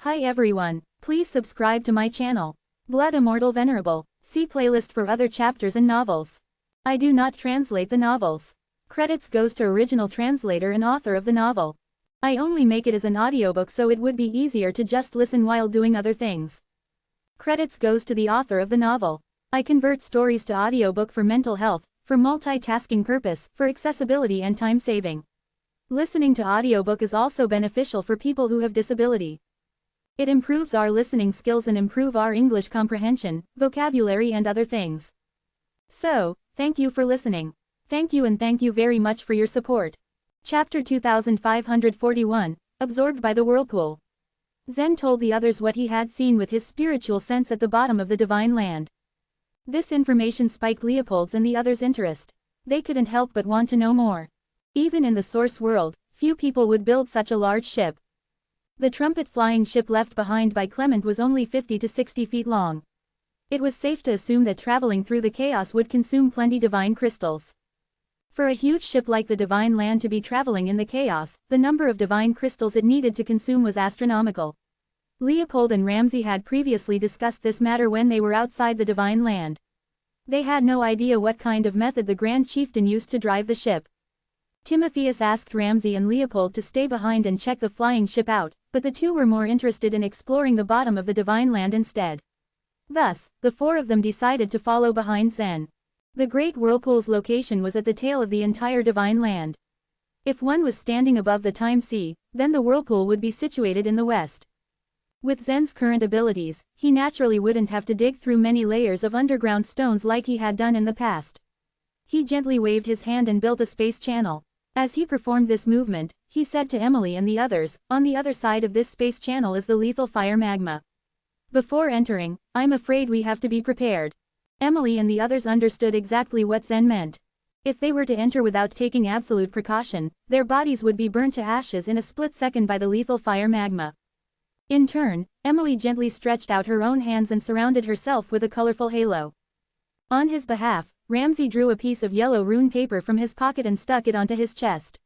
Hi everyone, please subscribe to my channel. Blood Immortal Venerable. See playlist for other chapters and novels. I do not translate the novels. Credits goes to original translator and author of the novel. I only make it as an audiobook so it would be easier to just listen while doing other things. Credits goes to the author of the novel. I convert stories to audiobook for mental health, for multitasking purpose, for accessibility and time saving. Listening to audiobook is also beneficial for people who have disability. It improves our listening skills and improve our English comprehension, vocabulary and other things. So, thank you for listening. Thank you and thank you very much for your support. Chapter 2541, Absorbed by the Whirlpool. Zen told the others what he had seen with his spiritual sense at the bottom of the divine land. This information spiked Leopold's and the others' interest. They couldn't help but want to know more. Even in the source world, few people would build such a large ship. The trumpet flying ship left behind by Clement was only 50 to 60 feet long. It was safe to assume that traveling through the chaos would consume plenty divine crystals. For a huge ship like the divine land to be traveling in the chaos, the number of divine crystals it needed to consume was astronomical. Leopold and Ramsay had previously discussed this matter when they were outside the divine land. They had no idea what kind of method the Grand Chieftain used to drive the ship. Timotheus asked Ramsay and Leopold to stay behind and check the flying ship out, but the two were more interested in exploring the bottom of the divine land instead. Thus, the four of them decided to follow behind Zen. The Great Whirlpool's location was at the tail of the entire divine land. If one was standing above the time sea, then the whirlpool would be situated in the west. With Zen's current abilities, he naturally wouldn't have to dig through many layers of underground stones like he had done in the past. He gently waved his hand and built a space channel. As he performed this movement, he said to Emily and the others, "On the other side of this space channel is the lethal fire magma. Before entering, I'm afraid we have to be prepared." Emily and the others understood exactly what Zen meant. If they were to enter without taking absolute precaution, their bodies would be burnt to ashes in a split second by the lethal fire magma. In turn, Emily gently stretched out her own hands and surrounded herself with a colorful halo. On his behalf, Ramsay drew a piece of yellow rune paper from his pocket and stuck it onto his chest.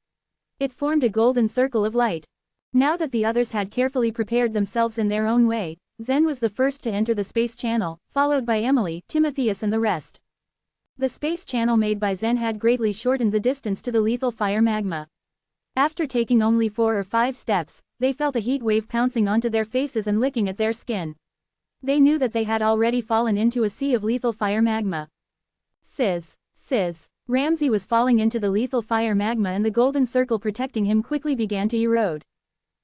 It formed a golden circle of light. Now that the others had carefully prepared themselves in their own way, Zen was the first to enter the space channel, followed by Emily, Timotheus and the rest. The space channel made by Zen had greatly shortened the distance to the lethal fire magma. After taking only 4 or 5 steps, they felt a heat wave pouncing onto their faces and licking at their skin. They knew that they had already fallen into a sea of lethal fire magma. Sizz. Ramsay was falling into the lethal fire magma and the golden circle protecting him quickly began to erode.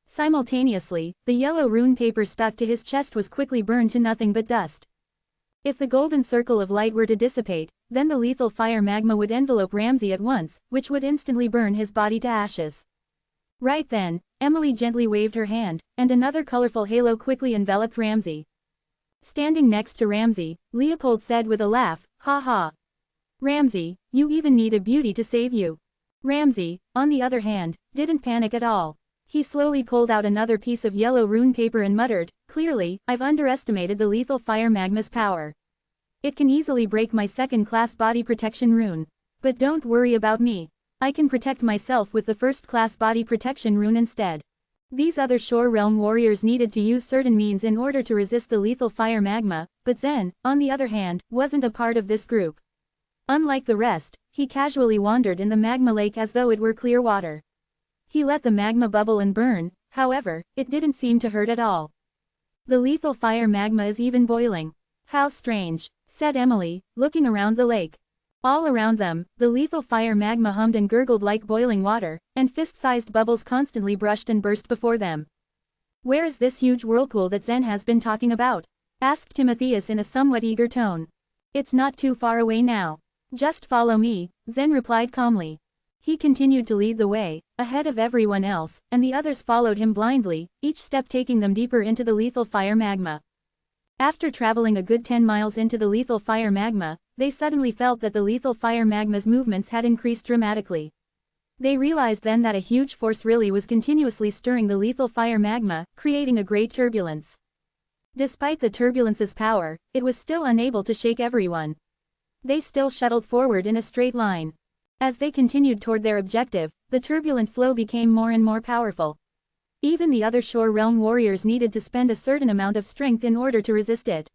Simultaneously, the yellow rune paper stuck to his chest was quickly burned to nothing but dust. If the golden circle of light were to dissipate, then the lethal fire magma would envelope Ramsay at once, which would instantly burn his body to ashes. Right then, Emily gently waved her hand, and another colorful halo quickly enveloped Ramsay. Standing next to Ramsay, Leopold said with a laugh, "Ha ha. Ramsay, you even need a beauty to save you." Ramsay, on the other hand, didn't panic at all. He slowly pulled out another piece of yellow rune paper and muttered, "Clearly, I've underestimated the lethal fire magma's power. It can easily break my second-class body protection rune. But don't worry about me. I can protect myself with the first-class body protection rune instead." These other Shore Realm warriors needed to use certain means in order to resist the lethal fire magma, but Zen, on the other hand, wasn't a part of this group. Unlike the rest, he casually wandered in the magma lake as though it were clear water. He let the magma bubble and burn, however, it didn't seem to hurt at all. "The lethal fire magma is even boiling. How strange," said Emily, looking around the lake. All around them, the lethal fire magma hummed and gurgled like boiling water, and fist-sized bubbles constantly brushed and burst before them. "Where is this huge whirlpool that Zen has been talking about?" asked Timotheus in a somewhat eager tone. "It's not too far away now. Just follow me," Zen replied calmly. He continued to lead the way, ahead of everyone else, and the others followed him blindly, each step taking them deeper into the lethal fire magma. After traveling a good 10 miles into the lethal fire magma, they suddenly felt that the lethal fire magma's movements had increased dramatically. They realized then that a huge force really was continuously stirring the lethal fire magma, creating a great turbulence. Despite the turbulence's power, it was still unable to shake everyone. They still shuttled forward in a straight line. As they continued toward their objective, the turbulent flow became more and more powerful. Even the other Shore Realm warriors needed to spend a certain amount of strength in order to resist it.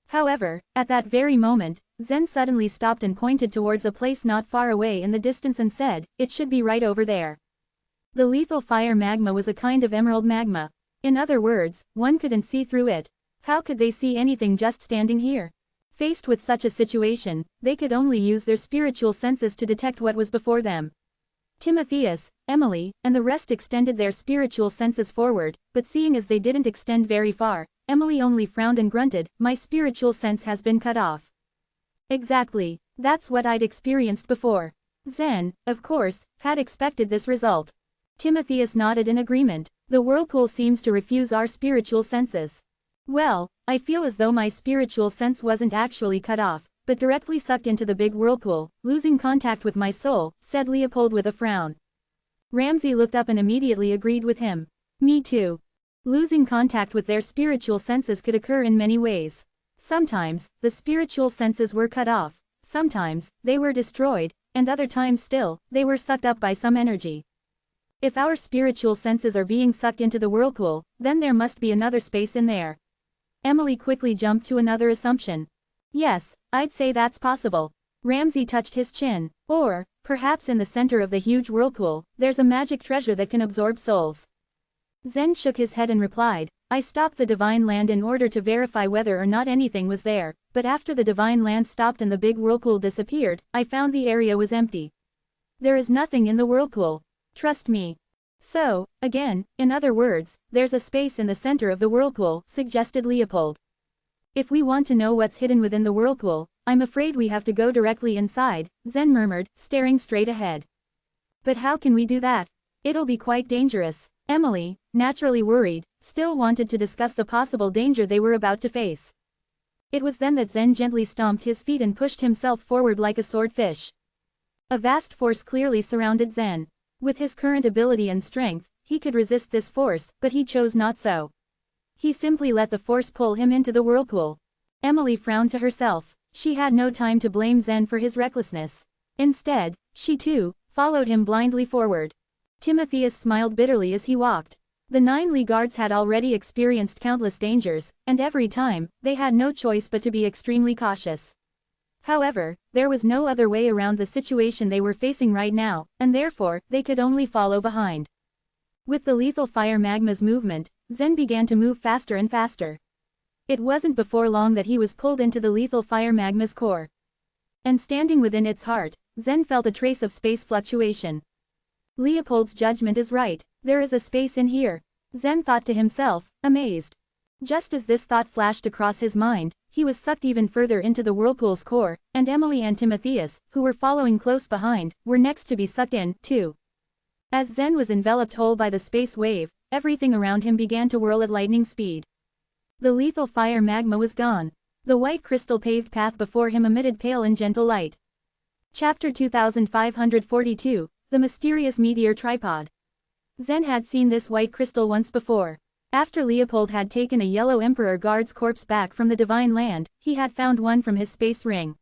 However, at that very moment, Zen suddenly stopped and pointed towards a place not far away in the distance and said, "It should be right over there." The lethal fire magma was a kind of emerald magma. In other words, one couldn't see through it. How could they see anything just standing here? Faced with such a situation, they could only use their spiritual senses to detect what was before them. Timotheus, Emily, and the rest extended their spiritual senses forward, but seeing as they didn't extend very far, Emily only frowned and grunted, "My spiritual sense has been cut off." Exactly. That's what I'd experienced before. Zen, of course, had expected this result. Timotheus nodded in agreement. The whirlpool seems to refuse our spiritual senses. Well, I feel as though my spiritual sense wasn't actually cut off, but directly sucked into the big whirlpool, losing contact with my soul, said Leopold with a frown. Ramsay looked up and immediately agreed with him. Me too. Losing contact with their spiritual senses could occur in many ways. Sometimes, the spiritual senses were cut off, sometimes, they were destroyed, and other times still, they were sucked up by some energy. If our spiritual senses are being sucked into the whirlpool, then there must be another space in there. Emily quickly jumped to another assumption. Yes, I'd say that's possible. Ramsay touched his chin. Or, perhaps in the center of the huge whirlpool, there's a magic treasure that can absorb souls. Zen shook his head and replied, "I stopped the divine land in order to verify whether or not anything was there, but after the divine land stopped and the big whirlpool disappeared, I found the area was empty. There is nothing in the whirlpool. Trust me." So, again, in other words, there's a space in the center of the whirlpool, suggested Leopold. If we want to know what's hidden within the whirlpool, I'm afraid we have to go directly inside, Zen murmured, staring straight ahead. But how can we do that? It'll be quite dangerous. Emily, naturally worried, still wanted to discuss the possible danger they were about to face. It was then that Zen gently stomped his feet and pushed himself forward like a swordfish. A vast force clearly surrounded Zen. With his current ability and strength, he could resist this force, but he chose not so. He simply let the force pull him into the whirlpool. Emily frowned to herself. She had no time to blame Zen for his recklessness. Instead, she too, followed him blindly forward. Timotheus smiled bitterly as he walked. The 9 Lee guards had already experienced countless dangers, and every time, they had no choice but to be extremely cautious. However, there was no other way around the situation they were facing right now, and therefore, they could only follow behind. With the lethal fire magma's movement, Zen began to move faster and faster. It wasn't before long that he was pulled into the lethal fire magma's core. And standing within its heart, Zen felt a trace of space fluctuation. Leopold's judgment is right, there is a space in here, Zen thought to himself, amazed. Just as this thought flashed across his mind, he was sucked even further into the whirlpool's core, and Emily and Timotheus, who were following close behind, were next to be sucked in, too. As Zen was enveloped whole by the space wave, everything around him began to whirl at lightning speed. The lethal fire magma was gone. The white crystal paved path before him emitted pale and gentle light. Chapter 2542, The Mysterious Meteor Tripod. Zen had seen this white crystal once before. After Leopold had taken a yellow Emperor Guard's corpse back from the Divine Land, he had found one from his space ring.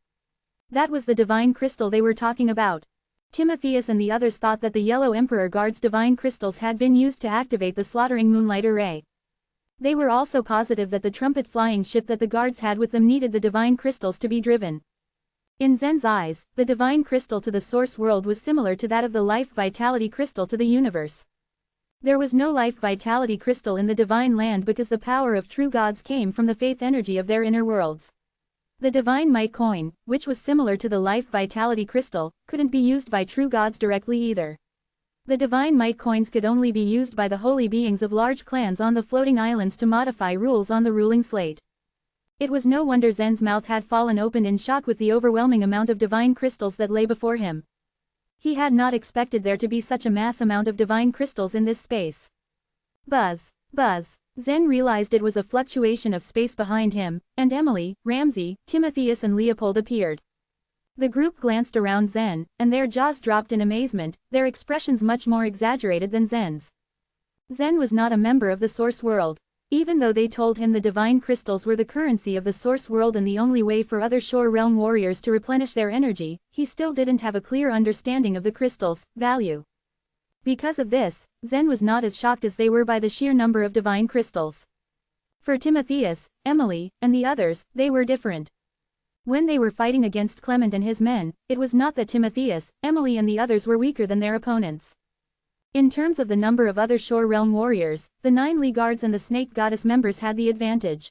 That was the divine crystal they were talking about. Timotheus and the others thought that the yellow Emperor Guard's divine crystals had been used to activate the slaughtering moonlight array. They were also positive that the trumpet flying ship that the guards had with them needed the divine crystals to be driven. In Zen's eyes, the divine crystal to the source world was similar to that of the life vitality crystal to the universe. There was no life vitality crystal in the divine land because the power of true gods came from the faith energy of their inner worlds. The divine might coin, which was similar to the life vitality crystal, couldn't be used by true gods directly either. The divine might coins could only be used by the holy beings of large clans on the floating islands to modify rules on the ruling slate. It was no wonder Zen's mouth had fallen open in shock with the overwhelming amount of divine crystals that lay before him. He had not expected there to be such a mass amount of divine crystals in this space. Buzz, buzz. Zen realized it was a fluctuation of space behind him, and Emily, Ramsay, Timotheus and Leopold appeared. The group glanced around Zen, and their jaws dropped in amazement, their expressions much more exaggerated than Zen's. Zen was not a member of the Source World. Even though they told him the divine crystals were the currency of the Source World and the only way for other Shore Realm warriors to replenish their energy, he still didn't have a clear understanding of the crystals' value. Because of this, Zen was not as shocked as they were by the sheer number of divine crystals. For Timotheus, Emily, and the others, they were different. When they were fighting against Clement and his men, it was not that Timotheus, Emily and the others were weaker than their opponents. In terms of the number of other Shore Realm warriors, the 9 Lee Guards and the Snake Goddess members had the advantage.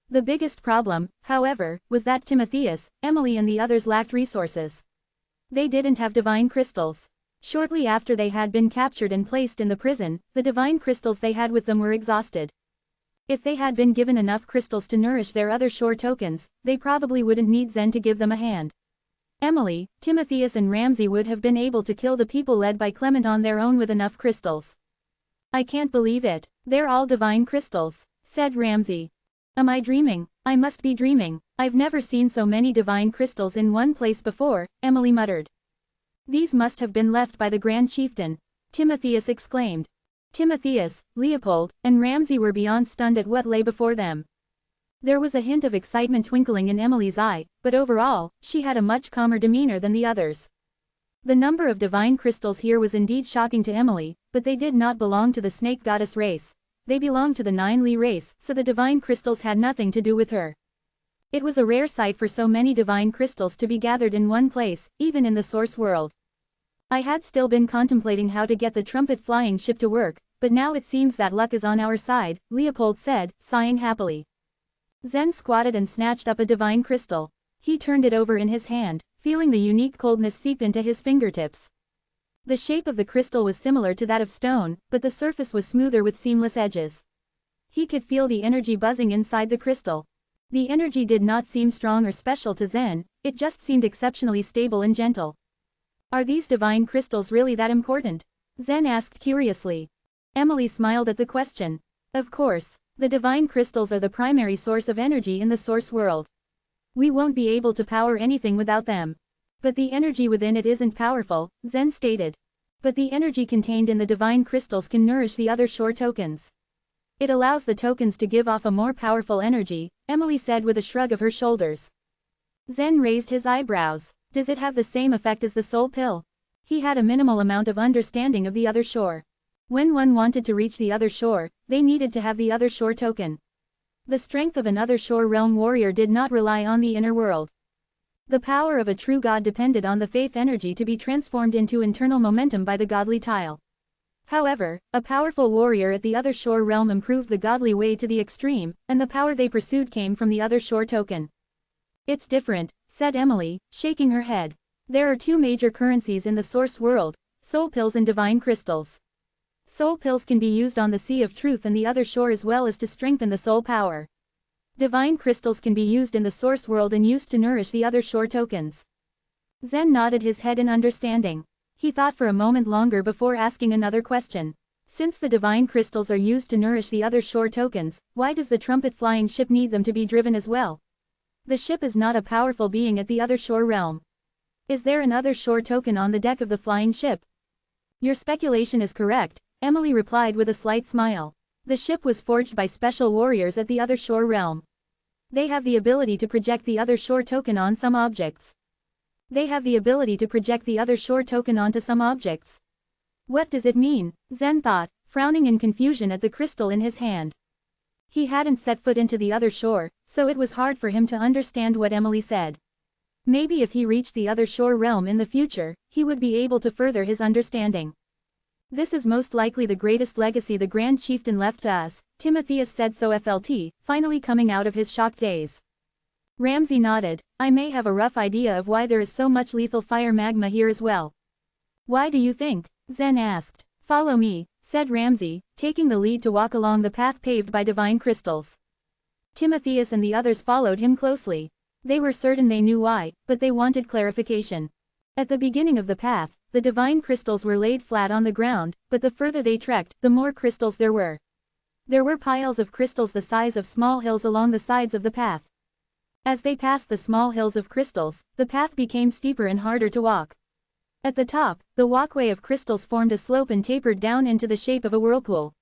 The biggest problem, however, was that Timotheus, Emily and the others lacked resources. They didn't have divine crystals. Shortly after they had been captured and placed in the prison, the divine crystals they had with them were exhausted. If they had been given enough crystals to nourish their other Shore tokens, they probably wouldn't need Zen to give them a hand. Emily, Timotheus and Ramsey would have been able to kill the people led by Clement on their own with enough crystals. I can't believe it. They're all divine crystals, said Ramsey. Am I dreaming? I must be dreaming. I've never seen so many divine crystals in one place before, Emily muttered. These must have been left by the Grand Chieftain, Timotheus exclaimed. Timotheus, Leopold, and Ramsey were beyond stunned at what lay before them. There was a hint of excitement twinkling in Emily's eye, but overall, she had a much calmer demeanor than the others. The number of divine crystals here was indeed shocking to Emily, but they did not belong to the Snake Goddess race. They belonged to the 9 Lee race, so the divine crystals had nothing to do with her. It was a rare sight for so many divine crystals to be gathered in one place, even in the source world. I had still been contemplating how to get the trumpet flying ship to work, but now it seems that luck is on our side, Leopold said, sighing happily. Zen squatted and snatched up a divine crystal. He turned it over in his hand, feeling the unique coldness seep into his fingertips. The shape of the crystal was similar to that of stone, but the surface was smoother with seamless edges. He could feel the energy buzzing inside the crystal. The energy did not seem strong or special to Zen, it just seemed exceptionally stable and gentle. Are these divine crystals really that important? Zen asked curiously. Emily smiled at the question. Of course, the divine crystals are the primary source of energy in the source world. We won't be able to power anything without them. But the energy within it isn't powerful, Zen stated. But the energy contained in the divine crystals can nourish the other Shore tokens. It allows the tokens to give off a more powerful energy, Emily said with a shrug of her shoulders. Zen raised his eyebrows. Does it have the same effect as the soul pill? He had a minimal amount of understanding of the other Shore. When one wanted to reach the other Shore, they needed to have the other Shore token. The strength of another Shore realm warrior did not rely on the inner world. The power of a true god depended on the faith energy to be transformed into internal momentum by the godly tile. However, a powerful warrior at the other Shore realm improved the godly way to the extreme, and the power they pursued came from the other Shore token. It's different, said Emily, shaking her head. There are 2 major currencies in the source world, soul pills and divine crystals. Soul pills can be used on the Sea of Truth and the other Shore as well as to strengthen the soul power. Divine crystals can be used in the source world and used to nourish the other Shore tokens. Zen nodded his head in understanding. He thought for a moment longer before asking another question. Since the divine crystals are used to nourish the other Shore tokens, why does the trumpet flying ship need them to be driven as well? The ship is not a powerful being at the other Shore realm. Is there another Shore token on the deck of the flying ship? Your speculation is correct, Emily replied with a slight smile. The ship was forged by special warriors at the other Shore realm. They have the ability to project the other Shore token on some objects. They have the ability to project the other Shore token onto some objects. What does it mean? Zen thought, frowning in confusion at the crystal in his hand. He hadn't set foot into the other Shore, so it was hard for him to understand what Emily said. Maybe if he reached the other Shore realm in the future, he would be able to further his understanding. This is most likely the greatest legacy the Grand Chieftain left to us, Timotheus said so FLT, finally coming out of his shocked daze. Ramsey nodded. I may have a rough idea of why there is so much lethal fire magma here as well. Why do you think? Zen asked. Follow me, said Ramsey, taking the lead to walk along the path paved by divine crystals. Timotheus and the others followed him closely. They were certain they knew why, but they wanted clarification. At the beginning of the path, the divine crystals were laid flat on the ground, but the further they trekked, the more crystals there were. There were piles of crystals the size of small hills along the sides of the path. As they passed the small hills of crystals, the path became steeper and harder to walk. At the top, the walkway of crystals formed a slope and tapered down into the shape of a whirlpool.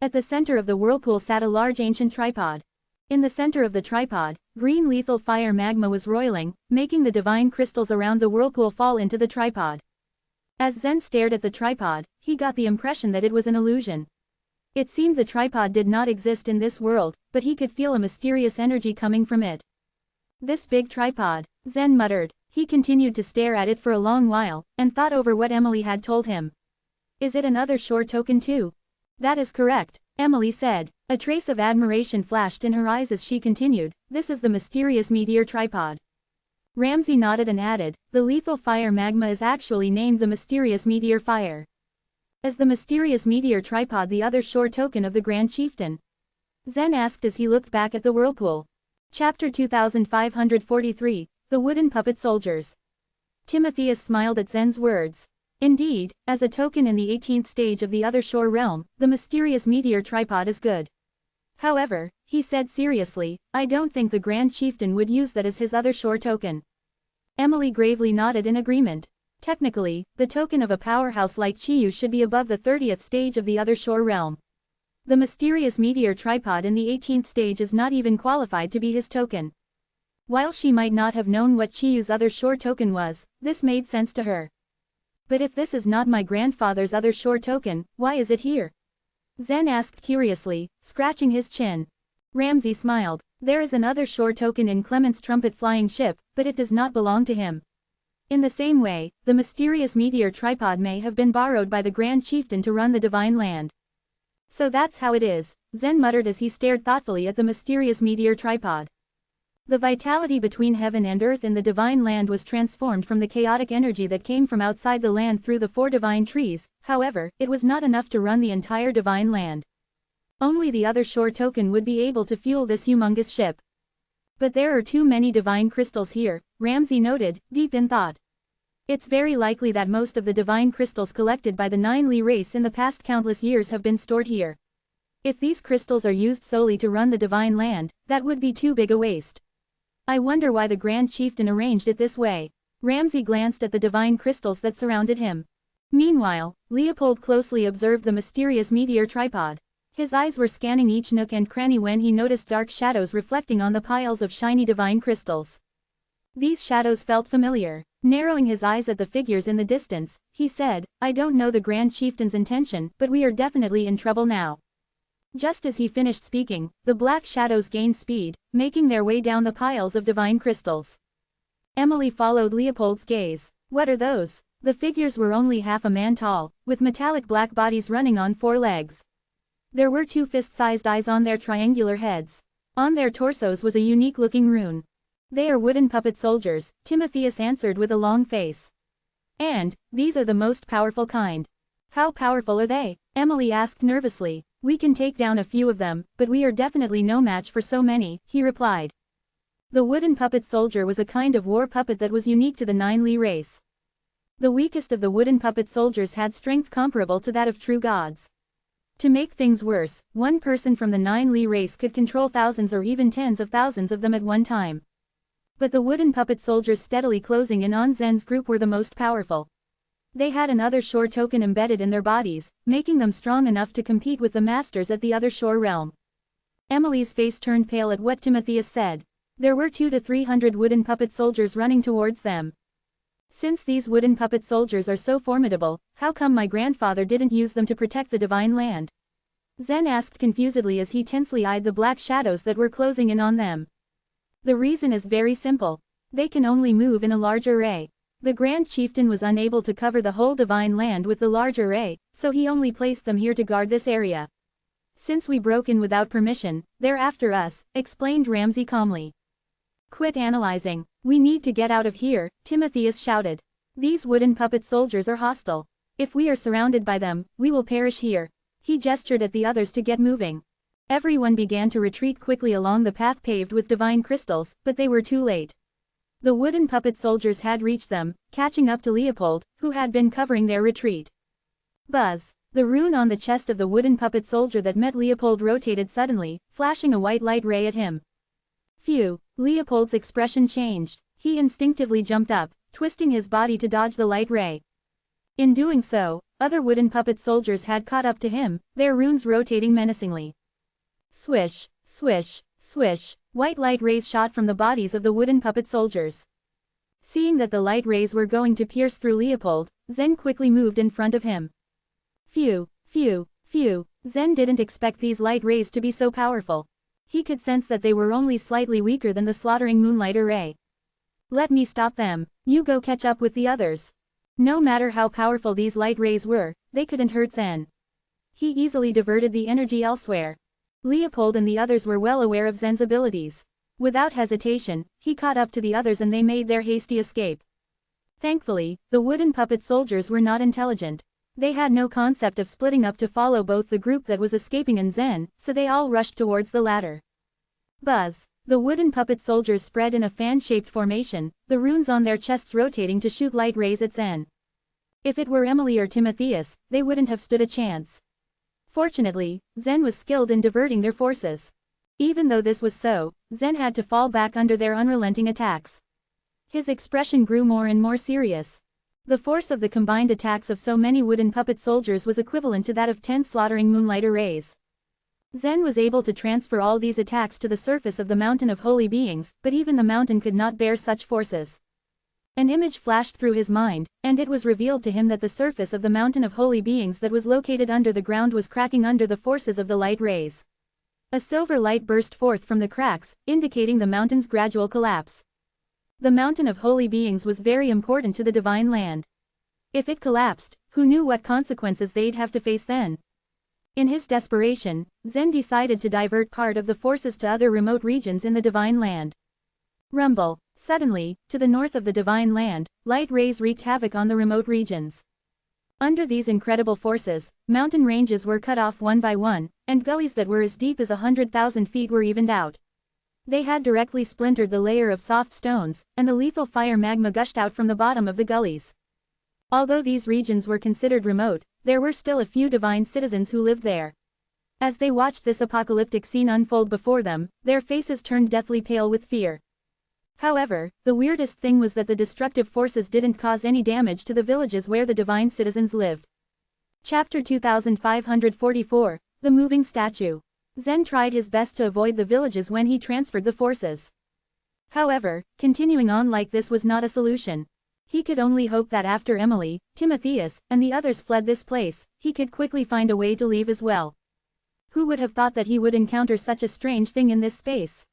At the center of the whirlpool sat a large ancient tripod. In the center of the tripod, green lethal fire magma was roiling, making the divine crystals around the whirlpool fall into the tripod. As Zen stared at the tripod, he got the impression that it was an illusion. It seemed the tripod did not exist in this world, but he could feel a mysterious energy coming from it. This big tripod, Zen muttered. He continued to stare at it for a long while, and thought over what Emily had told him. Is it another shore token too? That is correct, Emily said. A trace of admiration flashed in her eyes as she continued, this is the mysterious meteor tripod. Ramsay nodded and added, the lethal fire magma is actually named the mysterious meteor fire. Is the mysterious meteor tripod the other shore token of the Grand Chieftain? Zen asked as he looked back at the whirlpool. Chapter 2543, The Wooden Puppet Soldiers. Timotheus smiled at Zen's words. Indeed, as a token in the 18th stage of the other shore realm, the mysterious meteor tripod is good. However, he said seriously, I don't think the Grand Chieftain would use that as his other shore token. Emily gravely nodded in agreement. Technically, the token of a powerhouse like Chiyu should be above the 30th stage of the other shore realm. The mysterious meteor tripod in the 18th stage is not even qualified to be his token. While she might not have known what Chiyu's other shore token was, this made sense to her. But if this is not my grandfather's other shore token, why is it here? Zen asked curiously, scratching his chin. Ramsay smiled. There is another shore token in Clement's trumpet flying ship, but it does not belong to him. In the same way, the mysterious meteor tripod may have been borrowed by the Grand Chieftain to run the Divine Land. So that's how it is, Zen muttered as he stared thoughtfully at the mysterious meteor tripod. The vitality between heaven and earth in the Divine Land was transformed from the chaotic energy that came from outside the land through the 4 divine trees, however, it was not enough to run the entire Divine Land. Only the other shore token would be able to fuel this humongous ship. But there are too many divine crystals here, Ramsay noted, deep in thought. It's very likely that most of the divine crystals collected by the 9 Li race in the past countless years have been stored here. If these crystals are used solely to run the Divine Land, that would be too big a waste. I wonder why the Grand Chieftain arranged it this way. Ramsay glanced at the divine crystals that surrounded him. Meanwhile, Leopold closely observed the mysterious meteor tripod. His eyes were scanning each nook and cranny when he noticed dark shadows reflecting on the piles of shiny divine crystals. These shadows felt familiar. Narrowing his eyes at the figures in the distance, he said, I don't know the Grand Chieftain's intention, but we are definitely in trouble now. Just as he finished speaking, the black shadows gained speed, making their way down the piles of divine crystals. Emily followed Leopold's gaze. What are those? The figures were only half a man tall, with metallic black bodies running on 4 legs. There were 2 fist-sized eyes on their triangular heads. On their torsos was a unique-looking rune. They are wooden puppet soldiers, Timotheus answered with a long face. And, these are the most powerful kind. How powerful are they? Emily asked nervously. We can take down a few of them, but we are definitely no match for so many, he replied. The wooden puppet soldier was a kind of war puppet that was unique to the 9 Li race. The weakest of the wooden puppet soldiers had strength comparable to that of true gods. To make things worse, one person from the 9 Li race could control thousands or even tens of thousands of them at one time. But the wooden puppet soldiers steadily closing in on Zen's group were the most powerful. They had another shore token embedded in their bodies, making them strong enough to compete with the masters at the other shore realm. Emily's face turned pale at what Timotheus said. There were 200 to 300 wooden puppet soldiers running towards them. Since these wooden puppet soldiers are so formidable, how come my grandfather didn't use them to protect the Divine Land? Zen asked confusedly as he tensely eyed the black shadows that were closing in on them. The reason is very simple. They can only move in a large array. The Grand Chieftain was unable to cover the whole Divine Land with the large array, so he only placed them here to guard this area. Since we broke in without permission, they're after us, explained Ramsay calmly. Quit analyzing. We need to get out of here, Timotheus shouted. These wooden puppet soldiers are hostile. If we are surrounded by them, we will perish here. He gestured at the others to get moving. Everyone began to retreat quickly along the path paved with divine crystals, but they were too late. The wooden puppet soldiers had reached them, catching up to Leopold, who had been covering their retreat. Buzz. The rune on the chest of the wooden puppet soldier that met Leopold rotated suddenly, flashing a white light ray at him. Phew. Leopold's expression changed. He instinctively jumped up, twisting his body to dodge the light ray. In doing so, other wooden puppet soldiers had caught up to him, their runes rotating menacingly. Swish, swish, swish, white light rays shot from the bodies of the wooden puppet soldiers. Seeing that the light rays were going to pierce through Leopold, Zen quickly moved in front of him. Phew, phew, phew. Zen didn't expect these light rays to be so powerful. He could sense that they were only slightly weaker than the slaughtering moonlight array. Let me stop them. You go catch up with the others. No matter how powerful these light rays were, they couldn't hurt Zen. He easily diverted the energy elsewhere. Leopold and the others were well aware of Zen's abilities. Without hesitation, he caught up to the others and they made their hasty escape. Thankfully, the wooden puppet soldiers were not intelligent. They had no concept of splitting up to follow both the group that was escaping and Zen, so they all rushed towards the latter. Buzz. The wooden puppet soldiers spread in a fan-shaped formation, the runes on their chests rotating to shoot light rays at Zen. If it were Emily or Timotheus, they wouldn't have stood a chance. Fortunately, Zen was skilled in diverting their forces. Even though this was so, Zen had to fall back under their unrelenting attacks. His expression grew more and more serious. The force of the combined attacks of so many wooden puppet soldiers was equivalent to that of 10 slaughtering moonlight arrays. Zen was able to transfer all these attacks to the surface of the mountain of holy beings, but even the mountain could not bear such forces. An image flashed through his mind, and it was revealed to him that the surface of the mountain of holy beings that was located under the ground was cracking under the forces of the light rays. A silver light burst forth from the cracks, indicating the mountain's gradual collapse. The mountain of holy beings was very important to the divine land. If it collapsed, who knew what consequences they'd have to face then? In his desperation, Zen decided to divert part of the forces to other remote regions in the divine land. Rumble. Suddenly, to the north of the divine land, light rays wreaked havoc on the remote regions. Under these incredible forces, mountain ranges were cut off one by one, and gullies that were as deep as 100,000 feet were evened out. They had directly splintered the layer of soft stones, and the lethal fire magma gushed out from the bottom of the gullies. Although these regions were considered remote, there were still a few divine citizens who lived there. As they watched this apocalyptic scene unfold before them, their faces turned deathly pale with fear. However, the weirdest thing was that the destructive forces didn't cause any damage to the villages where the divine citizens lived. Chapter 2544, The Moving Statue. Zen tried his best to avoid the villages when he transferred the forces. However, continuing on like this was not a solution. He could only hope that after Emily, Timotheus, and the others fled this place, he could quickly find a way to leave as well. Who would have thought that he would encounter such a strange thing in this space?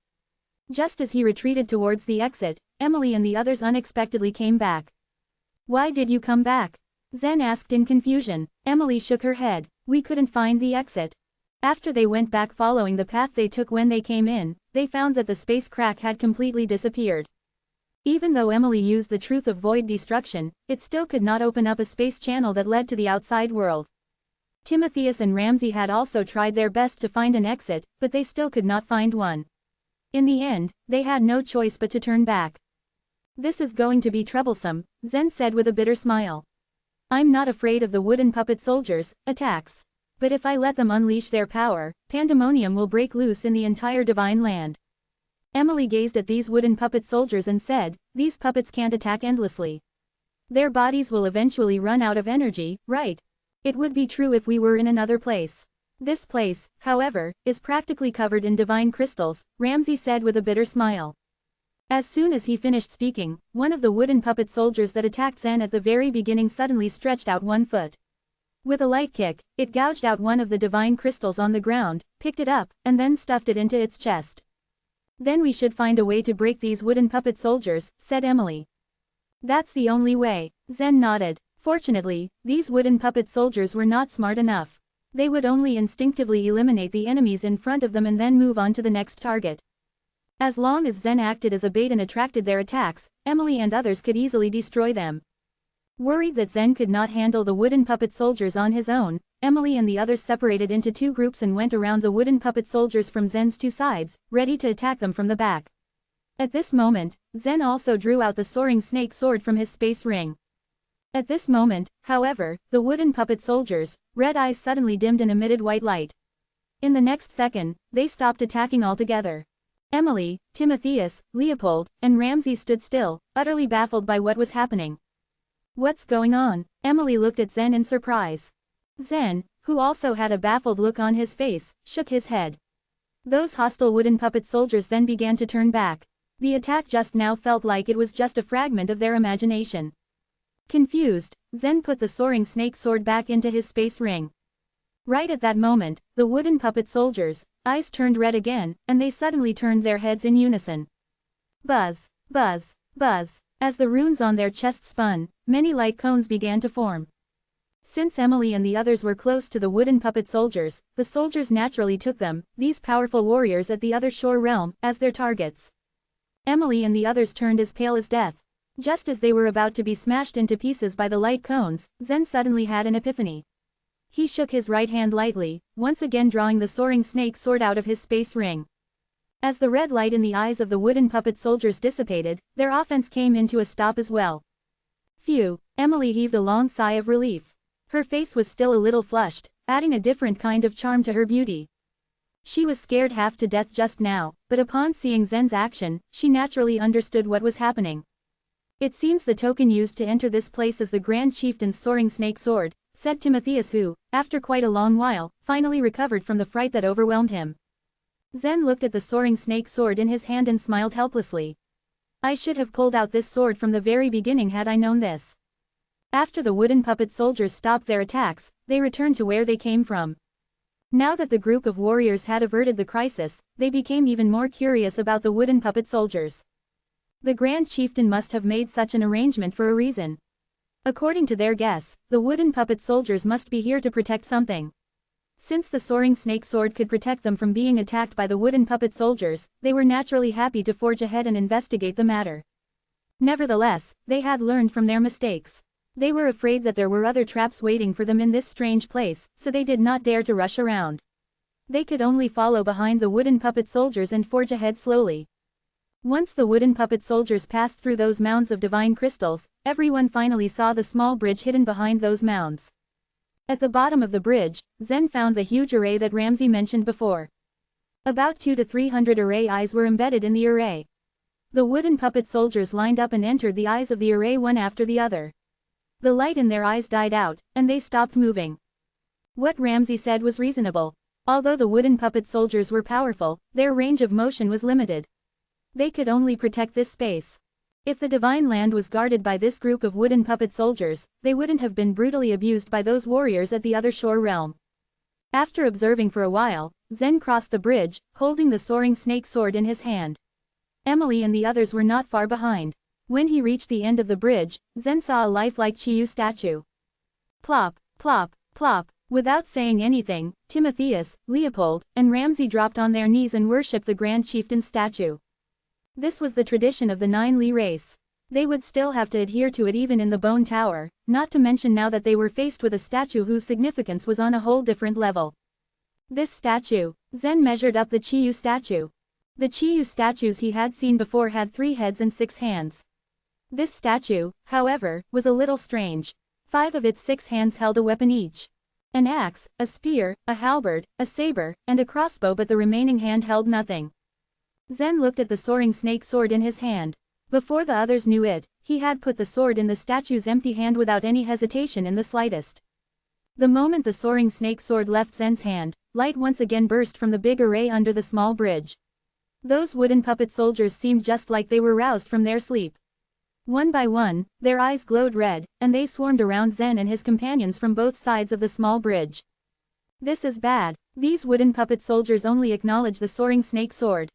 Just as he retreated towards the exit, Emily and the others unexpectedly came back. Why did you come back? Zen asked in confusion. Emily shook her head. We couldn't find the exit. After they went back following the path they took when they came in, they found that the space crack had completely disappeared. Even though Emily used the truth of void destruction, it still could not open up a space channel that led to the outside world. Timotheus and Ramsey had also tried their best to find an exit, but they still could not find one. In the end, they had no choice but to turn back. This is going to be troublesome, Zen said with a bitter smile. I'm not afraid of the wooden puppet soldiers' attacks. But if I let them unleash their power, pandemonium will break loose in the entire divine land. Emily gazed at these wooden puppet soldiers and said, these puppets can't attack endlessly. Their bodies will eventually run out of energy, right? It would be true if we were in another place. This place, however, is practically covered in divine crystals, Ramsey said with a bitter smile. As soon as he finished speaking, one of the wooden puppet soldiers that attacked Zen at the very beginning suddenly stretched out one foot. With a light kick, it gouged out one of the divine crystals on the ground, picked it up, and then stuffed it into its chest. Then we should find a way to break these wooden puppet soldiers, said Emily. That's the only way, Zen nodded. Fortunately, these wooden puppet soldiers were not smart enough. They would only instinctively eliminate the enemies in front of them and then move on to the next target. As long as Zen acted as a bait and attracted their attacks, Emily and others could easily destroy them. Worried that Zen could not handle the wooden puppet soldiers on his own, Emily and the others separated into two groups and went around the wooden puppet soldiers from Zen's two sides, ready to attack them from the back. At this moment, Zen also drew out the soaring snake sword from his space ring. At this moment, however, the wooden puppet soldiers' red eyes suddenly dimmed and emitted white light. In the next second, they stopped attacking altogether. Emily, Timotheus, Leopold, and Ramsey stood still, utterly baffled by what was happening. What's going on? Emily looked at Zen in surprise. Zen, who also had a baffled look on his face, shook his head. Those hostile wooden puppet soldiers then began to turn back. The attack just now felt like it was just a fragment of their imagination. Confused, Zen put the soaring snake sword back into his space ring. Right at that moment, the wooden puppet soldiers' eyes turned red again, and they suddenly turned their heads in unison. Buzz, buzz, buzz. As the runes on their chests spun, many light cones began to form. Since Emily and the others were close to the wooden puppet soldiers, the soldiers naturally took them, these powerful warriors at the other shore realm, as their targets. Emily and the others turned as pale as death. Just as they were about to be smashed into pieces by the light cones, Zen suddenly had an epiphany. He shook his right hand lightly, once again drawing the soaring snake sword out of his space ring. As the red light in the eyes of the wooden puppet soldiers dissipated, their offense came into a stop as well. Phew, Emily heaved a long sigh of relief. Her face was still a little flushed, adding a different kind of charm to her beauty. She was scared half to death just now, but upon seeing Zen's action, she naturally understood what was happening. It seems the token used to enter this place is the Grand Chieftain's soaring snake sword, said Timotheus, who, after quite a long while, finally recovered from the fright that overwhelmed him. Zen looked at the soaring snake sword in his hand and smiled helplessly. I should have pulled out this sword from the very beginning had I known this. After the wooden puppet soldiers stopped their attacks, they returned to where they came from. Now that the group of warriors had averted the crisis, they became even more curious about the wooden puppet soldiers. The Grand Chieftain must have made such an arrangement for a reason. According to their guess, the wooden puppet soldiers must be here to protect something. Since the soaring snake sword could protect them from being attacked by the wooden puppet soldiers, they were naturally happy to forge ahead and investigate the matter. Nevertheless, they had learned from their mistakes. They were afraid that there were other traps waiting for them in this strange place, so they did not dare to rush around. They could only follow behind the wooden puppet soldiers and forge ahead slowly. Once the wooden puppet soldiers passed through those mounds of divine crystals, everyone finally saw the small bridge hidden behind those mounds. At the bottom of the bridge, Zen found the huge array that Ramsey mentioned before. About 200 to 300 array eyes were embedded in the array. The wooden puppet soldiers lined up and entered the eyes of the array one after the other. The light in their eyes died out, and they stopped moving. What Ramsey said was reasonable. Although the wooden puppet soldiers were powerful, their range of motion was limited. They could only protect this space. If the divine land was guarded by this group of wooden puppet soldiers, they wouldn't have been brutally abused by those warriors at the other shore realm. After observing for a while, Zen crossed the bridge, holding the soaring snake sword in his hand. Emily and the others were not far behind. When he reached the end of the bridge, Zen saw a lifelike Chiyu statue. Plop, plop, plop. Without saying anything, Timotheus, Leopold, and Ramsey dropped on their knees and worshipped the Grand Chieftain's statue. This was the tradition of the Nine Li race. They would still have to adhere to it even in the Bone Tower, not to mention now that they were faced with a statue whose significance was on a whole different level. This statue, Zen measured up the Chiyu statue. The Chiyu statues he had seen before had 3 heads and 6 hands. This statue, however, was a little strange. 5 of its 6 hands held a weapon each. An axe, a spear, a halberd, a saber, and a crossbow, but the remaining hand held nothing. Zen looked at the soaring snake sword in his hand. Before the others knew it, he had put the sword in the statue's empty hand without any hesitation in the slightest. The moment the soaring snake sword left Zen's hand, light once again burst from the big array under the small bridge. Those wooden puppet soldiers seemed just like they were roused from their sleep. One by one, their eyes glowed red, and they swarmed around Zen and his companions from both sides of the small bridge. This is bad. These wooden puppet soldiers only acknowledge the soaring snake sword.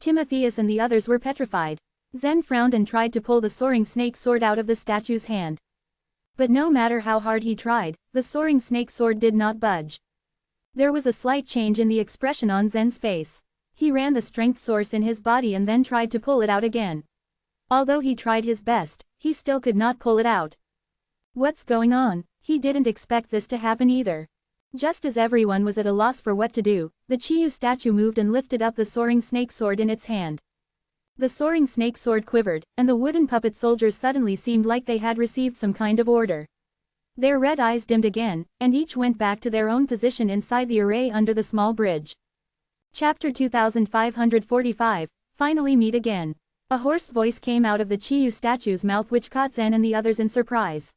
Timotheus and the others were petrified. Zen frowned and tried to pull the soaring snake sword out of the statue's hand. But no matter how hard he tried, the soaring snake sword did not budge. There was a slight change in the expression on Zen's face. He ran the strength source in his body and then tried to pull it out again. Although he tried his best, he still could not pull it out. What's going on? He didn't expect this to happen either. Just as everyone was at a loss for what to do, the Chiyu statue moved and lifted up the soaring snake sword in its hand. The soaring snake sword quivered, and the wooden puppet soldiers suddenly seemed like they had received some kind of order. Their red eyes dimmed again, and each went back to their own position inside the array under the small bridge. Chapter 2545, Finally Meet Again. A hoarse voice came out of the Chiyu statue's mouth which caught Zen and the others in surprise.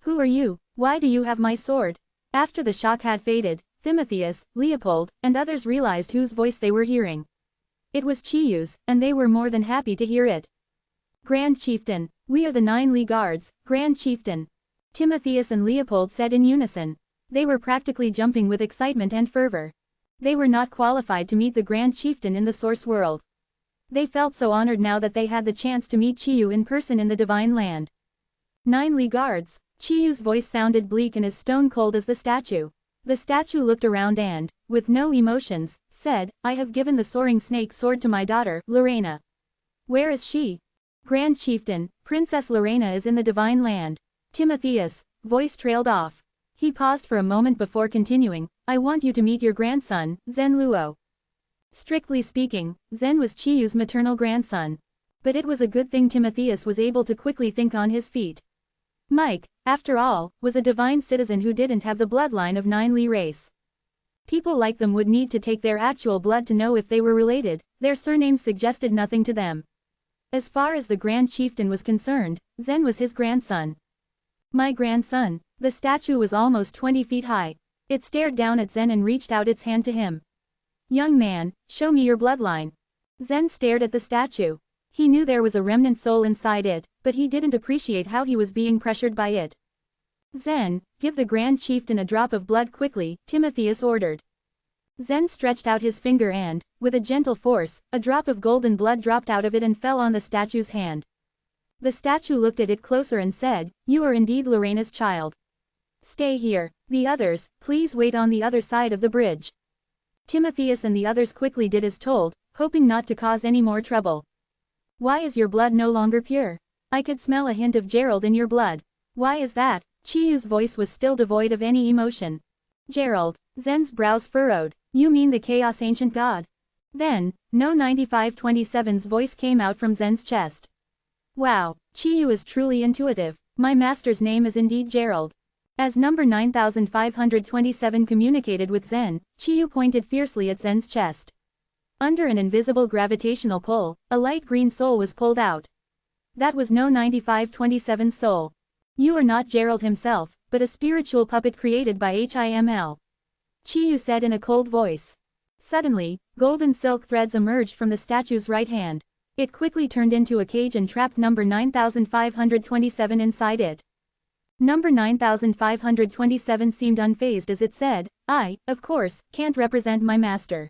Who are you? Why do you have my sword? After the shock had faded, Timotheus, Leopold, and others realized whose voice they were hearing. It was Chiyu's, and they were more than happy to hear it. Grand Chieftain, we are the 9 Lee Guards, Grand Chieftain. Timotheus and Leopold said in unison. They were practically jumping with excitement and fervor. They were not qualified to meet the Grand Chieftain in the Source World. They felt so honored now that they had the chance to meet Chiyu in person in the Divine Land. 9 Lee Guards. Chiyu's voice sounded bleak and as stone-cold as the statue. The statue looked around and, with no emotions, said, I have given the soaring snake sword to my daughter, Lorena. Where is she? Grand Chieftain, Princess Lorena is in the Divine Land. Timotheus, voice trailed off. He paused for a moment before continuing, I want you to meet your grandson, Zen Luo. Strictly speaking, Zen was Chiyu's maternal grandson. But it was a good thing Timotheus was able to quickly think on his feet. Mike, after all, was a divine citizen who didn't have the bloodline of 9 Lee race. People like them would need to take their actual blood to know if they were related, their surnames suggested nothing to them. As far as the Grand Chieftain was concerned, Zen was his grandson. My grandson. The statue was almost 20 feet high. It stared down at Zen and reached out its hand to him. Young man, show me your bloodline. Zen stared at the statue. He knew there was a remnant soul inside it, but he didn't appreciate how he was being pressured by it. Zen, give the Grand Chieftain a drop of blood quickly, Timotheus ordered. Zen stretched out his finger and, with a gentle force, a drop of golden blood dropped out of it and fell on the statue's hand. The statue looked at it closer and said, You are indeed Lorena's child. Stay here. The others, please wait on the other side of the bridge. Timotheus and the others quickly did as told, hoping not to cause any more trouble. Why is your blood no longer pure? I could smell a hint of Gerald in your blood. Why is that? Chiyu's voice was still devoid of any emotion. Gerald. Zen's brows furrowed. You mean the Chaos Ancient God? Then, No 9527's voice came out from Zen's chest. Wow, Chiyu is truly intuitive. My master's name is indeed Gerald. As number 9527 communicated with Zen, Chiyu pointed fiercely at Zen's chest. Under an invisible gravitational pull, a light green soul was pulled out. That was No 9527's soul. You are not Gerald himself, but a spiritual puppet created by HIML. Chiyu said in a cold voice. Suddenly, golden silk threads emerged from the statue's right hand. It quickly turned into a cage and trapped number 9527 inside it. Number 9527 seemed unfazed as it said, I, of course, can't represent my master.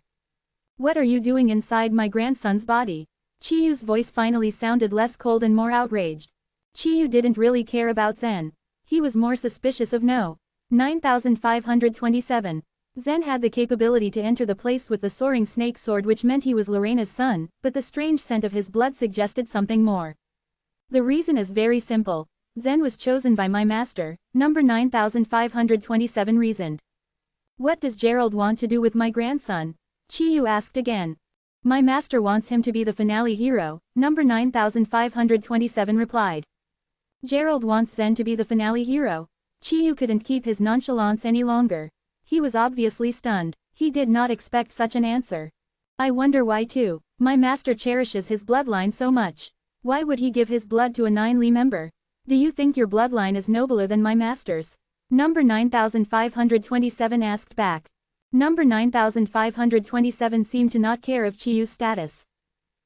What are you doing inside my grandson's body? Chiyu's voice finally sounded less cold and more outraged. Chiyu didn't really care about Zen. He was more suspicious of No. 9527. Zen had the capability to enter the place with the soaring snake sword, which meant he was Lorena's son, but the strange scent of his blood suggested something more. The reason is very simple. Zen was chosen by my master, number 9527 reasoned. What does Gerald want to do with my grandson? Chiyu asked again. My master wants him to be the finale hero, number 9527 replied. Gerald wants Zen to be the finale hero. Chiyu couldn't keep his nonchalance any longer. He was obviously stunned. He did not expect such an answer. I wonder why too. My master cherishes his bloodline so much. Why would he give his blood to a 9 Lee member? Do you think your bloodline is nobler than my master's? Number 9527 asked back. Number 9527 seemed to not care of Chiyu's status.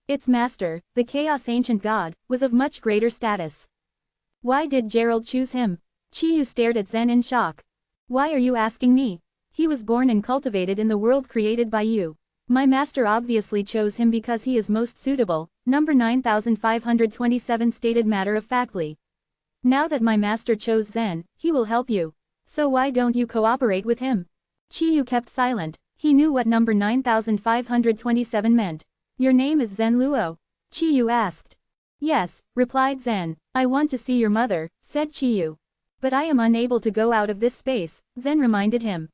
Its master, the Chaos Ancient God, was of much greater status. Why did Gerald choose him? Chiyu stared at Zen in shock. Why are you asking me? He was born and cultivated in the world created by you. My master obviously chose him because he is most suitable, number 9527 stated matter-of-factly. Now that my master chose Zen, he will help you. So why don't you cooperate with him? Chiyu kept silent. He knew what number 9527 meant. Your name is Zen Luo? Chiyu asked. Yes, replied Zen. I want to see your mother, said Chiyu. But I am unable to go out of this space, Zen reminded him.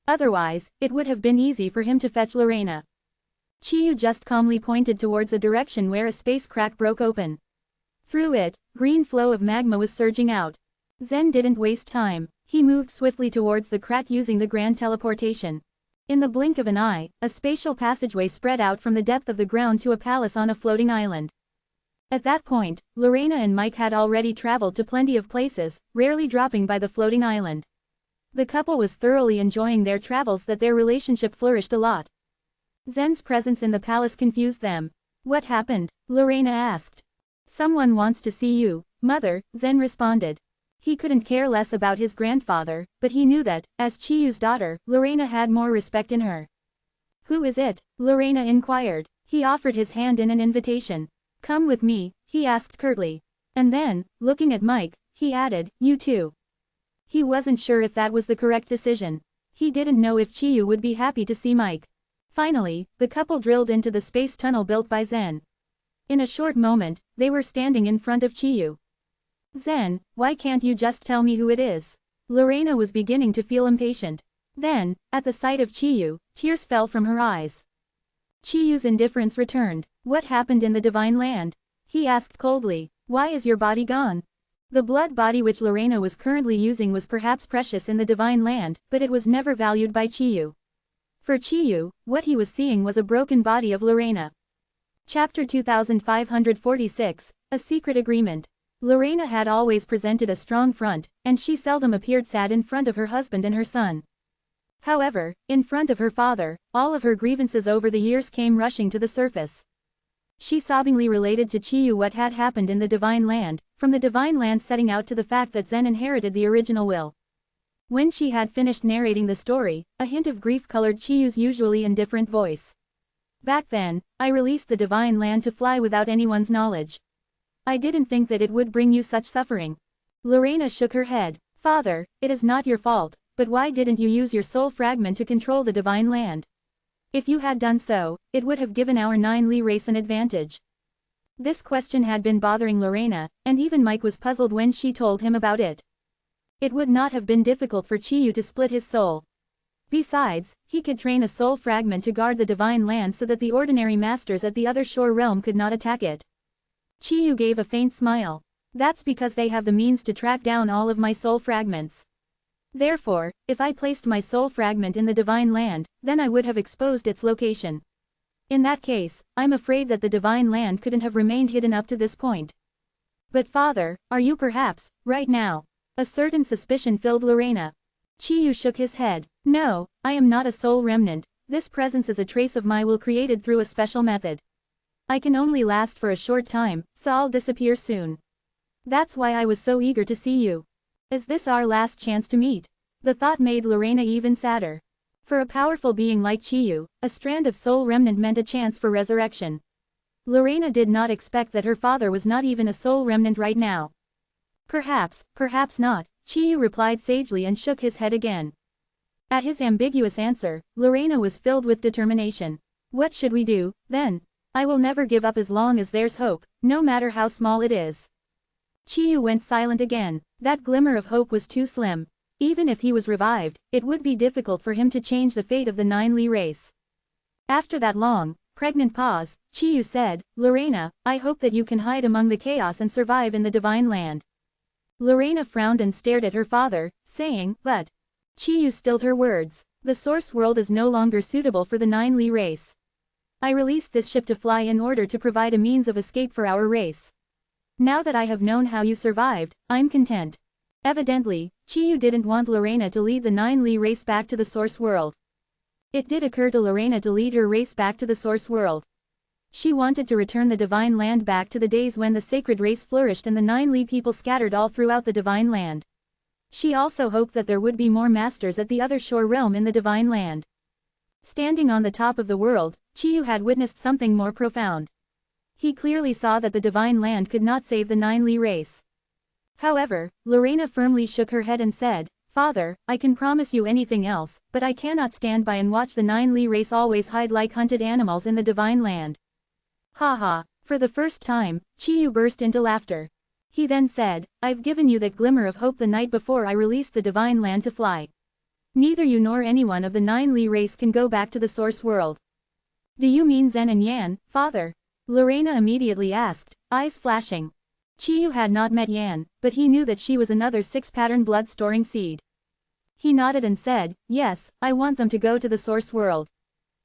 Otherwise, it would have been easy for him to fetch Lorena. Chiyu just calmly pointed towards a direction where a space crack broke open. Through it, green flow of magma was surging out. Zen didn't waste time. He moved swiftly towards the crack using the grand teleportation. In the blink of an eye, a spatial passageway spread out from the depth of the ground to a palace on a floating island. At that point, Lorena and Mike had already traveled to plenty of places, rarely dropping by the floating island. The couple was thoroughly enjoying their travels that their relationship flourished a lot. Zen's presence in the palace confused them. What happened? Lorena asked. Someone wants to see you, mother, Zen responded. He couldn't care less about his grandfather, but he knew that, as Chiyu's daughter, Lorena had more respect in her. Who is it? Lorena inquired. He offered his hand in an invitation. Come with me, he asked curtly. And then, looking at Mike, he added, you too. He wasn't sure if that was the correct decision. He didn't know if Chiyu would be happy to see Mike. Finally, the couple drilled into the space tunnel built by Zen. In a short moment, they were standing in front of Chiyu. Zen, why can't you just tell me who it is? Lorena was beginning to feel impatient. Then, at the sight of Chiyu, tears fell from her eyes. Chiyu's indifference returned. What happened in the Divine Land? He asked coldly. Why is your body gone? The blood body which Lorena was currently using was perhaps precious in the Divine Land, but it was never valued by Chiyu. For Chiyu, what he was seeing was a broken body of Lorena. Chapter 2546, A Secret Agreement. Lorena had always presented a strong front, and she seldom appeared sad in front of her husband and her son. However, in front of her father, all of her grievances over the years came rushing to the surface. She sobbingly related to Chiyu what had happened in the Divine Land, from the Divine Land setting out to the fact that Zen inherited the original will. When she had finished narrating the story, a hint of grief colored Chiyu's usually indifferent voice. Back then, I released the Divine Land to fly without anyone's knowledge. I didn't think that it would bring you such suffering. Lorena shook her head. Father, it is not your fault, but why didn't you use your soul fragment to control the Divine Land? If you had done so, it would have given our 9Li race an advantage. This question had been bothering Lorena, and even Mike was puzzled when she told him about it. It would not have been difficult for Chiyu to split his soul. Besides, he could train a soul fragment to guard the Divine Land so that the ordinary masters at the other shore realm could not attack it. Chiyu gave a faint smile. That's because they have the means to track down all of my soul fragments. Therefore, if I placed my soul fragment in the Divine Land, then I would have exposed its location. In that case, I'm afraid that the Divine Land couldn't have remained hidden up to this point. But father, are you perhaps, right now? A certain suspicion filled Lorena. Chiyu shook his head. No, I am not a soul remnant. This presence is a trace of my will created through a special method. I can only last for a short time, so I'll disappear soon. That's why I was so eager to see you. Is this our last chance to meet? The thought made Lorena even sadder. For a powerful being like Chiyu, a strand of soul remnant meant a chance for resurrection. Lorena did not expect that her father was not even a soul remnant right now. Perhaps, perhaps not, Chiyu replied sagely and shook his head again. At his ambiguous answer, Lorena was filled with determination. What should we do, then? I will never give up as long as there's hope, no matter how small it is. Chiyu went silent again. That glimmer of hope was too slim. Even if he was revived, it would be difficult for him to change the fate of the 9Li race. After that long, pregnant pause, Chiyu said, Lorena, I hope that you can hide among the chaos and survive in the Divine Land. Lorena frowned and stared at her father, saying, but. Chiyu stilled her words. The source world is no longer suitable for the 9Li race. I released this ship to fly in order to provide a means of escape for our race. Now that I have known how you survived, I'm content. Evidently, Chiyu didn't want Lorena to lead the 9Li race back to the source world. It did occur to Lorena to lead her race back to the source world. She wanted to return the Divine Land back to the days when the sacred race flourished and the 9Li people scattered all throughout the Divine Land. She also hoped that there would be more masters at the other shore realm in the Divine Land. Standing on the top of the world, Chiyu had witnessed something more profound. He clearly saw that the Divine Land could not save the 9Li race. However, Lorena firmly shook her head and said, Father, I can promise you anything else, but I cannot stand by and watch the 9Li race always hide like hunted animals in the Divine Land. Ha ha. For the first time, Chiyu burst into laughter. He then said, I've given you that glimmer of hope the night before I released the Divine Land to fly. Neither you nor anyone of the 9Li race can go back to the source world. Do you mean Zen and Yan, father? Lorena immediately asked, eyes flashing. Chiyu had not met Yan, but he knew that she was another 6-pattern blood-storing seed. He nodded and said, yes, I want them to go to the source world.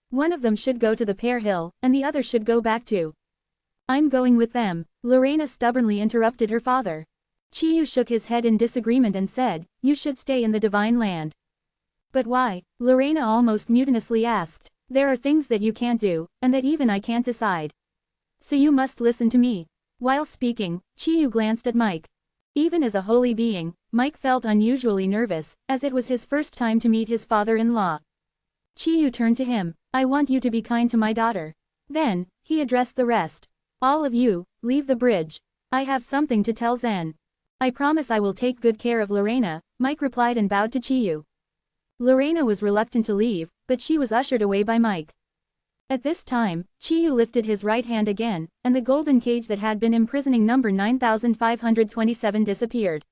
One of them should go to the Pear Hill, and the other should go back to. I'm going with them, Lorena stubbornly interrupted her father. Chiyu shook his head in disagreement and said, you should stay in the Divine Land. But why? Lorena almost mutinously asked. There are things that you can't do, and that even I can't decide. So you must listen to me. While speaking, Chiyu glanced at Mike. Even as a holy being, Mike felt unusually nervous, as it was his first time to meet his father-in-law. Chiyu turned to him. I want you to be kind to my daughter. Then, he addressed the rest. All of you, leave the bridge. I have something to tell Zen. I promise I will take good care of Lorena, Mike replied and bowed to Chiyu. Lorena was reluctant to leave, but she was ushered away by Mike. At this time, Chiyu lifted his right hand again, and the golden cage that had been imprisoning number 9527 disappeared.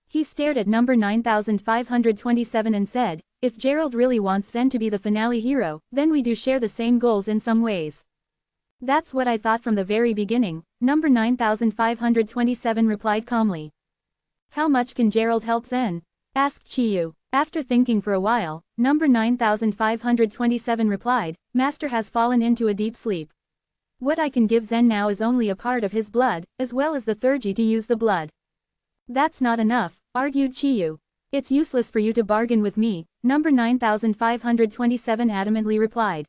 He stared at number 9527 and said, if Gerald really wants Zen to be the finale hero, then we do share the same goals in some ways. That's what I thought from the very beginning, number 9527 replied calmly. How much can Gerald help Zen? Asked Chiyu. After thinking for a while, number 9527 replied, Master has fallen into a deep sleep. What I can give Zen now is only a part of his blood, as well as the Thurji to use the blood. That's not enough, argued Chiyu. It's useless for you to bargain with me, number 9527 adamantly replied.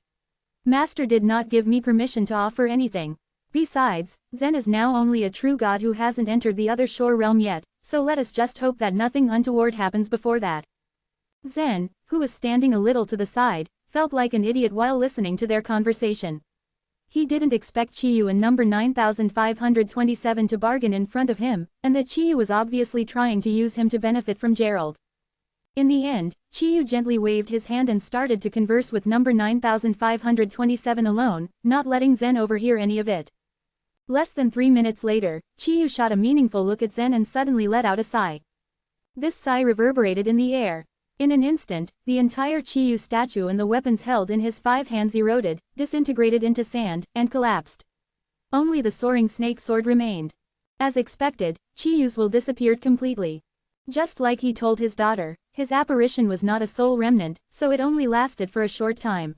Master did not give me permission to offer anything. Besides, Zen is now only a true god who hasn't entered the other shore realm yet, so let us just hope that nothing untoward happens before that. Zen, who was standing a little to the side, felt like an idiot while listening to their conversation. He didn't expect Chiyu and number 9527 to bargain in front of him, and that Chiyu was obviously trying to use him to benefit from Gerald. In the end, Chiyu gently waved his hand and started to converse with number 9527 alone, not letting Zen overhear any of it. Less than 3 minutes later, Chiyu shot a meaningful look at Zen and suddenly let out a sigh. This sigh reverberated in the air. In an instant, the entire Chiyu statue and the weapons held in his 5 hands eroded, disintegrated into sand, and collapsed. Only the soaring snake sword remained. As expected, Chiyu's will disappeared completely. Just like he told his daughter, his apparition was not a sole remnant, so it only lasted for a short time.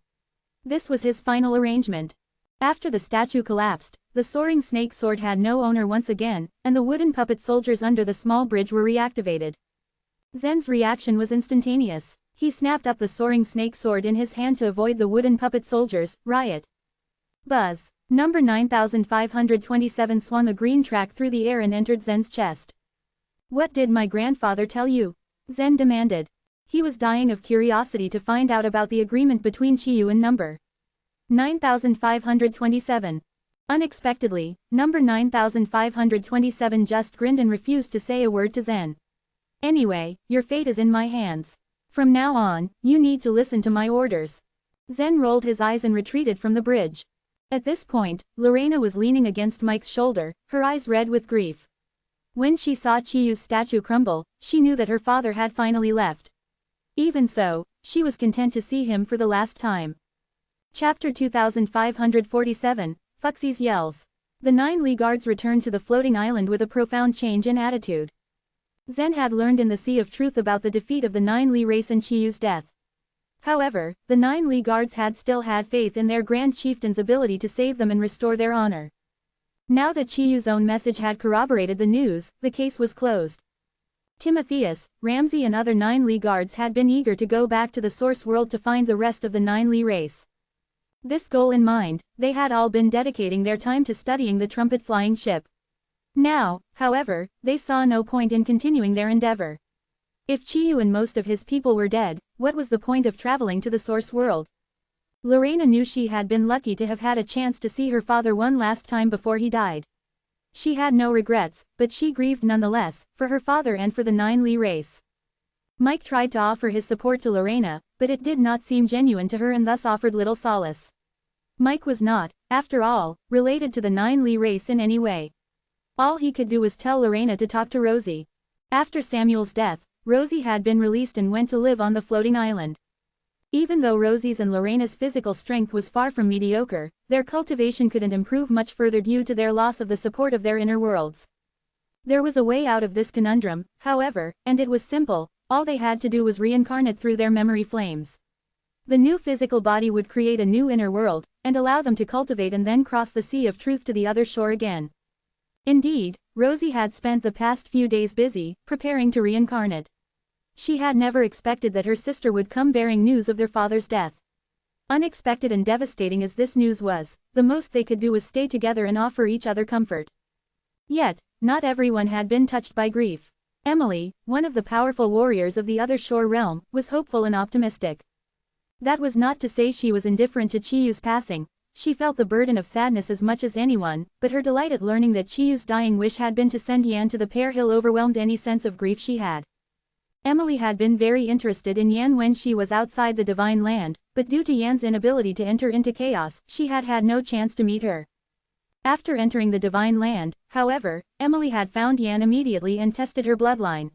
This was his final arrangement. After the statue collapsed, the soaring snake sword had no owner once again, and the wooden puppet soldiers under the small bridge were reactivated. Zen's reaction was instantaneous. He snapped up the soaring snake sword in his hand to avoid the wooden puppet soldiers. Riot. Buzz. Number 9527 swung a green track through the air and entered Zen's chest. What did my grandfather tell you? Zen demanded. He was dying of curiosity to find out about the agreement between Chiyu and number 9527. Unexpectedly, number 9527 just grinned and refused to say a word to Zen. Anyway, your fate is in my hands. From now on, you need to listen to my orders. Zen rolled his eyes and retreated from the bridge. At this point, Lorena was leaning against Mike's shoulder, her eyes red with grief. When she saw Chiyu's statue crumble, she knew that her father had finally left. Even so, she was content to see him for the last time. Chapter 2547, Fuxie's Yells. The 9 Li guards returned to the floating island with a profound change in attitude. Zen had learned in the Sea of Truth about the defeat of the 9 Li race and Chiyu's death. However, the 9 Li guards had still had faith in their Grand Chieftain's ability to save them and restore their honor. Now that Chiyu's own message had corroborated the news, the case was closed. Timotheus, Ramsey and other 9 Li guards had been eager to go back to the source world to find the rest of the 9 Li race. This goal in mind, they had all been dedicating their time to studying the trumpet-flying ship. Now, however, they saw no point in continuing their endeavor. If Chiyu and most of his people were dead, what was the point of traveling to the source world? Lorena knew she had been lucky to have had a chance to see her father one last time before he died. She had no regrets, but she grieved nonetheless, for her father and for the 9 Li race. Mike tried to offer his support to Lorena, but it did not seem genuine to her and thus offered little solace. Mike was not, after all, related to the 9 Li race in any way. All he could do was tell Lorena to talk to Rosie. After Samuel's death, Rosie had been released and went to live on the floating island. Even though Rosie's and Lorena's physical strength was far from mediocre, their cultivation couldn't improve much further due to their loss of the support of their inner worlds. There was a way out of this conundrum, however, and it was simple. All they had to do was reincarnate through their memory flames. The new physical body would create a new inner world, and allow them to cultivate and then cross the Sea of Truth to the other shore again. Indeed, Rosie had spent the past few days busy, preparing to reincarnate. She had never expected that her sister would come bearing news of their father's death. Unexpected and devastating as this news was, the most they could do was stay together and offer each other comfort. Yet, not everyone had been touched by grief. Emily, one of the powerful warriors of the other shore realm, was hopeful and optimistic. That was not to say she was indifferent to Chiyu's passing. She felt the burden of sadness as much as anyone, but her delight at learning that Chiyu's dying wish had been to send Yan to the Pear Hill overwhelmed any sense of grief she had. Emily had been very interested in Yan when she was outside the Divine Land, but due to Yan's inability to enter into chaos, she had had no chance to meet her. After entering the Divine Land, however, Emily had found Yan immediately and tested her bloodline.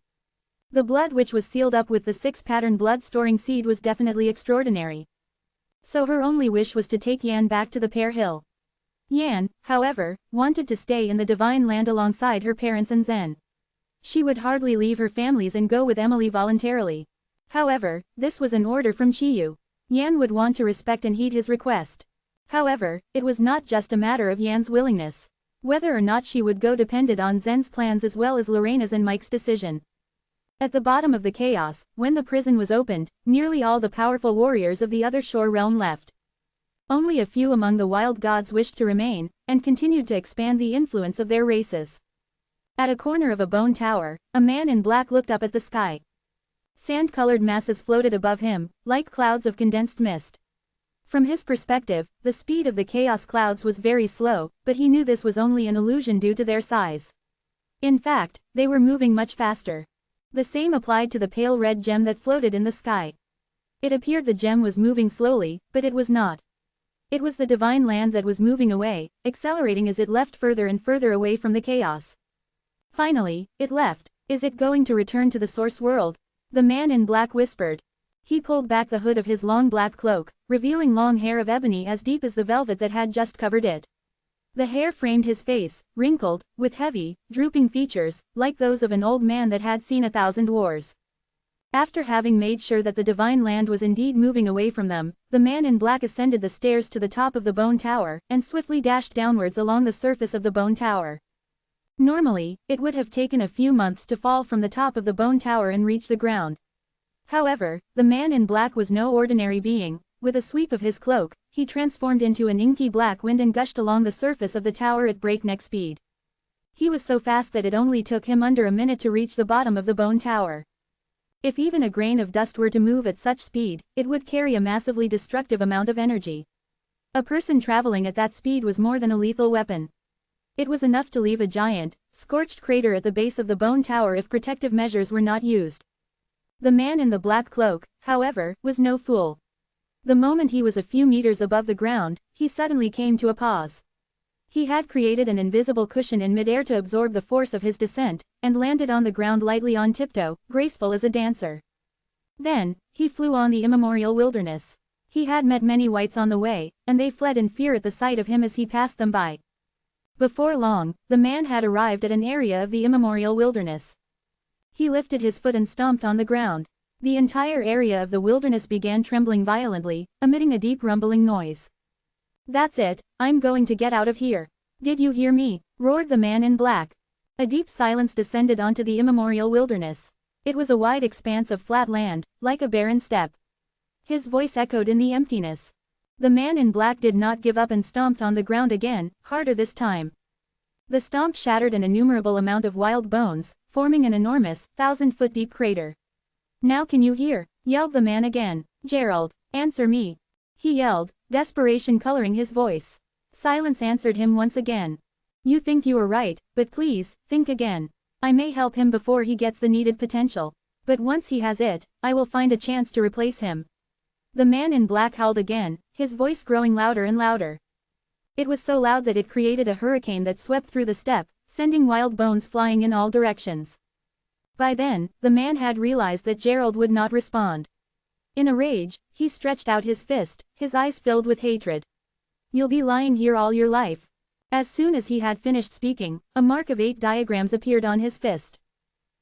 The blood which was sealed up with the 6-pattern blood-storing seed was definitely extraordinary. So her only wish was to take Yan back to the Pear Hill. Yan, however, wanted to stay in the Divine Land alongside her parents and Zen. She would hardly leave her families and go with Emily voluntarily. However, this was an order from Chiyu. Yan would want to respect and heed his request. However, it was not just a matter of Yan's willingness. Whether or not she would go depended on Zen's plans as well as Lorena's and Mike's decision. At the bottom of the chaos, when the prison was opened, nearly all the powerful warriors of the other shore realm left. Only a few among the wild gods wished to remain, and continued to expand the influence of their races. At a corner of a bone tower, a man in black looked up at the sky. Sand-colored masses floated above him, like clouds of condensed mist. From his perspective, the speed of the chaos clouds was very slow, but he knew this was only an illusion due to their size. In fact, they were moving much faster. The same applied to the pale red gem that floated in the sky. It appeared the gem was moving slowly, but it was not. It was the Divine Land that was moving away, accelerating as it left further and further away from the chaos. Finally, it left. Is it going to return to the source world? The man in black whispered. He pulled back the hood of his long black cloak, revealing long hair of ebony as deep as the velvet that had just covered it. The hair framed his face, wrinkled, with heavy, drooping features, like those of an old man that had seen 1,000 wars. After having made sure that the Divine Land was indeed moving away from them, the man in black ascended the stairs to the top of the bone tower, and swiftly dashed downwards along the surface of the bone tower. Normally, it would have taken a few months to fall from the top of the bone tower and reach the ground. However, the man in black was no ordinary being. With a sweep of his cloak, he transformed into an inky black wind and gushed along the surface of the tower at breakneck speed. He was so fast that it only took him under a minute to reach the bottom of the bone tower. If even a grain of dust were to move at such speed, it would carry a massively destructive amount of energy. A person traveling at that speed was more than a lethal weapon. It was enough to leave a giant, scorched crater at the base of the bone tower if protective measures were not used. The man in the black cloak, however, was no fool. The moment he was a few meters above the ground, he suddenly came to a pause. He had created an invisible cushion in midair to absorb the force of his descent, and landed on the ground lightly on tiptoe, graceful as a dancer. Then, he flew on the immemorial wilderness. He had met many whites on the way, and they fled in fear at the sight of him as he passed them by. Before long, the man had arrived at an area of the immemorial wilderness. He lifted his foot and stomped on the ground. The entire area of the wilderness began trembling violently, emitting a deep rumbling noise. "That's it, I'm going to get out of here. Did you hear me?" roared the man in black. A deep silence descended onto the immemorial wilderness. It was a wide expanse of flat land, like a barren steppe. His voice echoed in the emptiness. The man in black did not give up and stomped on the ground again, harder this time. The stomp shattered an innumerable amount of wild bones, forming an enormous, 1,000-foot-deep crater. "Now can you hear?" yelled the man again. "Gerald, answer me," he yelled, desperation coloring his voice. Silence answered him once again. "You think you are right, but please, think again. I may help him before he gets the needed potential. But once he has it, I will find a chance to replace him." The man in black howled again, his voice growing louder and louder. It was so loud that it created a hurricane that swept through the steppe, sending wild bones flying in all directions. By then, the man had realized that Gerald would not respond. In a rage, he stretched out his fist, his eyes filled with hatred. "You'll be lying here all your life." As soon as he had finished speaking, a mark of 8 diagrams appeared on his fist.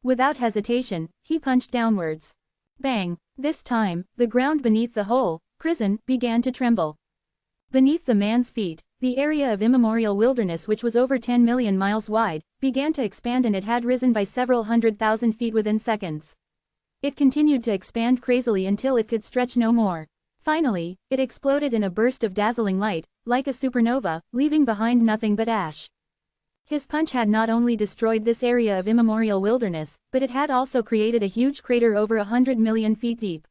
Without hesitation, he punched downwards. Bang! This time, the ground beneath the whole prison began to tremble. Beneath the man's feet, the area of immemorial wilderness, which was over 10 million miles wide, began to expand, and it had risen by several 100,000 feet within seconds. It continued to expand crazily until it could stretch no more. Finally, it exploded in a burst of dazzling light, like a supernova, leaving behind nothing but ash. His punch had not only destroyed this area of immemorial wilderness, but it had also created a huge crater over 100 million feet deep.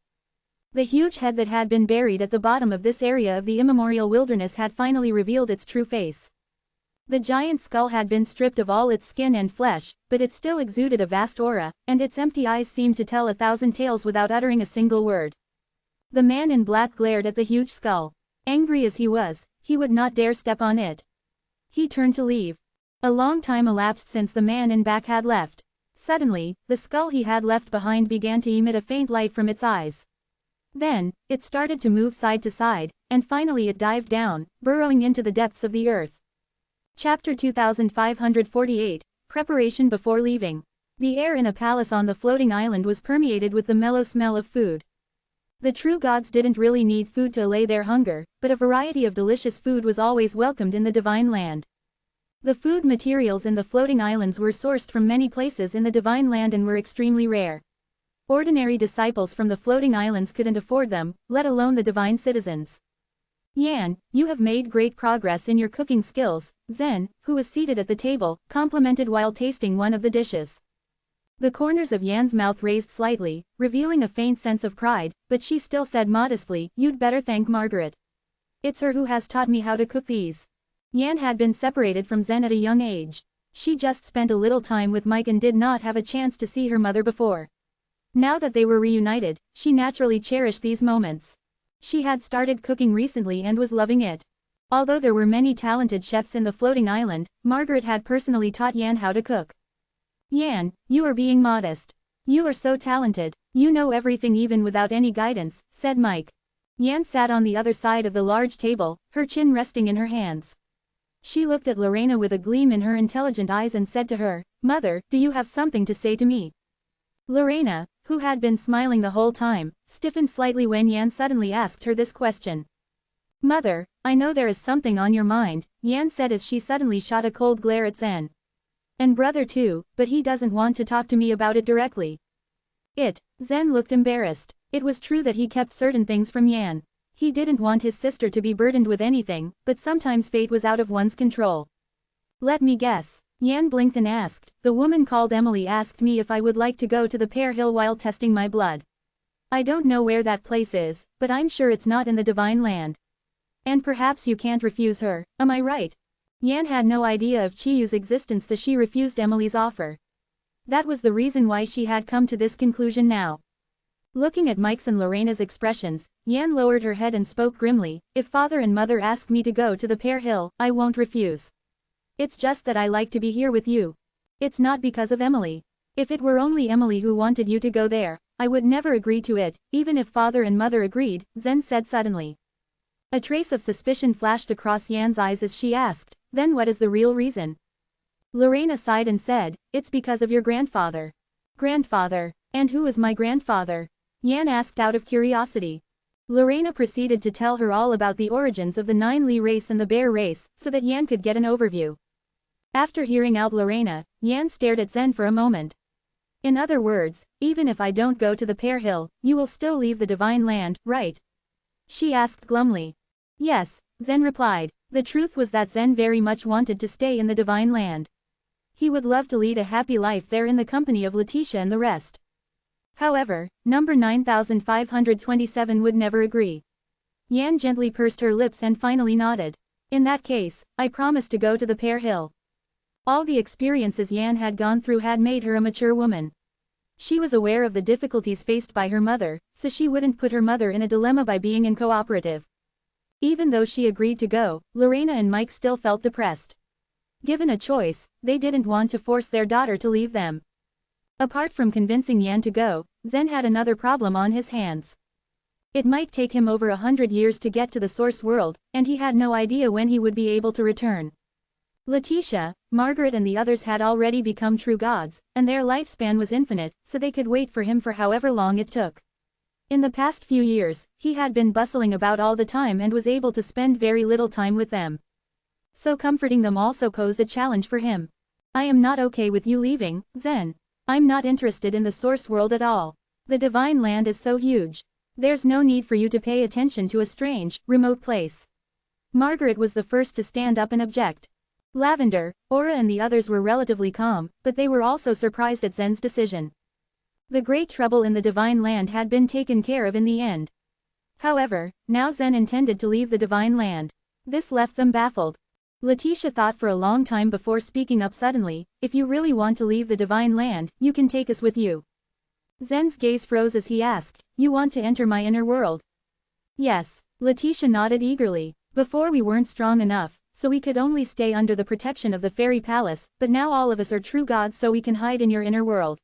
The huge head that had been buried at the bottom of this area of the immemorial wilderness had finally revealed its true face. The giant skull had been stripped of all its skin and flesh, but it still exuded a vast aura, and its empty eyes seemed to tell 1,000 tales without uttering a single word. The man in black glared at the huge skull. Angry as he was, he would not dare step on it. He turned to leave. A long time elapsed since the man in black had left. Suddenly, the skull he had left behind began to emit a faint light from its eyes. Then, it started to move side to side, and finally it dived down, burrowing into the depths of the earth. Chapter 2548, Preparation before leaving. The air in a palace on the floating island was permeated with the mellow smell of food. The true gods didn't really need food to allay their hunger, but a variety of delicious food was always welcomed in the divine land. The food materials in the floating islands were sourced from many places in the divine land and were extremely rare. Ordinary disciples from the floating islands couldn't afford them, let alone the divine citizens. Yan, you have made great progress in your cooking skills, Zen, who was seated at the table, complimented while tasting one of the dishes. The corners of Yan's mouth raised slightly, revealing a faint sense of pride, but she still said modestly, "You'd better thank Margaret. It's her who has taught me how to cook these." Yan had been separated from Zen at a young age. She just spent a little time with Mike and did not have a chance to see her mother before. Now that they were reunited, she naturally cherished these moments. She had started cooking recently and was loving it. Although there were many talented chefs in the floating island, Margaret had personally taught Yan how to cook. "Yan, you are being modest. You are so talented. You know everything even without any guidance," said Mike. Yan sat on the other side of the large table, her chin resting in her hands. She looked at Lorena with a gleam in her intelligent eyes and said to her, "Mother, do you have something to say to me?" Lorena, who had been smiling the whole time, stiffened slightly when Yan suddenly asked her this question. "Mother, I know there is something on your mind," Yan said as she suddenly shot a cold glare at Zen. "And brother too, but he doesn't want to talk to me about it directly." Zen looked embarrassed. It was true that he kept certain things from Yan. He didn't want his sister to be burdened with anything, but sometimes fate was out of one's control. "Let me guess." Yan blinked and asked, "The woman called Emily asked me if I would like to go to the Pear Hill while testing my blood. I don't know where that place is, but I'm sure it's not in the divine land. And perhaps you can't refuse her, am I right?" Yan had no idea of Chiyu's existence, so she refused Emily's offer. That was the reason why she had come to this conclusion now. Looking at Mike's and Lorena's expressions, Yan lowered her head and spoke grimly, "If father and mother ask me to go to the Pear Hill, I won't refuse. It's just that I like to be here with you. It's not because of Emily. If it were only Emily who wanted you to go there, I would never agree to it, even if father and mother agreed," Zen said suddenly. A trace of suspicion flashed across Yan's eyes as she asked, "Then what is the real reason?" Lorena sighed and said, "It's because of your grandfather." "Grandfather? And who is my grandfather?" Yan asked out of curiosity. Lorena proceeded to tell her all about the origins of the 9 Li race and the bear race, so that Yan could get an overview. After hearing out Lorena, Yan stared at Zen for a moment. "In other words, even if I don't go to the Pear Hill, you will still leave the divine land, right?" she asked glumly. "Yes," Zen replied. The truth was that Zen very much wanted to stay in the divine land. He would love to lead a happy life there in the company of Letitia and the rest. However, number 9527 would never agree. Yan gently pursed her lips and finally nodded. "In that case, I promise to go to the Pear Hill." All the experiences Yan had gone through had made her a mature woman. She was aware of the difficulties faced by her mother, so she wouldn't put her mother in a dilemma by being uncooperative. Even though she agreed to go, Lorena and Mike still felt depressed. Given a choice, they didn't want to force their daughter to leave them. Apart from convincing Yan to go, Zen had another problem on his hands. It might take him over 100 years to get to the source world, and he had no idea when he would be able to return. Letitia, Margaret and the others had already become true gods, and their lifespan was infinite, so they could wait for him for however long it took. In the past few years, he had been bustling about all the time and was able to spend very little time with them. So comforting them also posed a challenge for him. "I am not okay with you leaving, Zen. I'm not interested in the source world at all. The divine land is so huge. There's no need for you to pay attention to a strange, remote place." Margaret was the first to stand up and object. Lavender, Aura and the others were relatively calm, but they were also surprised at Zen's decision. The great trouble in the Divine Land had been taken care of in the end. However, now Zen intended to leave the Divine Land. This left them baffled. Letitia thought for a long time before speaking up suddenly, "If you really want to leave the Divine Land, you can take us with you." Zen's gaze froze as he asked, "You want to enter my inner world?" "Yes." Letitia nodded eagerly. "Before we weren't strong enough, so we could only stay under the protection of the fairy palace, but now all of us are true gods so we can hide in your inner world."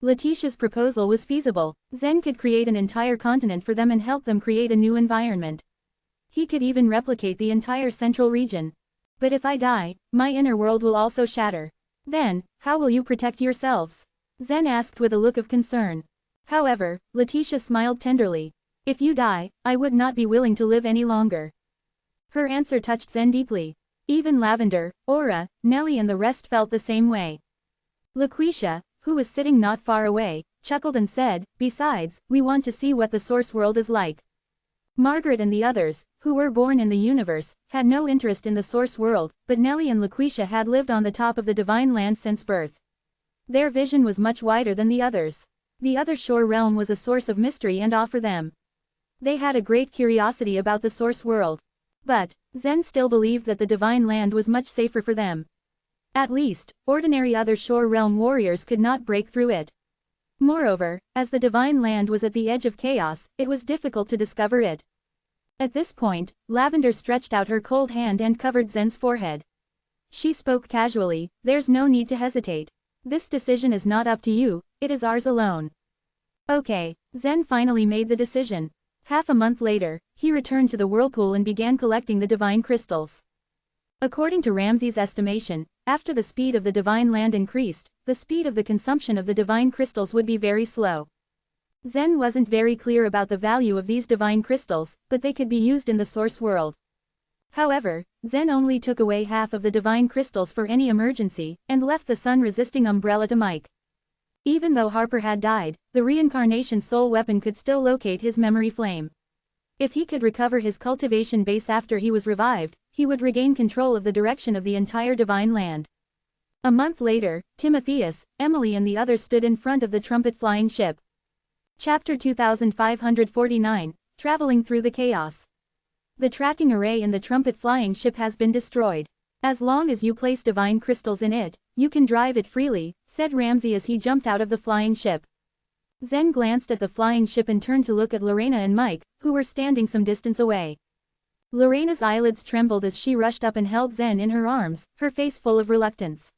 Letitia's proposal was feasible. Zen could create an entire continent for them and help them create a new environment. He could even replicate the entire central region. "But if I die, my inner world will also shatter. Then, how will you protect yourselves?" Zen asked with a look of concern. However, Letitia smiled tenderly. "If you die, I would not be willing to live any longer." Her answer touched Zen deeply. Even Lavender, Aura, Nellie and the rest felt the same way. Laquisha, who was sitting not far away, chuckled and said, "Besides, we want to see what the source world is like." Margaret and the others, who were born in the universe, had no interest in the source world, but Nellie and Laquisha had lived on the top of the Divine Land since birth. Their vision was much wider than the others. The other shore realm was a source of mystery and awe for them. They had a great curiosity about the source world. But, Zen still believed that the Divine Land was much safer for them. At least, ordinary other shore realm warriors could not break through it. Moreover, as the Divine Land was at the edge of chaos, it was difficult to discover it. At this point, Lavender stretched out her cold hand and covered Zen's forehead. She spoke casually, "There's no need to hesitate. This decision is not up to you, it is ours alone." Okay, Zen finally made the decision. Half a month later, he returned to the whirlpool and began collecting the divine crystals. According to Ramsey's estimation, after the speed of the Divine Land increased, the speed of the consumption of the divine crystals would be very slow. Zen wasn't very clear about the value of these divine crystals, but they could be used in the source world. However, Zen only took away half of the divine crystals for any emergency, and left the sun-resisting umbrella to Mike. Even though Harper had died, the reincarnation soul weapon could still locate his memory flame. If he could recover his cultivation base after he was revived, he would regain control of the direction of the entire Divine Land. A month later, Timotheus, Emily and the others stood in front of the trumpet-flying ship. Chapter 2549, Traveling Through the Chaos. The tracking array in the trumpet-flying ship has been destroyed. As long as you place divine crystals in it, you can drive it freely, said Ramsey as he jumped out of the flying ship. Zen glanced at the flying ship and turned to look at Lorena and Mike, who were standing some distance away. Lorena's eyelids trembled as she rushed up and held Zen in her arms, her face full of reluctance.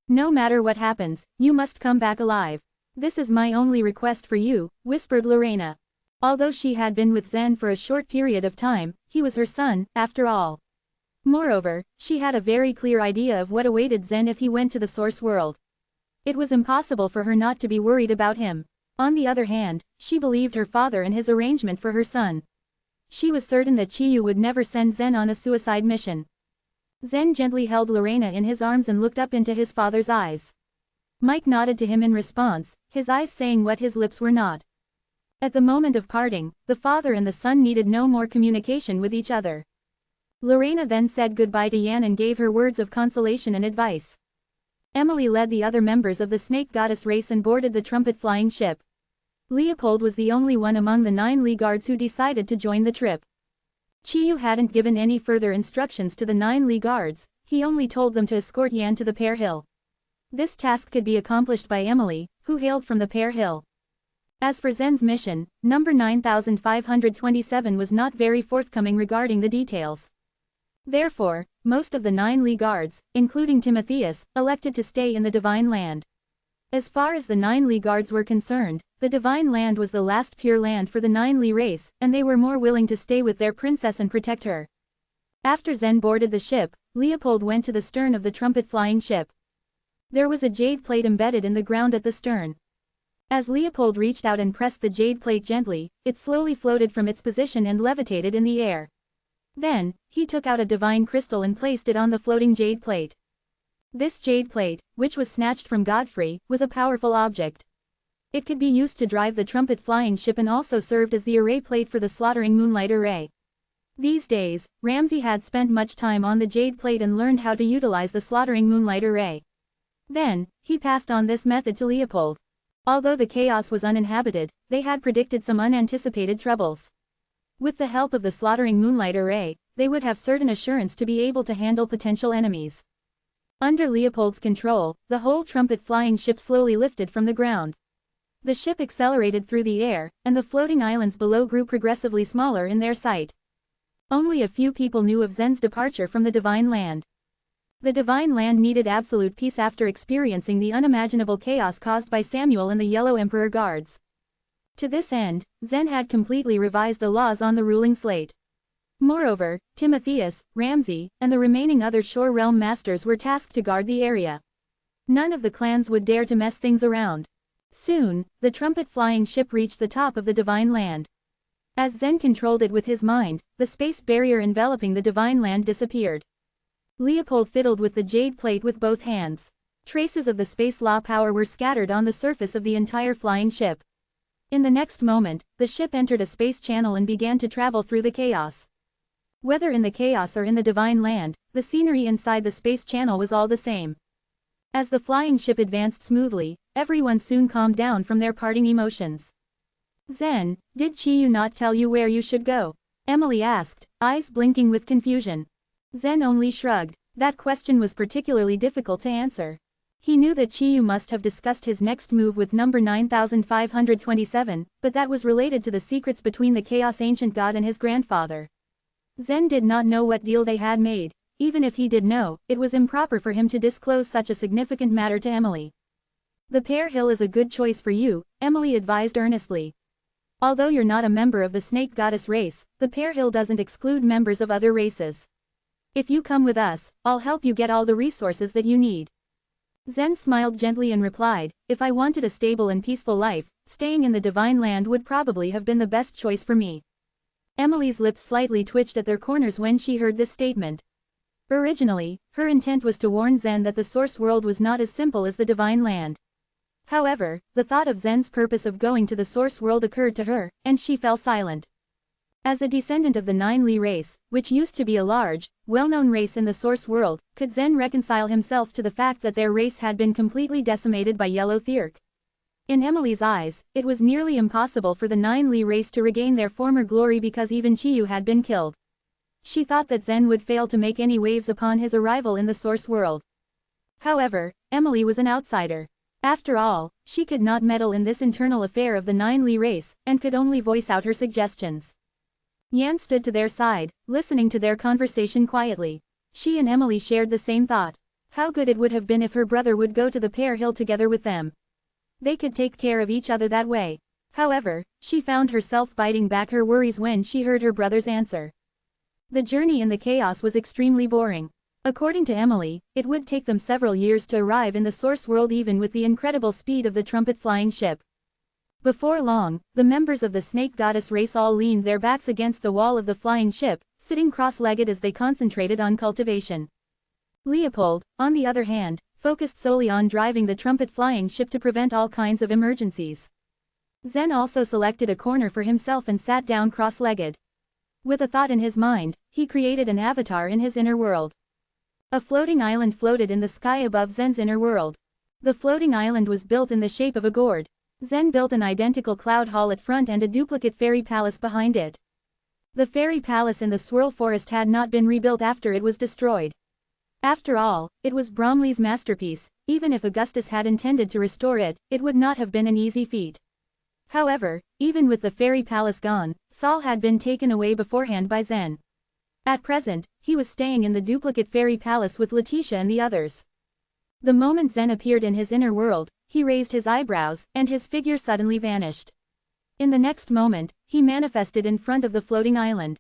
"No matter what happens, you must come back alive. This is my only request for you," whispered Lorena. Although she had been with Zen for a short period of time, he was her son, after all. Moreover, she had a very clear idea of what awaited Zen if he went to the source world. It was impossible for her not to be worried about him. On the other hand, she believed her father and his arrangement for her son. She was certain that Chiyu would never send Zen on a suicide mission. Zen gently held Lorena in his arms and looked up into his father's eyes. Mike nodded to him in response, his eyes saying what his lips were not. At the moment of parting, the father and the son needed no more communication with each other. Lorena then said goodbye to Yan and gave her words of consolation and advice. Emily led the other members of the snake goddess race and boarded the trumpet-flying ship. Leopold was the only one among the 9 Lee guards who decided to join the trip. Chiyu hadn't given any further instructions to the 9 Lee guards, he only told them to escort Yan to the Pear Hill. This task could be accomplished by Emily, who hailed from the Pear Hill. As for Zen's mission, number 9527 was not very forthcoming regarding the details. Therefore, most of the 9 Lee guards, including Timotheus, elected to stay in the Divine Land. As far as the 9 Lee guards were concerned, the Divine Land was the last pure land for the 9 Lee race, and they were more willing to stay with their princess and protect her. After Zen boarded the ship, Leopold went to the stern of the trumpet-flying ship. There was a jade plate embedded in the ground at the stern. As Leopold reached out and pressed the jade plate gently, it slowly floated from its position and levitated in the air. Then, he took out a divine crystal and placed it on the floating jade plate. This jade plate, which was snatched from Godfrey, was a powerful object. It could be used to drive the trumpet-flying ship and also served as the array plate for the slaughtering moonlight array. These days, Ramsay had spent much time on the jade plate and learned how to utilize the slaughtering moonlight array. Then, he passed on this method to Leopold. Although the chaos was uninhabited, they had predicted some unanticipated troubles. With the help of the slaughtering moonlight array, they would have certain assurance to be able to handle potential enemies. Under Leopold's control, the whole trumpet flying ship slowly lifted from the ground. The ship accelerated through the air, and the floating islands below grew progressively smaller in their sight. Only a few people knew of Zen's departure from the Divine Land. The Divine Land needed absolute peace after experiencing the unimaginable chaos caused by Samuel and the Yellow Emperor guards. To this end, Zen had completely revised the laws on the ruling slate. Moreover, Timotheus, Ramsay, and the remaining other Shore Realm masters were tasked to guard the area. None of the clans would dare to mess things around. Soon, the trumpet-flying ship reached the top of the Divine Land. As Zen controlled it with his mind, the space barrier enveloping the Divine Land disappeared. Leopold fiddled with the jade plate with both hands. Traces of the space law power were scattered on the surface of the entire flying ship. In the next moment, the ship entered a space channel and began to travel through the chaos. Whether in the chaos or in the Divine Land, the scenery inside the space channel was all the same. As the flying ship advanced smoothly, everyone soon calmed down from their parting emotions. "Zen, did Chiyu not tell you where you should go?" Emily asked, eyes blinking with confusion. Zen only shrugged. That question was particularly difficult to answer. He knew that Chiyu must have discussed his next move with number 9527, but that was related to the secrets between the Chaos Ancient God and his grandfather. Zen did not know what deal they had made. Even if he did know, it was improper for him to disclose such a significant matter to Emily. "The Pear Hill is a good choice for you," Emily advised earnestly. "Although you're not a member of the snake goddess race, the Pear Hill doesn't exclude members of other races. If you come with us, I'll help you get all the resources that you need." Zen smiled gently and replied, "If I wanted a stable and peaceful life, staying in the Divine Land would probably have been the best choice for me." Emily's lips slightly twitched at their corners when she heard this statement. Originally, her intent was to warn Zen that the Source World was not as simple as the Divine Land. However, the thought of Zen's purpose of going to the Source World occurred to her, and she fell silent. As a descendant of the Nine Li race, which used to be a large, well-known race in the Source World, could Zen reconcile himself to the fact that their race had been completely decimated by Yellow Thirk? In Emily's eyes, it was nearly impossible for the Nine Li race to regain their former glory because even Chiyu had been killed. She thought that Zen would fail to make any waves upon his arrival in the Source World. However, Emily was an outsider. After all, she could not meddle in this internal affair of the Nine Li race, and could only voice out her suggestions. Yan stood to their side, listening to their conversation quietly. She and Emily shared the same thought. How good it would have been if her brother would go to the Pear Hill together with them. They could take care of each other that way. However, she found herself biting back her worries when she heard her brother's answer. The journey in the chaos was extremely boring. According to Emily, it would take them several years to arrive in the Source World even with the incredible speed of the trumpet-flying ship. Before long, the members of the Snake Goddess race all leaned their backs against the wall of the flying ship, sitting cross-legged as they concentrated on cultivation. Leopold, on the other hand, focused solely on driving the trumpet-flying ship to prevent all kinds of emergencies. Zen also selected a corner for himself and sat down cross-legged. With a thought in his mind, he created an avatar in his inner world. A floating island floated in the sky above Zen's inner world. The floating island was built in the shape of a gourd. Zen built an identical cloud hall at front and a duplicate fairy palace behind it. The fairy palace in the Swirl Forest had not been rebuilt after it was destroyed. After all, it was Bromley's masterpiece. Even if Augustus had intended to restore it, it would not have been an easy feat. However, even with the fairy palace gone, Saul had been taken away beforehand by Zen. At present, he was staying in the duplicate fairy palace with Letitia and the others. The moment Zen appeared in his inner world, he raised his eyebrows, and his figure suddenly vanished. In the next moment, he manifested in front of the floating island.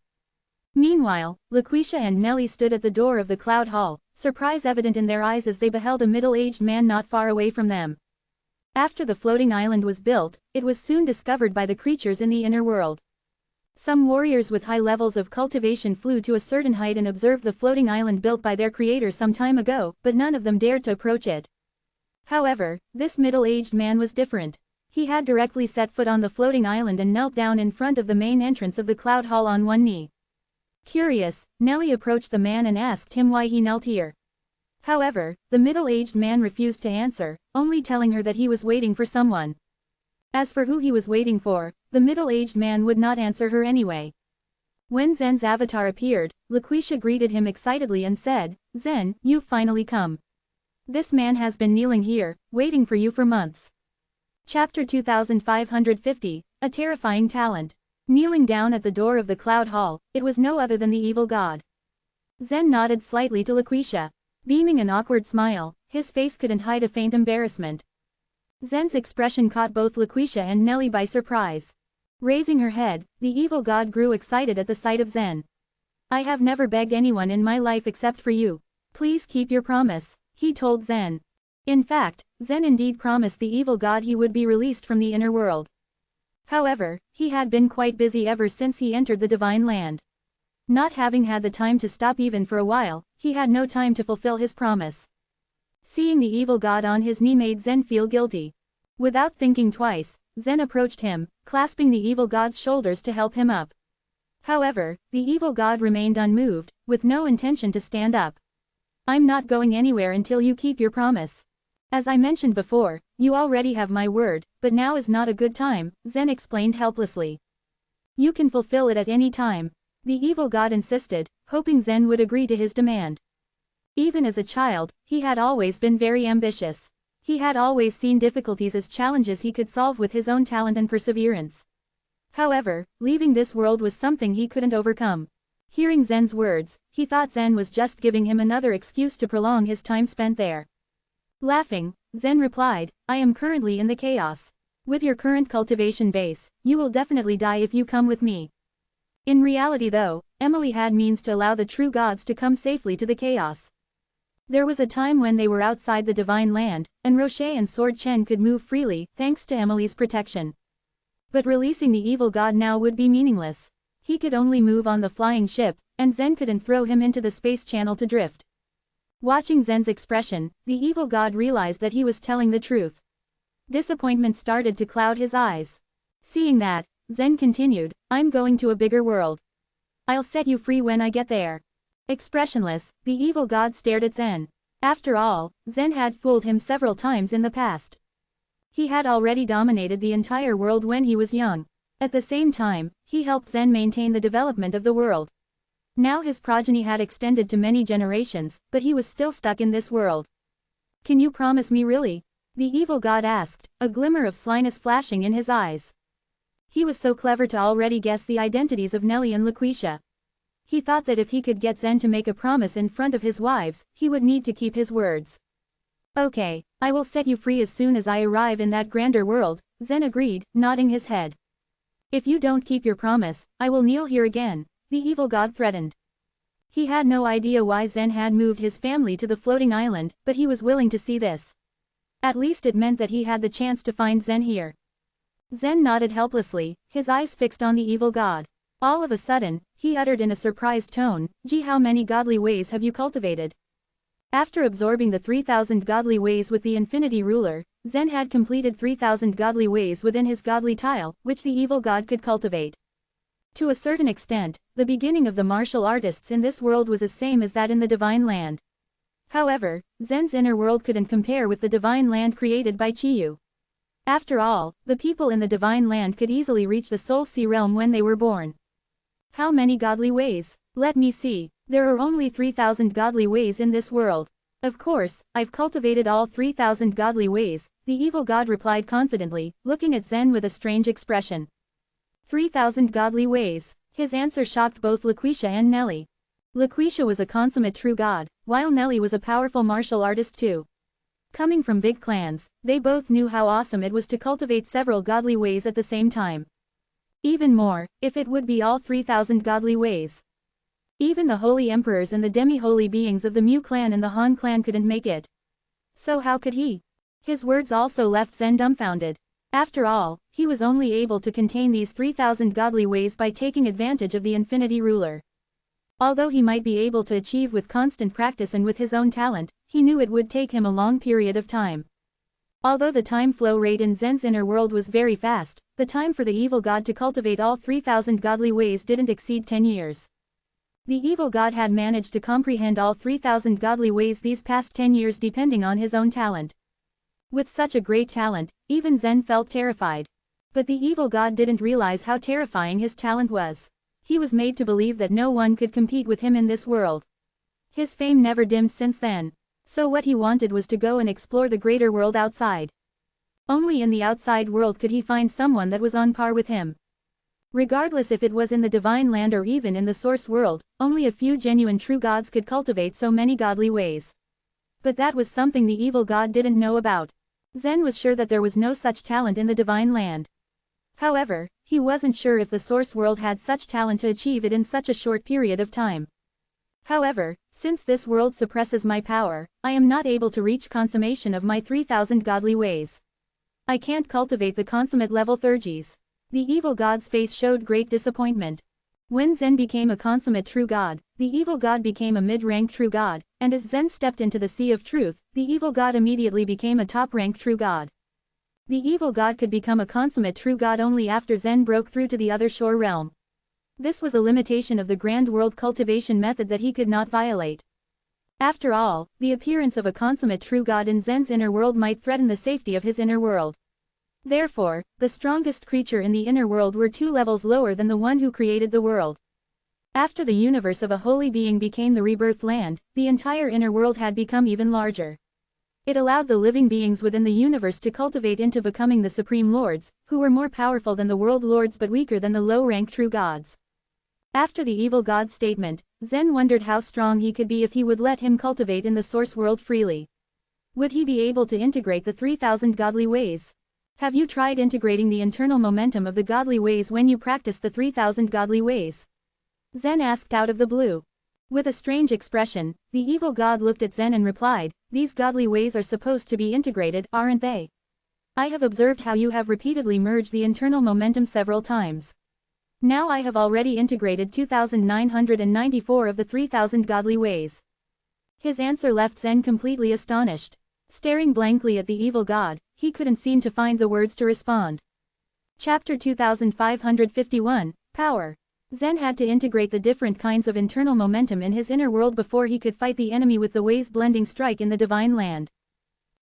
Meanwhile, Laquisha and Nellie stood at the door of the cloud hall, surprise evident in their eyes as they beheld a middle-aged man not far away from them. After the floating island was built, it was soon discovered by the creatures in the inner world. Some warriors with high levels of cultivation flew to a certain height and observed the floating island built by their creator some time ago, but none of them dared to approach it. However, this middle-aged man was different. He had directly set foot on the floating island and knelt down in front of the main entrance of the cloud hall on one knee. Curious, Nelly approached the man and asked him why he knelt here. However, the middle-aged man refused to answer, only telling her that he was waiting for someone. As for who he was waiting for, the middle-aged man would not answer her anyway. When Zen's avatar appeared, Laquisha greeted him excitedly and said, "Zen, you've finally come. This man has been kneeling here, waiting for you for months." Chapter 2550, A Terrifying Talent. Kneeling down at the door of the Cloud Hall, it was no other than the evil god. Zen nodded slightly to Laquisha. Beaming an awkward smile, his face couldn't hide a faint embarrassment. Zen's expression caught both Laquisha and Nelly by surprise. Raising her head, the evil god grew excited at the sight of Zen. "I have never begged anyone in my life except for you. Please keep your promise," he told Zen. In fact, Zen indeed promised the evil god he would be released from the inner world. However, he had been quite busy ever since he entered the divine land. Not having had the time to stop even for a while, he had no time to fulfill his promise. Seeing the evil god on his knee made Zen feel guilty. Without thinking twice, Zen approached him, clasping the evil god's shoulders to help him up. However, the evil god remained unmoved, with no intention to stand up. "I'm not going anywhere until you keep your promise. As I mentioned before, you already have my word, but now is not a good time," Zen explained helplessly. "You can fulfill it at any time," the evil god insisted, hoping Zen would agree to his demand. Even as a child, he had always been very ambitious. He had always seen difficulties as challenges he could solve with his own talent and perseverance. However, leaving this world was something he couldn't overcome. Hearing Zen's words, he thought Zen was just giving him another excuse to prolong his time spent there. Laughing, Zen replied, "I am currently in the chaos. With your current cultivation base, you will definitely die if you come with me." In reality though, Emily had means to allow the true gods to come safely to the chaos. There was a time when they were outside the divine land, and Roche and Sword Chen could move freely, thanks to Emily's protection. But releasing the evil god now would be meaningless. He could only move on the flying ship, and Zen couldn't throw him into the space channel to drift. Watching Zen's expression, the evil god realized that he was telling the truth. Disappointment started to cloud his eyes. Seeing that, Zen continued, "I'm going to a bigger world. I'll set you free when I get there." Expressionless, the evil god stared at Zen. After all, Zen had fooled him several times in the past. He had already dominated the entire world when he was young. At the same time, he helped Zen maintain the development of the world. Now his progeny had extended to many generations, but he was still stuck in this world. "Can you promise me really?" the evil god asked, a glimmer of slyness flashing in his eyes. He was so clever to already guess the identities of Nelly and Laquisha. He thought that if he could get Zen to make a promise in front of his wives, he would need to keep his words. "Okay, I will set you free as soon as I arrive in that grander world," Zen agreed, nodding his head. "If you don't keep your promise, I will kneel here again," the evil god threatened. He had no idea why Zen had moved his family to the floating island, but he was willing to see this. At least it meant that he had the chance to find Zen here. Zen nodded helplessly, his eyes fixed on the evil god. All of a sudden, he uttered in a surprised tone, "Gee, how many godly ways have you cultivated?" After absorbing the 3,000 godly ways with the infinity ruler, Zen had completed 3,000 godly ways within his godly tile, which the evil god could cultivate. To a certain extent, the beginning of the martial artists in this world was the same as that in the divine land. However, Zen's inner world couldn't compare with the divine land created by Chiyu. After all, the people in the divine land could easily reach the Soul Sea realm when they were born. How many godly ways? Let me see. There are only 3,000 godly ways in this world. Of course, I've cultivated all 3,000 godly ways, the evil god replied confidently, looking at Zen with a strange expression. 3,000 godly ways. His answer shocked both Laquisha and Nelly. Laquisha was a consummate true god, while Nelly was a powerful martial artist too. Coming from big clans, they both knew how awesome it was to cultivate several godly ways at the same time. Even more, if it would be all 3,000 godly ways. Even the holy emperors and the demi-holy beings of the Mu clan and the Han clan couldn't make it. So how could he? His words also left Zen dumbfounded. After all, he was only able to contain these 3,000 godly ways by taking advantage of the infinity ruler. Although he might be able to achieve with constant practice and with his own talent, he knew it would take him a long period of time. Although the time flow rate in Zen's inner world was very fast, the time for the evil god to cultivate all 3,000 godly ways didn't exceed 10 years. The evil god had managed to comprehend all 3,000 godly ways these past 10 years depending on his own talent. With such a great talent, even Zen felt terrified. But the evil god didn't realize how terrifying his talent was. He was made to believe that no one could compete with him in this world. His fame never dimmed since then. So what he wanted was to go and explore the greater world outside. Only in the outside world could he find someone that was on par with him. Regardless if it was in the divine land or even in the source world, only a few genuine true gods could cultivate so many godly ways. But that was something the evil god didn't know about. Zen was sure that there was no such talent in the divine land. However, he wasn't sure if the source world had such talent to achieve it in such a short period of time. However, since this world suppresses my power, I am not able to reach consummation of my 3,000 godly ways. I can't cultivate the consummate level thurges. The evil god's face showed great disappointment. When Zen became a consummate true god, the evil god became a mid-rank true god, and as Zen stepped into the sea of truth, the evil god immediately became a top-rank true god. The evil god could become a consummate true god only after Zen broke through to the other shore realm. This was a limitation of the grand world cultivation method that he could not violate. After all, the appearance of a consummate true god in Zen's inner world might threaten the safety of his inner world. Therefore, the strongest creature in the inner world were 2 levels lower than the one who created the world. After the universe of a holy being became the rebirth land, the entire inner world had become even larger. It allowed the living beings within the universe to cultivate into becoming the supreme lords, who were more powerful than the world lords but weaker than the low-rank true gods. After the evil god's statement, Zen wondered how strong he could be if he would let him cultivate in the source world freely. Would he be able to integrate the 3,000 godly ways? Have you tried integrating the internal momentum of the godly ways when you practice the 3,000 godly ways? Zen asked out of the blue. With a strange expression, the evil god looked at Zen and replied, "These godly ways are supposed to be integrated, aren't they? I have observed how you have repeatedly merged the internal momentum several times. Now I have already integrated 2,994 of the 3,000 godly ways." His answer left Zen completely astonished. Staring blankly at the evil god, he couldn't seem to find the words to respond. Chapter 2551, Power. Zen had to integrate the different kinds of internal momentum in his inner world before he could fight the enemy with the ways blending strike in the divine land.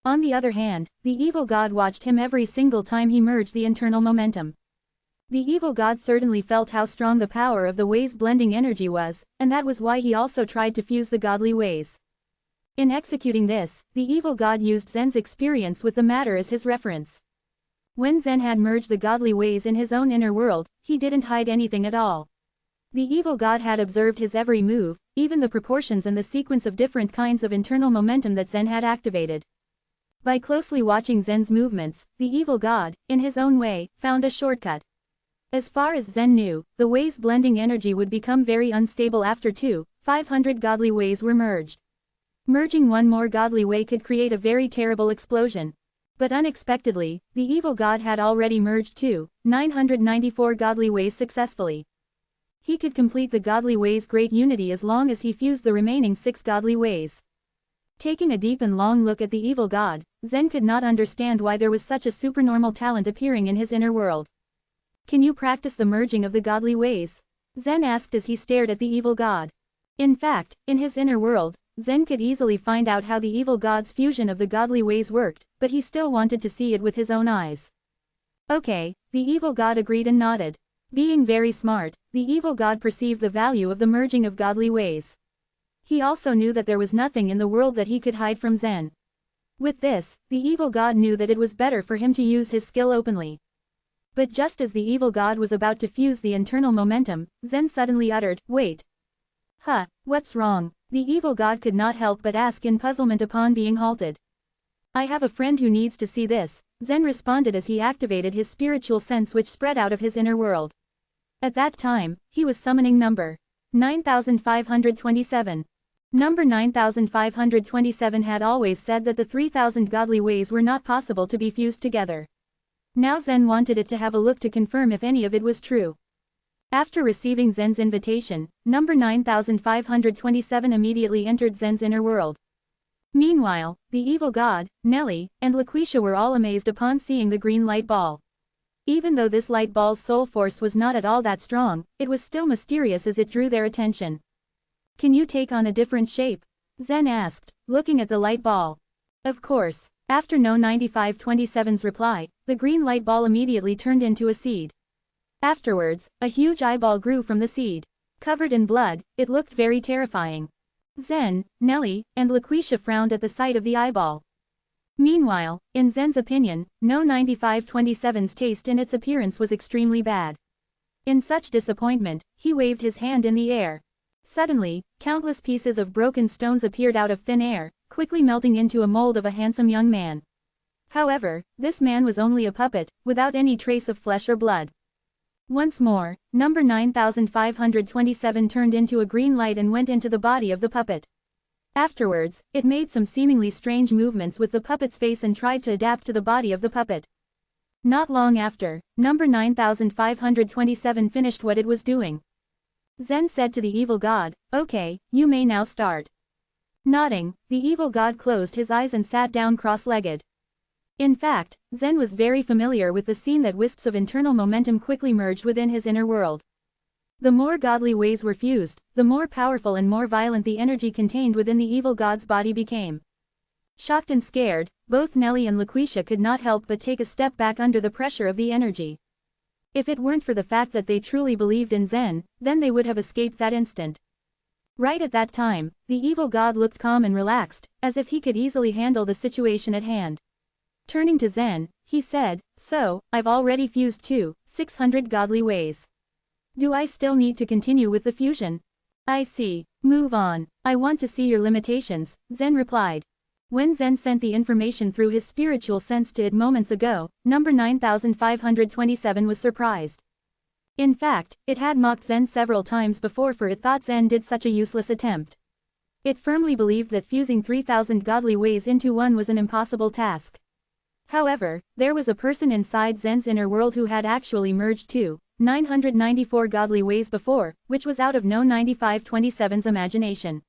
On the other hand, the evil god watched him every single time he merged the internal momentum. The evil god certainly felt how strong the power of the ways blending energy was, and that was why he also tried to fuse the godly ways. In executing this, the evil god used Zen's experience with the matter as his reference. When Zen had merged the godly ways in his own inner world, he didn't hide anything at all. The evil god had observed his every move, even the proportions and the sequence of different kinds of internal momentum that Zen had activated. By closely watching Zen's movements, the evil god, in his own way, found a shortcut. As far as Zen knew, the ways blending energy would become very unstable after 500 godly ways were merged. Merging one more godly way could create a very terrible explosion. But unexpectedly, the evil god had already merged 994 godly ways successfully. He could complete the godly ways' great unity as long as he fused the remaining 6 godly ways. Taking a deep and long look at the evil god, Zen could not understand why there was such a supernormal talent appearing in his inner world. "Can you practice the merging of the godly ways?" Zen asked as he stared at the evil god. In fact, in his inner world, Zen could easily find out how the evil god's fusion of the godly ways worked, but he still wanted to see it with his own eyes. "Okay," the evil god agreed and nodded. Being very smart, the evil god perceived the value of the merging of godly ways. He also knew that there was nothing in the world that he could hide from Zen. With this, the evil god knew that it was better for him to use his skill openly. But just as the evil god was about to fuse the internal momentum, Zen suddenly uttered, "Wait. What's wrong?" The evil god could not help but ask in puzzlement upon being halted. "I have a friend who needs to see this," Zen responded as he activated his spiritual sense which spread out of his inner world. At that time, he was summoning number 9527. Number 9527 had always said that the 3,000 godly ways were not possible to be fused together. Now Zen wanted it to have a look to confirm if any of it was true. After receiving Zen's invitation, number 9527 immediately entered Zen's inner world. Meanwhile, the evil god, Nelly, and Laquisha were all amazed upon seeing the green light ball. Even though this light ball's soul force was not at all that strong, it was still mysterious as it drew their attention. Can you take on a different shape? Zen asked, looking at the light ball. Of course. After No 9527's reply, the green light ball immediately turned into a seed. Afterwards, a huge eyeball grew from the seed. Covered in blood, it looked very terrifying. Zen, Nellie, and Laquisha frowned at the sight of the eyeball. Meanwhile, in Zen's opinion, No 9527's taste in its appearance was extremely bad. In such disappointment, he waved his hand in the air. Suddenly, countless pieces of broken stones appeared out of thin air, quickly melting into a mold of a handsome young man. However, this man was only a puppet, without any trace of flesh or blood. Once more, number 9527 turned into a green light and went into the body of the puppet. Afterwards, it made some seemingly strange movements with the puppet's face and tried to adapt to the body of the puppet. Not long after, number 9527 finished what it was doing. Zen said to the evil god, "Okay, you may now start." Nodding, the evil god closed his eyes and sat down cross-legged. In fact, Zen was very familiar with the scene that wisps of internal momentum quickly merged within his inner world. The more godly ways were fused, the more powerful and more violent the energy contained within the evil god's body became. Shocked and scared, both Nellie and Laquisha could not help but take a step back under the pressure of the energy. If it weren't for the fact that they truly believed in Zen, then they would have escaped that instant. Right at that time, the evil god looked calm and relaxed, as if he could easily handle the situation at hand. Turning to Zen, he said, "So, I've already fused 600 godly ways. Do I still need to continue with the fusion?" "I see. Move on. I want to see your limitations," Zen replied. When Zen sent the information through his spiritual sense to it moments ago, number 9527 was surprised. In fact, it had mocked Zen several times before, for it thought Zen did such a useless attempt. It firmly believed that fusing 3,000 godly ways into one was an impossible task. However, there was a person inside Zen's inner world who had actually merged 994 godly ways before, which was out of No 9527's imagination.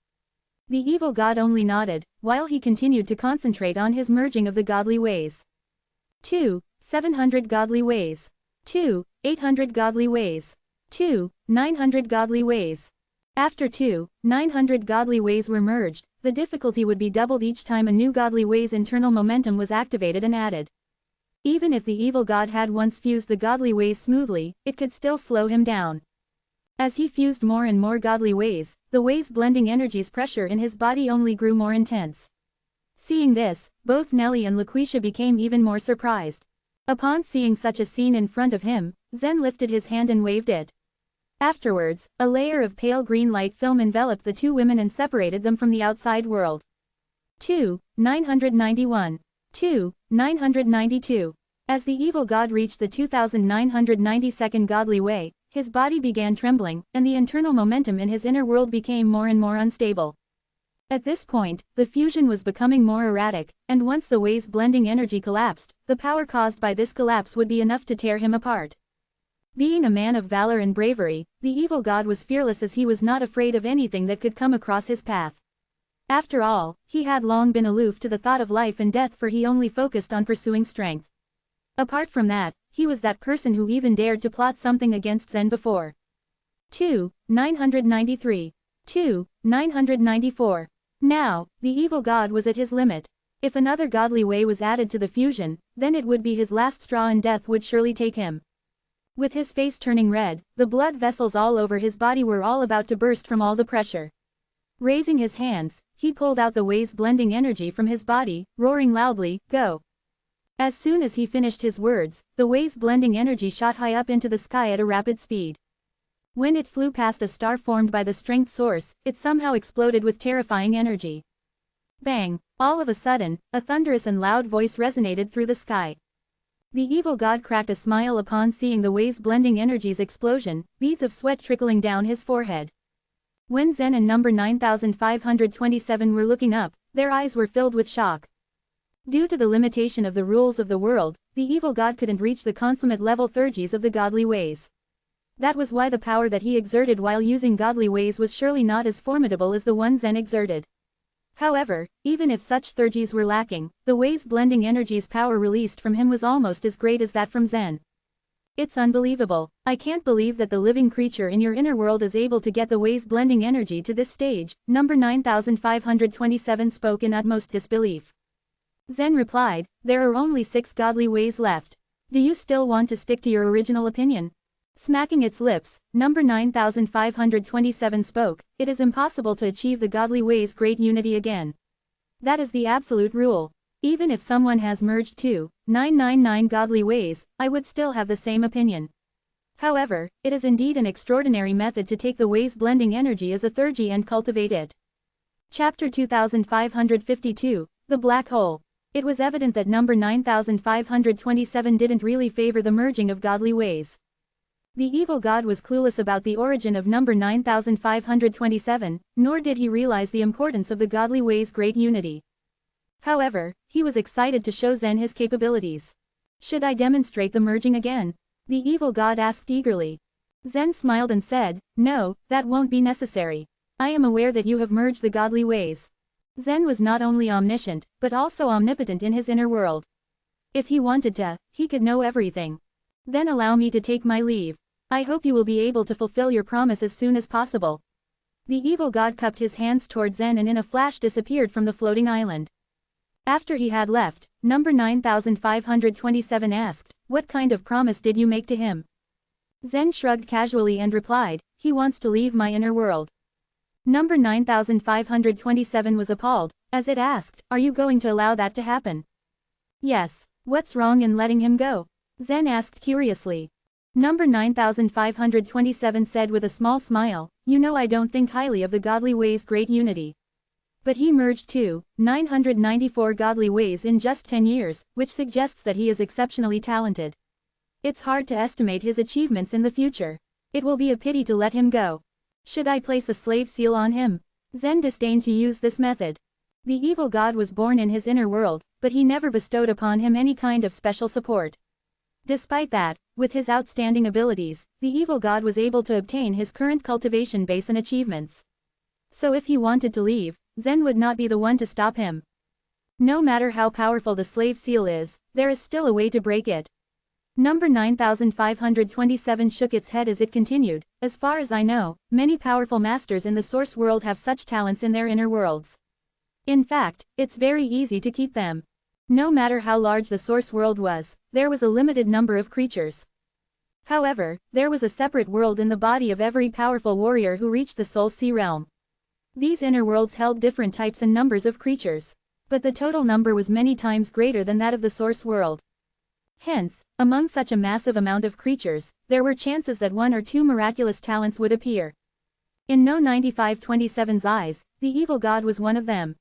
The evil god only nodded, while he continued to concentrate on his merging of the godly ways. 700 godly ways. 800 godly ways. 900 godly ways. After 900 godly ways were merged, the difficulty would be doubled each time a new godly way's internal momentum was activated and added. Even if the evil god had once fused the godly ways smoothly, it could still slow him down. As he fused more and more godly ways, the ways blending energies pressure in his body only grew more intense. Seeing this, both Nellie and Laquisha became even more surprised. Upon seeing such a scene in front of him, Zen lifted his hand and waved it. Afterwards, a layer of pale green light film enveloped the two women and separated them from the outside world. 991. 992. As the evil god reached the 2992nd godly way, his body began trembling, and the internal momentum in his inner world became more and more unstable. At this point, the fusion was becoming more erratic, and once the way's blending energy collapsed, the power caused by this collapse would be enough to tear him apart. Being a man of valor and bravery, the evil god was fearless, as he was not afraid of anything that could come across his path. After all, he had long been aloof to the thought of life and death, for he only focused on pursuing strength. Apart from that, he was that person who even dared to plot something against Zen before. 993. 994. Now, the evil god was at his limit. If another godly way was added to the fusion, then it would be his last straw, and death would surely take him. With his face turning red, the blood vessels all over his body were all about to burst from all the pressure. Raising his hands, he pulled out the way's blending energy from his body, roaring loudly, "Go!" As soon as he finished his words, the way's blending energy shot high up into the sky at a rapid speed. When it flew past a star formed by the strength source, it somehow exploded with terrifying energy. Bang! All of a sudden, a thunderous and loud voice resonated through the sky. The evil god cracked a smile upon seeing the way's blending energies explosion, beads of sweat trickling down his forehead. When Zen and number 9527 were looking up, their eyes were filled with shock. Due to the limitation of the rules of the world, the evil god couldn't reach the consummate level thurgies of the godly ways. That was why the power that he exerted while using godly ways was surely not as formidable as the one Zen exerted. However, even if such thurgies were lacking, the way's blending energy's power released from him was almost as great as that from Zen. It's unbelievable. I can't believe that the living creature in your inner world is able to get the ways blending energy to this stage. Number 9527 spoke in utmost disbelief. Zen replied, there are only 6 godly ways left. Do you still want to stick to your original opinion? Smacking its lips, number 9527 spoke, it is impossible to achieve the godly ways great unity again. That is the absolute rule. Even if someone has merged 999 godly ways, I would still have the same opinion. However, it is indeed an extraordinary method to take the ways blending energy as a theurgy and cultivate it. Chapter 2552, The Black Hole. It was evident that number 9527 didn't really favor the merging of godly ways. The evil god was clueless about the origin of number 9527, nor did he realize the importance of the godly ways great unity. However, he was excited to show Zen his capabilities. Should I demonstrate the merging again? The evil god asked eagerly. Zen smiled and said, no, that won't be necessary. I am aware that you have merged the godly ways. Zen was not only omniscient, but also omnipotent in his inner world. If he wanted to, he could know everything. Then allow me to take my leave. I hope you will be able to fulfill your promise as soon as possible. The evil god cupped his hands toward Zen and in a flash disappeared from the floating island. After he had left, number 9527 asked, what kind of promise did you make to him? Zen shrugged casually and replied, he wants to leave my inner world. Number 9527 was appalled, as it asked, are you going to allow that to happen? Yes. What's wrong in letting him go? Zen asked curiously. Number 9527 said with a small smile, you know I don't think highly of the godly ways great unity. But he merged 994 godly ways in just 10 years, which suggests that he is exceptionally talented. It's hard to estimate his achievements in the future. It will be a pity to let him go. Should I place a slave seal on him? Zen disdained to use this method. The evil god was born in his inner world, but he never bestowed upon him any kind of special support. Despite that, with his outstanding abilities, the evil god was able to obtain his current cultivation base and achievements. So if he wanted to leave, Zen would not be the one to stop him. No matter how powerful the slave seal is, there is still a way to break it. Number 9527 shook its head as it continued, as far as I know, many powerful masters in the source world have such talents in their inner worlds. In fact, it's very easy to keep them. No matter how large the source world was, there was a limited number of creatures. However, there was a separate world in the body of every powerful warrior who reached the soul sea realm. These inner worlds held different types and numbers of creatures. But the total number was many times greater than that of the source world. Hence, among such a massive amount of creatures, there were chances that 1 or 2 miraculous talents would appear. In No 9527's eyes, the evil god was one of them.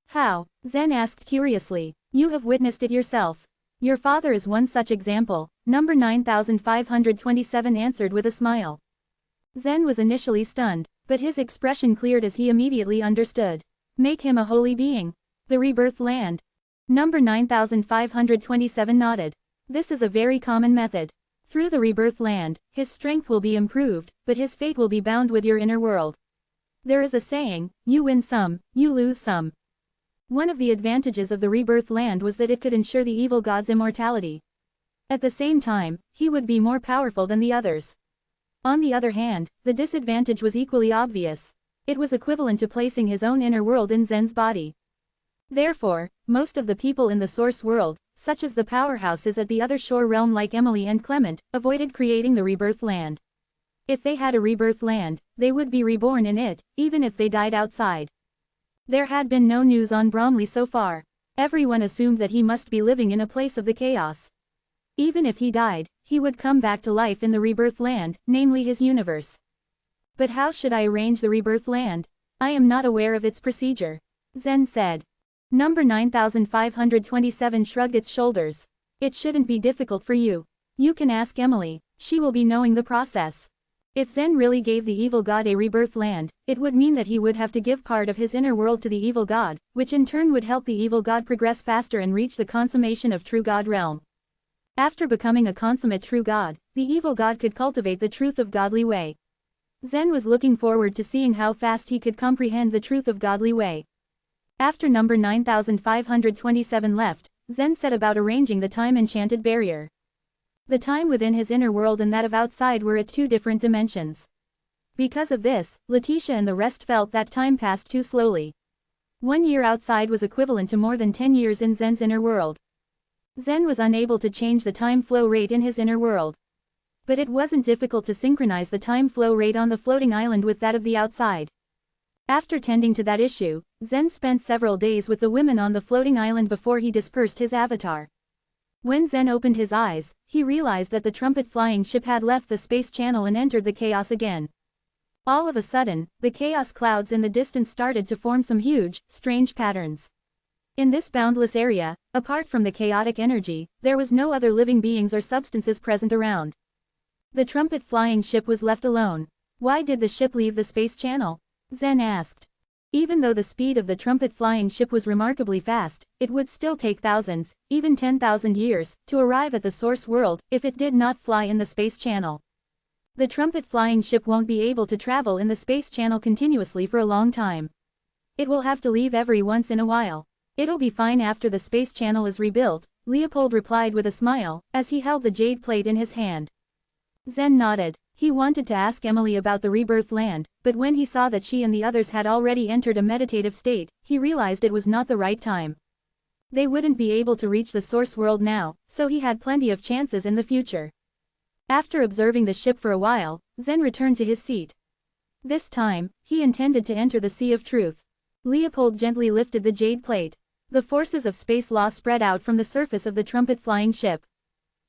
How? Zen asked curiously. You have witnessed it yourself. Your father is one such example, number 9527 answered with a smile. Zen was initially stunned, but his expression cleared as he immediately understood. Make him a holy being. The rebirth land. Number 9527 nodded. This is a very common method. Through the rebirth land, his strength will be improved, but his fate will be bound with your inner world. There is a saying, you win some, you lose some. One of the advantages of the rebirth land was that it could ensure the evil god's immortality. At the same time, he would be more powerful than the others. On the other hand, the disadvantage was equally obvious. It was equivalent to placing his own inner world in Zen's body. Therefore, most of the people in the source world, such as the powerhouses at the other shore realm like Emily and Clement, avoided creating the rebirth land. If they had a rebirth land, they would be reborn in it, even if they died outside. There had been no news on Bromley so far. Everyone assumed that he must be living in a place of the chaos. Even if he died, he would come back to life in the rebirth land, namely his universe. But how should I arrange the rebirth land? I am not aware of its procedure. Zen said. Number 9527 shrugged its shoulders. It shouldn't be difficult for you. You can ask Emily, she will be knowing the process. If Zen really gave the evil god a rebirth land, it would mean that he would have to give part of his inner world to the evil god, which in turn would help the evil god progress faster and reach the consummation of true god realm. After becoming a consummate true god, the evil god could cultivate the truth of godly way. Zen was looking forward to seeing how fast he could comprehend the truth of godly way. After number 9527 left, Zen set about arranging the time-enchanted barrier. The time within his inner world and that of outside were at two different dimensions. Because of this, Letitia and the rest felt that time passed too slowly. 1 year outside was equivalent to more than 10 years in Zen's inner world. Zen was unable to change the time flow rate in his inner world. But it wasn't difficult to synchronize the time flow rate on the floating island with that of the outside. After tending to that issue, Zen spent several days with the women on the floating island before he dispersed his avatar. When Zen opened his eyes, he realized that the trumpet flying ship had left the space channel and entered the chaos again. All of a sudden, the chaos clouds in the distance started to form some huge, strange patterns. In this boundless area, apart from the chaotic energy, there was no other living beings or substances present around. The trumpet flying ship was left alone. Why did the ship leave the space channel? Zen asked. Even though the speed of the trumpet flying ship was remarkably fast, it would still take thousands, even 10,000 years, to arrive at the source world if it did not fly in the space channel. The trumpet flying ship won't be able to travel in the space channel continuously for a long time. It will have to leave every once in a while. It'll be fine after the space channel is rebuilt, Leopold replied with a smile, as he held the jade plate in his hand. Zen nodded. He wanted to ask Emily about the rebirth land, but when he saw that she and the others had already entered a meditative state, he realized it was not the right time. They wouldn't be able to reach the source world now, so he had plenty of chances in the future. After observing the ship for a while, Zen returned to his seat. This time, he intended to enter the Sea of Truth. Leopold gently lifted the jade plate. The forces of space law spread out from the surface of the trumpet flying ship.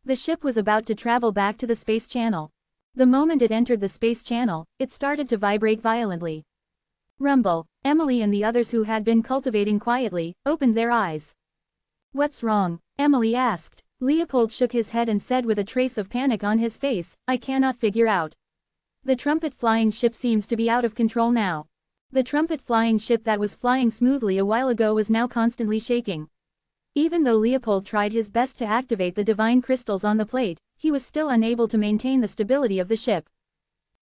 The ship was about to travel back to the space channel. The moment it entered the space channel, it started to vibrate violently. Rumble. Emily and the others who had been cultivating quietly, opened their eyes. What's wrong? Emily asked. Leopold shook his head and said with a trace of panic on his face, I cannot figure out. The trumpet flying ship seems to be out of control now. The trumpet flying ship that was flying smoothly a while ago was now constantly shaking. Even though Leopold tried his best to activate the divine crystals on the plate, he was still unable to maintain the stability of the ship.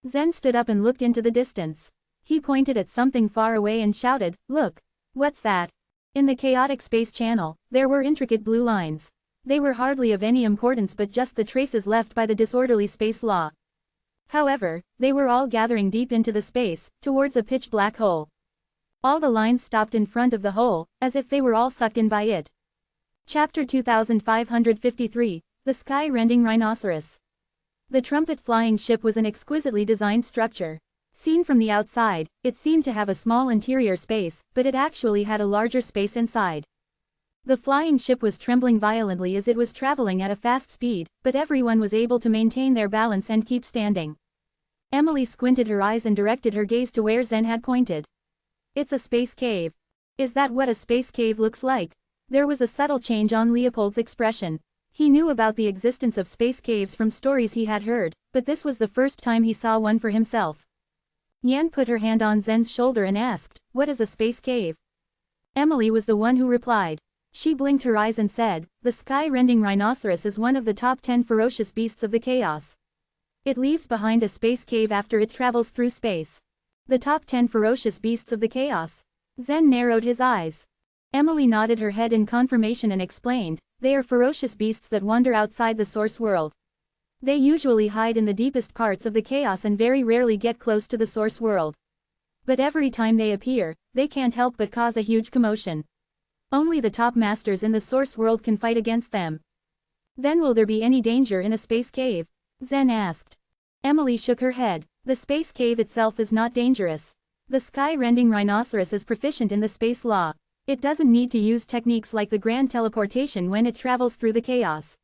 Zen stood up and looked into the distance. He pointed at something far away and shouted, Look! What's that? In the chaotic space channel, there were intricate blue lines. They were hardly of any importance but just the traces left by the disorderly space law. However, they were all gathering deep into the space, towards a pitch-black hole. All the lines stopped in front of the hole, as if they were all sucked in by it. Chapter 2553, The Sky-Rending Rhinoceros. The trumpet flying ship was an exquisitely designed structure. Seen from the outside, it seemed to have a small interior space, but it actually had a larger space inside. The flying ship was trembling violently as it was traveling at a fast speed, but everyone was able to maintain their balance and keep standing. Emily squinted her eyes and directed her gaze to where Zen had pointed. It's a space cave. Is that what a space cave looks like? There was a subtle change on Leopold's expression. He knew about the existence of space caves from stories he had heard, but this was the first time he saw one for himself. Yan put her hand on Zen's shoulder and asked, What is a space cave? Emily was the one who replied. She blinked her eyes and said, The sky-rending rhinoceros is one of the top 10 ferocious beasts of the chaos. It leaves behind a space cave after it travels through space. The top 10 ferocious beasts of the chaos. Zen narrowed his eyes. Emily nodded her head in confirmation and explained, They are ferocious beasts that wander outside the source world. They usually hide in the deepest parts of the chaos and very rarely get close to the source world. But every time they appear, they can't help but cause a huge commotion. Only the top masters in the source world can fight against them. Then will there be any danger in a space cave? Zen asked. Emily shook her head. The space cave itself is not dangerous. The sky-rending rhinoceros is proficient in the space law. It doesn't need to use techniques like the grand teleportation when it travels through the chaos.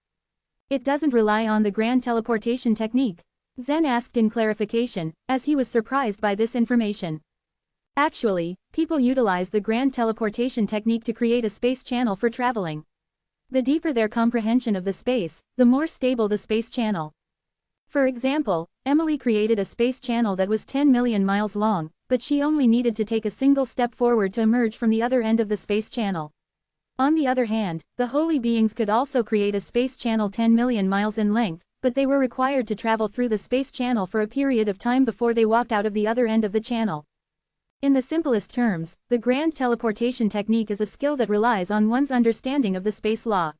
It doesn't rely on the grand teleportation technique. Zen asked in clarification, as he was surprised by this information. Actually, people utilize the grand teleportation technique to create a space channel for traveling. The deeper their comprehension of the space, the more stable the space channel. For example, Emily created a space channel that was 10 million miles long, but she only needed to take a single step forward to emerge from the other end of the space channel. On the other hand, the holy beings could also create a space channel 10 million miles in length, but they were required to travel through the space channel for a period of time before they walked out of the other end of the channel. In the simplest terms, the grand teleportation technique is a skill that relies on one's understanding of the space law.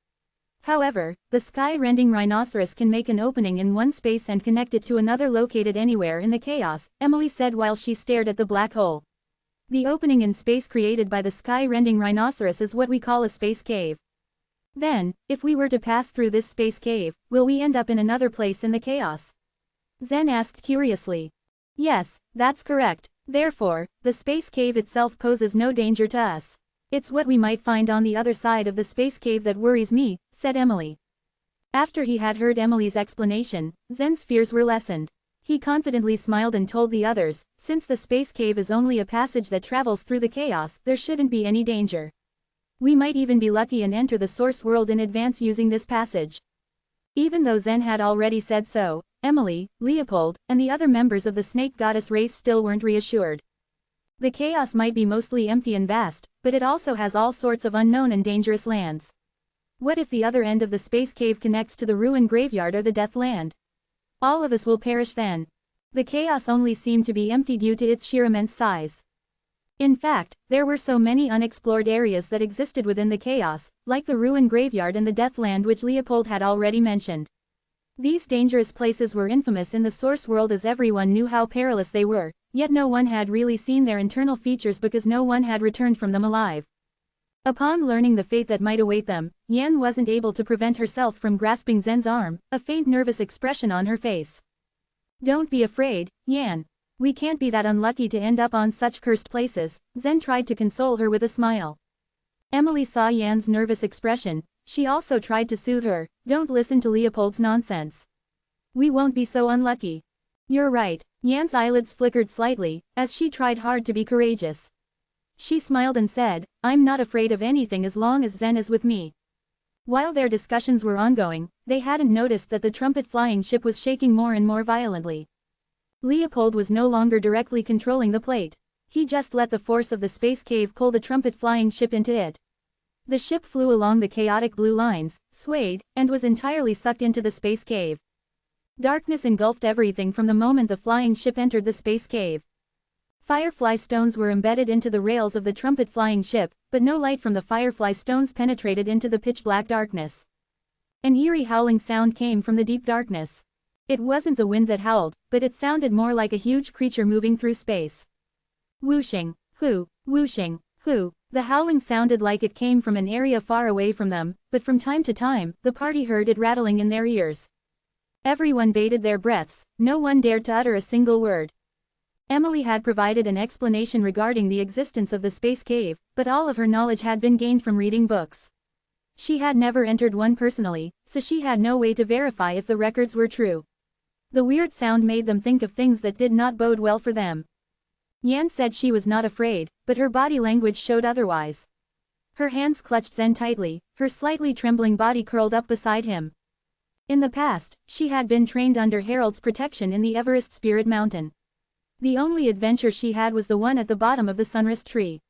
However, the sky-rending rhinoceros can make an opening in one space and connect it to another located anywhere in the chaos, Emily said while she stared at the black hole. The opening in space created by the sky-rending rhinoceros is what we call a space cave. Then, if we were to pass through this space cave, will we end up in another place in the chaos? Zen asked curiously. Yes, that's correct. Therefore, the space cave itself poses no danger to us. It's what we might find on the other side of the space cave that worries me, said Emily. After he had heard Emily's explanation, Zen's fears were lessened. He confidently smiled and told the others, since the space cave is only a passage that travels through the chaos, there shouldn't be any danger. We might even be lucky and enter the source world in advance using this passage. Even though Zen had already said so, Emily, Leopold, and the other members of the snake goddess race still weren't reassured. The chaos might be mostly empty and vast, but it also has all sorts of unknown and dangerous lands. What if the other end of the space cave connects to the ruin graveyard or the death land? All of us will perish then. The chaos only seemed to be empty due to its sheer immense size. In fact, there were so many unexplored areas that existed within the chaos, like the ruin graveyard and the death land which Leopold had already mentioned. These dangerous places were infamous in the source world as everyone knew how perilous they were, yet no one had really seen their internal features because no one had returned from them alive. Upon learning the fate that might await them, Yan wasn't able to prevent herself from grasping Zen's arm, a faint nervous expression on her face. Don't be afraid, Yan. We can't be that unlucky to end up on such cursed places, Zen tried to console her with a smile. Emily saw Yan's nervous expression. She also tried to soothe her. Don't listen to Leopold's nonsense. We won't be so unlucky. You're right. Yan's eyelids flickered slightly, as she tried hard to be courageous. She smiled and said, I'm not afraid of anything as long as Zen is with me. While their discussions were ongoing, they hadn't noticed that the trumpet flying ship was shaking more and more violently. Leopold was no longer directly controlling the plate. He just let the force of the space cave pull the trumpet flying ship into it. The ship flew along the chaotic blue lines, swayed, and was entirely sucked into the space cave. Darkness engulfed everything from the moment the flying ship entered the space cave. Firefly stones were embedded into the rails of the trumpet flying ship, but no light from the firefly stones penetrated into the pitch-black darkness. An eerie howling sound came from the deep darkness. It wasn't the wind that howled, but it sounded more like a huge creature moving through space. Whooshing, whoo, whooshing, whoo. The howling sounded like it came from an area far away from them, but from time to time, the party heard it rattling in their ears. Everyone bated their breaths, no one dared to utter a single word. Emily had provided an explanation regarding the existence of the space cave, but all of her knowledge had been gained from reading books. She had never entered one personally, so she had no way to verify if the records were true. The weird sound made them think of things that did not bode well for them. Yan said she was not afraid, but her body language showed otherwise. Her hands clutched Zen tightly, her slightly trembling body curled up beside him. In the past, she had been trained under Harold's protection in the Everest Spirit Mountain. The only adventure she had was the one at the bottom of the sunrise tree.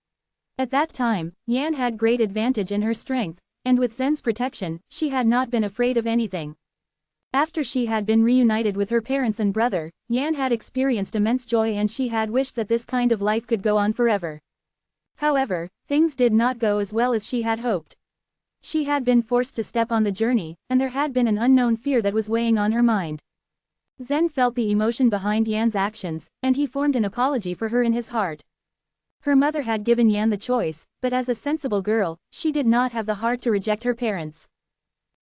At that time, Yan had great advantage in her strength, and with Zen's protection, she had not been afraid of anything. After she had been reunited with her parents and brother, Yan had experienced immense joy and she had wished that this kind of life could go on forever. However, things did not go as well as she had hoped. She had been forced to step on the journey, and there had been an unknown fear that was weighing on her mind. Zen felt the emotion behind Yan's actions, and he formed an apology for her in his heart. Her mother had given Yan the choice, but as a sensible girl, she did not have the heart to reject her parents.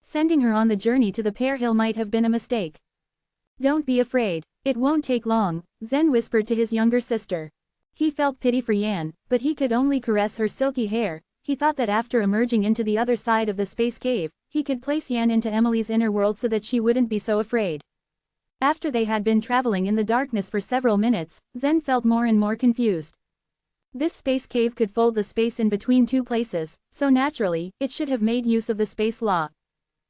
Sending her on the journey to the Pear Hill might have been a mistake. Don't be afraid. It won't take long, Zen whispered to his younger sister. He felt pity for Yan, but he could only caress her silky hair. He thought that after emerging into the other side of the space cave, he could place Yan into Emily's inner world so that she wouldn't be so afraid. After they had been traveling in the darkness for several minutes, Zen felt more and more confused. This space cave could fold the space in between two places, so naturally, it should have made use of the space law.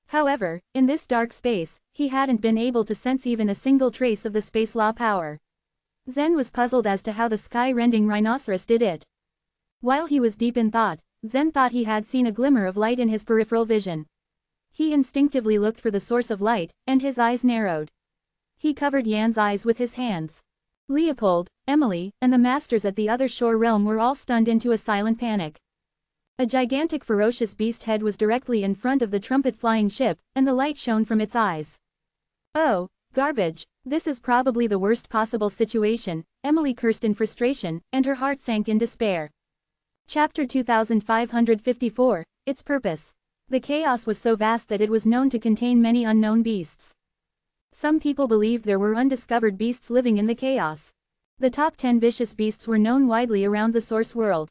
However, in this dark space, he hadn't been able to sense even a single trace of the space law power. Zen was puzzled as to how the sky-rending rhinoceros did it. While he was deep in thought, Zen thought he had seen a glimmer of light in his peripheral vision. He instinctively looked for the source of light, and his eyes narrowed. He covered Yan's eyes with his hands. Leopold, Emily, and the masters at the other shore realm were all stunned into a silent panic. A gigantic ferocious beast head was directly in front of the trumpet-flying ship, and the light shone from its eyes. "Oh, garbage. This is probably the worst possible situation," Emily cursed in frustration, and her heart sank in despair. Chapter 2554, Its Purpose. The chaos was so vast that it was known to contain many unknown beasts. Some people believed there were undiscovered beasts living in the chaos. The top 10 vicious beasts were known widely around the source world.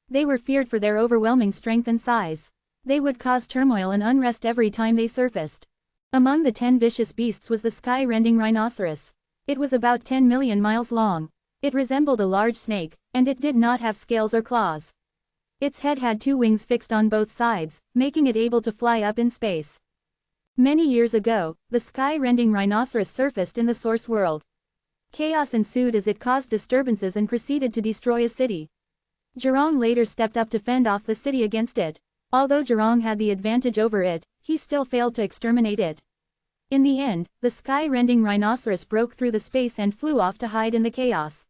They were feared for their overwhelming strength and size. They would cause turmoil and unrest every time they surfaced. Among the 10 vicious beasts was the sky-rending rhinoceros. It was about 10 million miles long. It resembled a large snake, and it did not have scales or claws. Its head had 2 wings fixed on both sides, making it able to fly up in space. Many years ago, the sky-rending rhinoceros surfaced in the source world. Chaos ensued as it caused disturbances and proceeded to destroy a city. Zhurong later stepped up to fend off the city against it. Although Zhurong had the advantage over it, he still failed to exterminate it. In the end, the sky-rending rhinoceros broke through the space and flew off to hide in the chaos.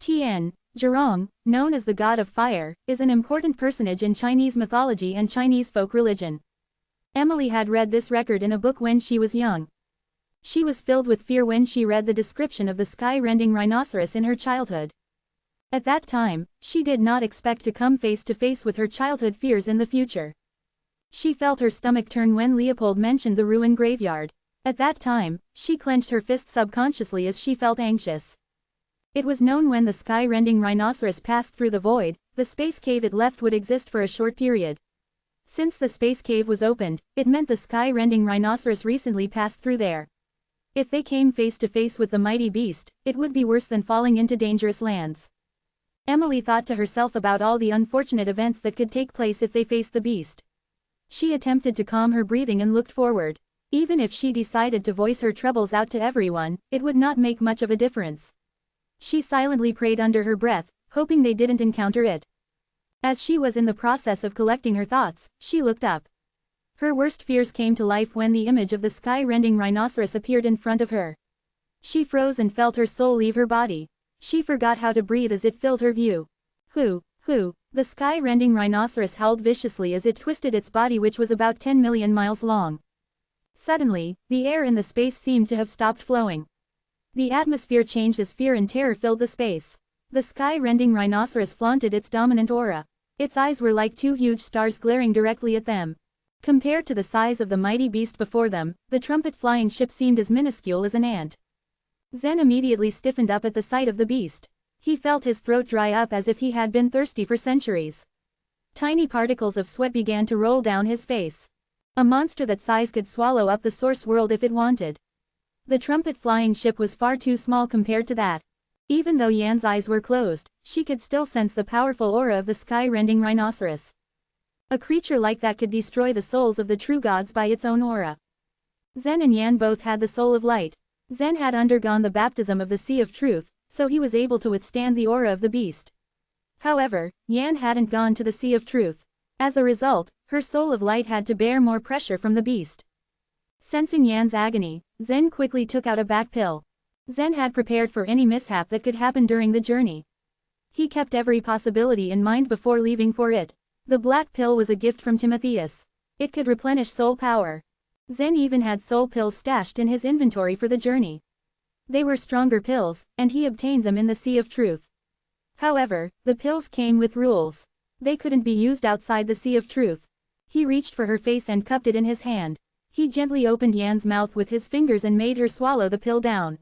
Tian Zhurong, known as the god of fire, is an important personage in Chinese mythology and Chinese folk religion. Emily had read this record in a book when she was young. She was filled with fear when she read the description of the sky-rending rhinoceros in her childhood. At that time, she did not expect to come face to face with her childhood fears in the future. She felt her stomach turn when Leopold mentioned the ruined graveyard. At that time, she clenched her fist subconsciously as she felt anxious. It was known when the sky-rending rhinoceros passed through the void, the space cave it left would exist for a short period. Since the space cave was opened, it meant the sky-rending rhinoceros recently passed through there. If they came face to face with the mighty beast, it would be worse than falling into dangerous lands. Emily thought to herself about all the unfortunate events that could take place if they faced the beast. She attempted to calm her breathing and looked forward. Even if she decided to voice her troubles out to everyone, it would not make much of a difference. She silently prayed under her breath, hoping they didn't encounter it. As she was in the process of collecting her thoughts, she looked up. Her worst fears came to life when the image of the sky-rending rhinoceros appeared in front of her. She froze and felt her soul leave her body. She forgot how to breathe as it filled her view. Hoo! The sky-rending rhinoceros howled viciously as it twisted its body, which was about 10 million miles long. Suddenly, the air in the space seemed to have stopped flowing. The atmosphere changed as fear and terror filled the space. The sky-rending rhinoceros flaunted its dominant aura. Its eyes were like 2 huge stars glaring directly at them. Compared to the size of the mighty beast before them, the trumpet-flying ship seemed as minuscule as an ant. Zen immediately stiffened up at the sight of the beast. He felt his throat dry up as if he had been thirsty for centuries. Tiny particles of sweat began to roll down his face. A monster that size could swallow up the source world if it wanted. The trumpet-flying ship was far too small compared to that. Even though Yan's eyes were closed, she could still sense the powerful aura of the sky-rending rhinoceros. A creature like that could destroy the souls of the true gods by its own aura. Zen and Yan both had the soul of light. Zen had undergone the baptism of the Sea of Truth, so he was able to withstand the aura of the beast. However, Yan hadn't gone to the Sea of Truth. As a result, her soul of light had to bear more pressure from the beast. Sensing Yan's agony, Zen quickly took out a back pill. Zen had prepared for any mishap that could happen during the journey. He kept every possibility in mind before leaving for it. The black pill was a gift from Timotheus. It could replenish soul power. Zen even had soul pills stashed in his inventory for the journey. They were stronger pills, and he obtained them in the Sea of Truth. However, the pills came with rules. They couldn't be used outside the Sea of Truth. He reached for her face and cupped it in his hand. He gently opened Yan's mouth with his fingers and made her swallow the pill down.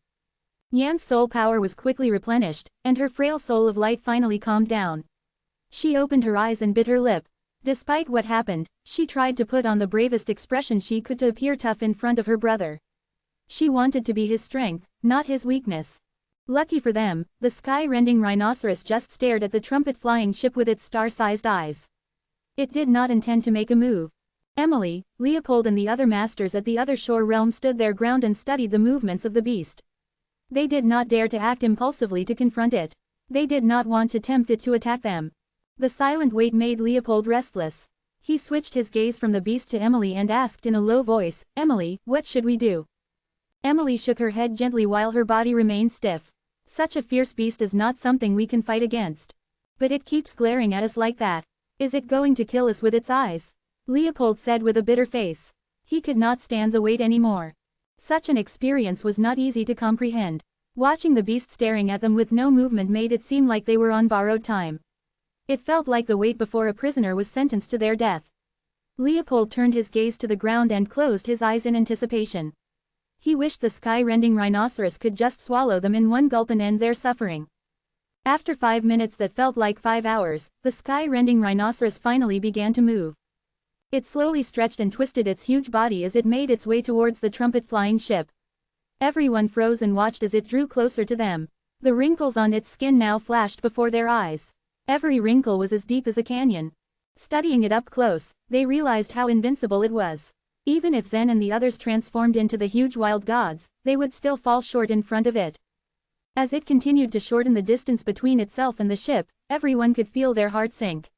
Yan's soul power was quickly replenished, and her frail soul of light finally calmed down. She opened her eyes and bit her lip. Despite what happened, she tried to put on the bravest expression she could to appear tough in front of her brother. She wanted to be his strength, not his weakness. Lucky for them, the sky-rending rhinoceros just stared at the trumpet-flying ship with its star-sized eyes. It did not intend to make a move. Emily, Leopold and the other masters at the other shore realm stood their ground and studied the movements of the beast. They did not dare to act impulsively to confront it. They did not want to tempt it to attack them. The silent wait made Leopold restless. He switched his gaze from the beast to Emily and asked in a low voice, "Emily, what should we do?" Emily shook her head gently while her body remained stiff. "Such a fierce beast is not something we can fight against. But it keeps glaring at us like that. Is it going to kill us with its eyes? Leopold said with a bitter face. He could not stand the wait anymore. Such an experience was not easy to comprehend. Watching the beast staring at them with no movement made it seem like they were on borrowed time. It felt like the wait before a prisoner was sentenced to their death. Leopold turned his gaze to the ground and closed his eyes in anticipation. He wished the sky-rending rhinoceros could just swallow them in one gulp and end their suffering. After 5 minutes that felt like 5 hours, the sky-rending rhinoceros finally began to move. It slowly stretched and twisted its huge body as it made its way towards the trumpet-flying ship. Everyone froze and watched as it drew closer to them. The wrinkles on its skin now flashed before their eyes. Every wrinkle was as deep as a canyon. Studying it up close, they realized how invincible it was. Even if Zen and the others transformed into the huge wild gods, they would still fall short in front of it. As it continued to shorten the distance between itself and the ship, everyone could feel their hearts sink.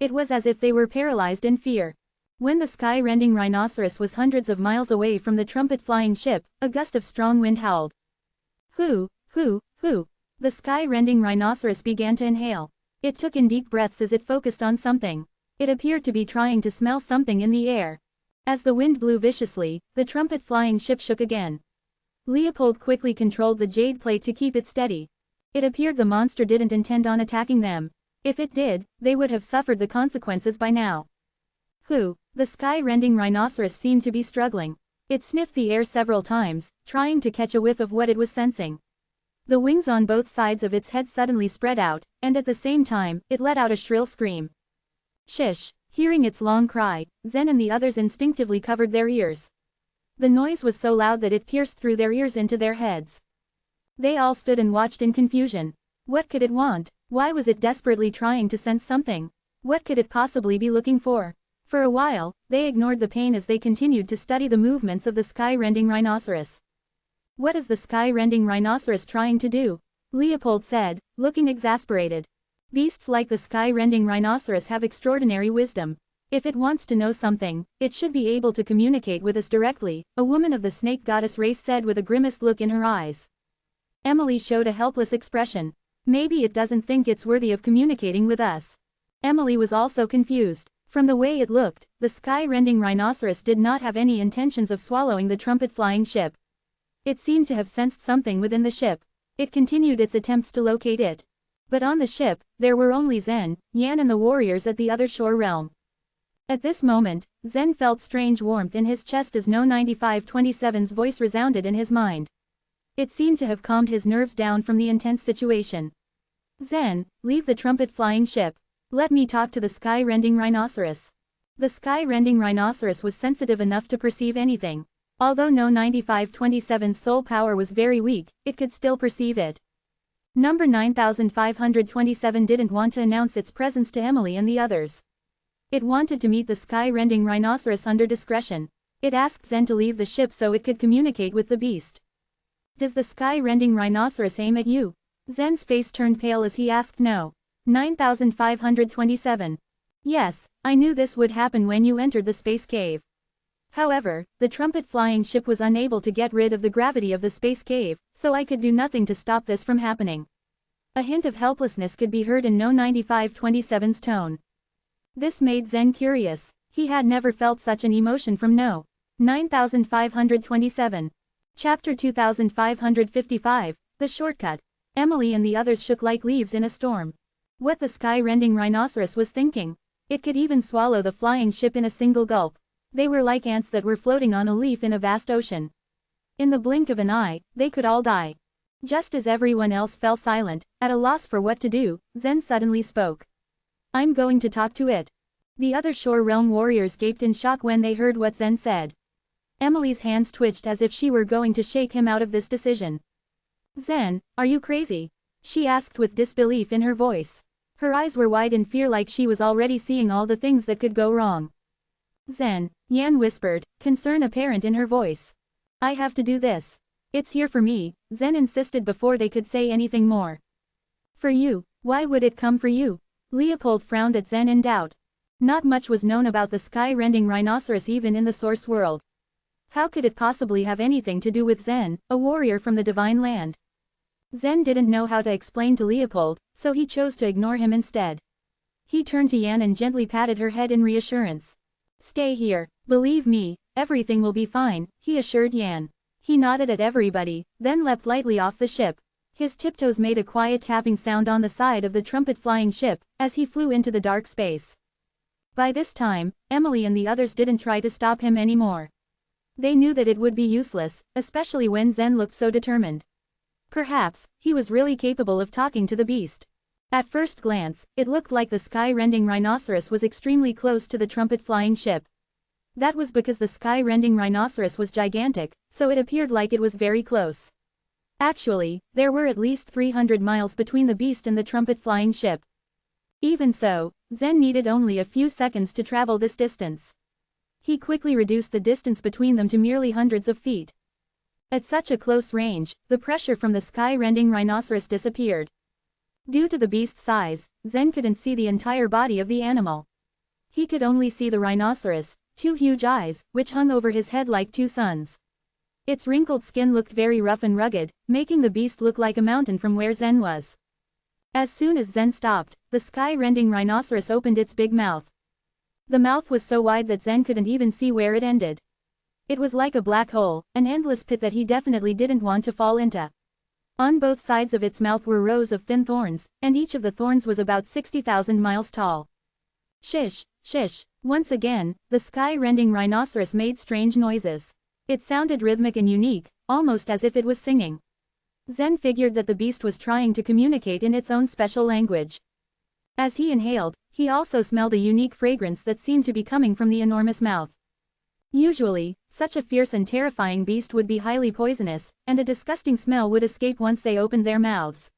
It was as if they were paralyzed in fear. When the sky-rending rhinoceros was hundreds of miles away from the trumpet-flying ship, a gust of strong wind howled. Hoo, hoo, hoo. The sky-rending rhinoceros began to inhale. It took in deep breaths as it focused on something. It appeared to be trying to smell something in the air. As the wind blew viciously, the trumpet-flying ship shook again. Leopold quickly controlled the jade plate to keep it steady. It appeared the monster didn't intend on attacking them. If it did, they would have suffered the consequences by now. Hoo, the sky-rending rhinoceros seemed to be struggling. It sniffed the air several times, trying to catch a whiff of what it was sensing. The wings on both sides of its head suddenly spread out, and at the same time, it let out a shrill scream. Shish! Hearing its long cry, Zen and the others instinctively covered their ears. The noise was so loud that it pierced through their ears into their heads. They all stood and watched in confusion. What could it want? Why was it desperately trying to sense something? What could it possibly be looking for? For a while, they ignored the pain as they continued to study the movements of the sky-rending rhinoceros. What is the sky-rending rhinoceros trying to do? Leopold said, looking exasperated. Beasts like the sky-rending rhinoceros have extraordinary wisdom. If it wants to know something, it should be able to communicate with us directly, a woman of the snake goddess race said with a grimaced look in her eyes. Emily showed a helpless expression. Maybe it doesn't think it's worthy of communicating with us. Emily was also confused. From the way it looked, the sky-rending rhinoceros did not have any intentions of swallowing the trumpet-flying ship. It seemed to have sensed something within the ship. It continued its attempts to locate it. But on the ship, there were only Zen, Yan and the warriors at the other shore realm. At this moment, Zen felt strange warmth in his chest as No 9527's voice resounded in his mind. It seemed to have calmed his nerves down from the intense situation. Zen, leave the trumpet-flying ship. Let me talk to the sky-rending rhinoceros. The sky-rending rhinoceros was sensitive enough to perceive anything. Although No 9527's soul power was very weak, it could still perceive it. Number 9527 didn't want to announce its presence to Emily and the others. It wanted to meet the sky-rending rhinoceros under discretion. It asked Zen to leave the ship so it could communicate with the beast. Does the sky-rending rhinoceros aim at you? Zen's face turned pale as he asked. No. 9527. Yes, I knew this would happen when you entered the space cave. However, the trumpet-flying ship was unable to get rid of the gravity of the space cave, so I could do nothing to stop this from happening. A hint of helplessness could be heard in No 9527's tone. This made Zen curious. He had never felt such an emotion from No. 9527. Chapter 2555, The Shortcut. Emily and the others shook like leaves in a storm. What the sky-rending rhinoceros was thinking. It could even swallow the flying ship in a single gulp. They were like ants that were floating on a leaf in a vast ocean. In the blink of an eye, they could all die. Just as everyone else fell silent, at a loss for what to do, Zen suddenly spoke. I'm going to talk to it. The other shore realm warriors gaped in shock when they heard what Zen said. Emily's hands twitched as if she were going to shake him out of this decision. Zen, are you crazy? She asked with disbelief in her voice. Her eyes were wide in fear like she was already seeing all the things that could go wrong. Zen, Yan whispered, concern apparent in her voice. I have to do this. It's here for me, Zen insisted before they could say anything more. For you, why would it come for you? Leopold frowned at Zen in doubt. Not much was known about the sky-rending rhinoceros even in the source world. How could it possibly have anything to do with Zen, a warrior from the divine land? Zen didn't know how to explain to Leopold, so he chose to ignore him instead. He turned to Yan and gently patted her head in reassurance. Stay here. Believe me, everything will be fine, he assured Yan. He nodded at everybody, then leapt lightly off the ship. His tiptoes made a quiet tapping sound on the side of the trumpet-flying ship, as he flew into the dark space. By this time, Emily and the others didn't try to stop him anymore. They knew that it would be useless, especially when Zen looked so determined. Perhaps, he was really capable of talking to the beast. At first glance, it looked like the sky-rending rhinoceros was extremely close to the trumpet-flying ship. That was because the sky-rending rhinoceros was gigantic, so it appeared like it was very close. Actually, there were at least 300 miles between the beast and the trumpet-flying ship. Even so, Zen needed only a few seconds to travel this distance. He quickly reduced the distance between them to merely hundreds of feet. At such a close range, the pressure from the sky-rending rhinoceros disappeared. Due to the beast's size, Zen couldn't see the entire body of the animal. He could only see the rhinoceros, two huge eyes, which hung over his head like two suns. Its wrinkled skin looked very rough and rugged, making the beast look like a mountain from where Zen was. As soon as Zen stopped, the sky-rending rhinoceros opened its big mouth. The mouth was so wide that Zen couldn't even see where it ended. It was like a black hole, an endless pit that he definitely didn't want to fall into. On both sides of its mouth were rows of thin thorns, and each of the thorns was about 60,000 miles tall. Shish, shish. Once again, the sky-rending rhinoceros made strange noises. It sounded rhythmic and unique, almost as if it was singing. Zen figured that the beast was trying to communicate in its own special language. As he inhaled, he also smelled a unique fragrance that seemed to be coming from the enormous mouth. Usually, such a fierce and terrifying beast would be highly poisonous, and a disgusting smell would escape once they opened their mouths.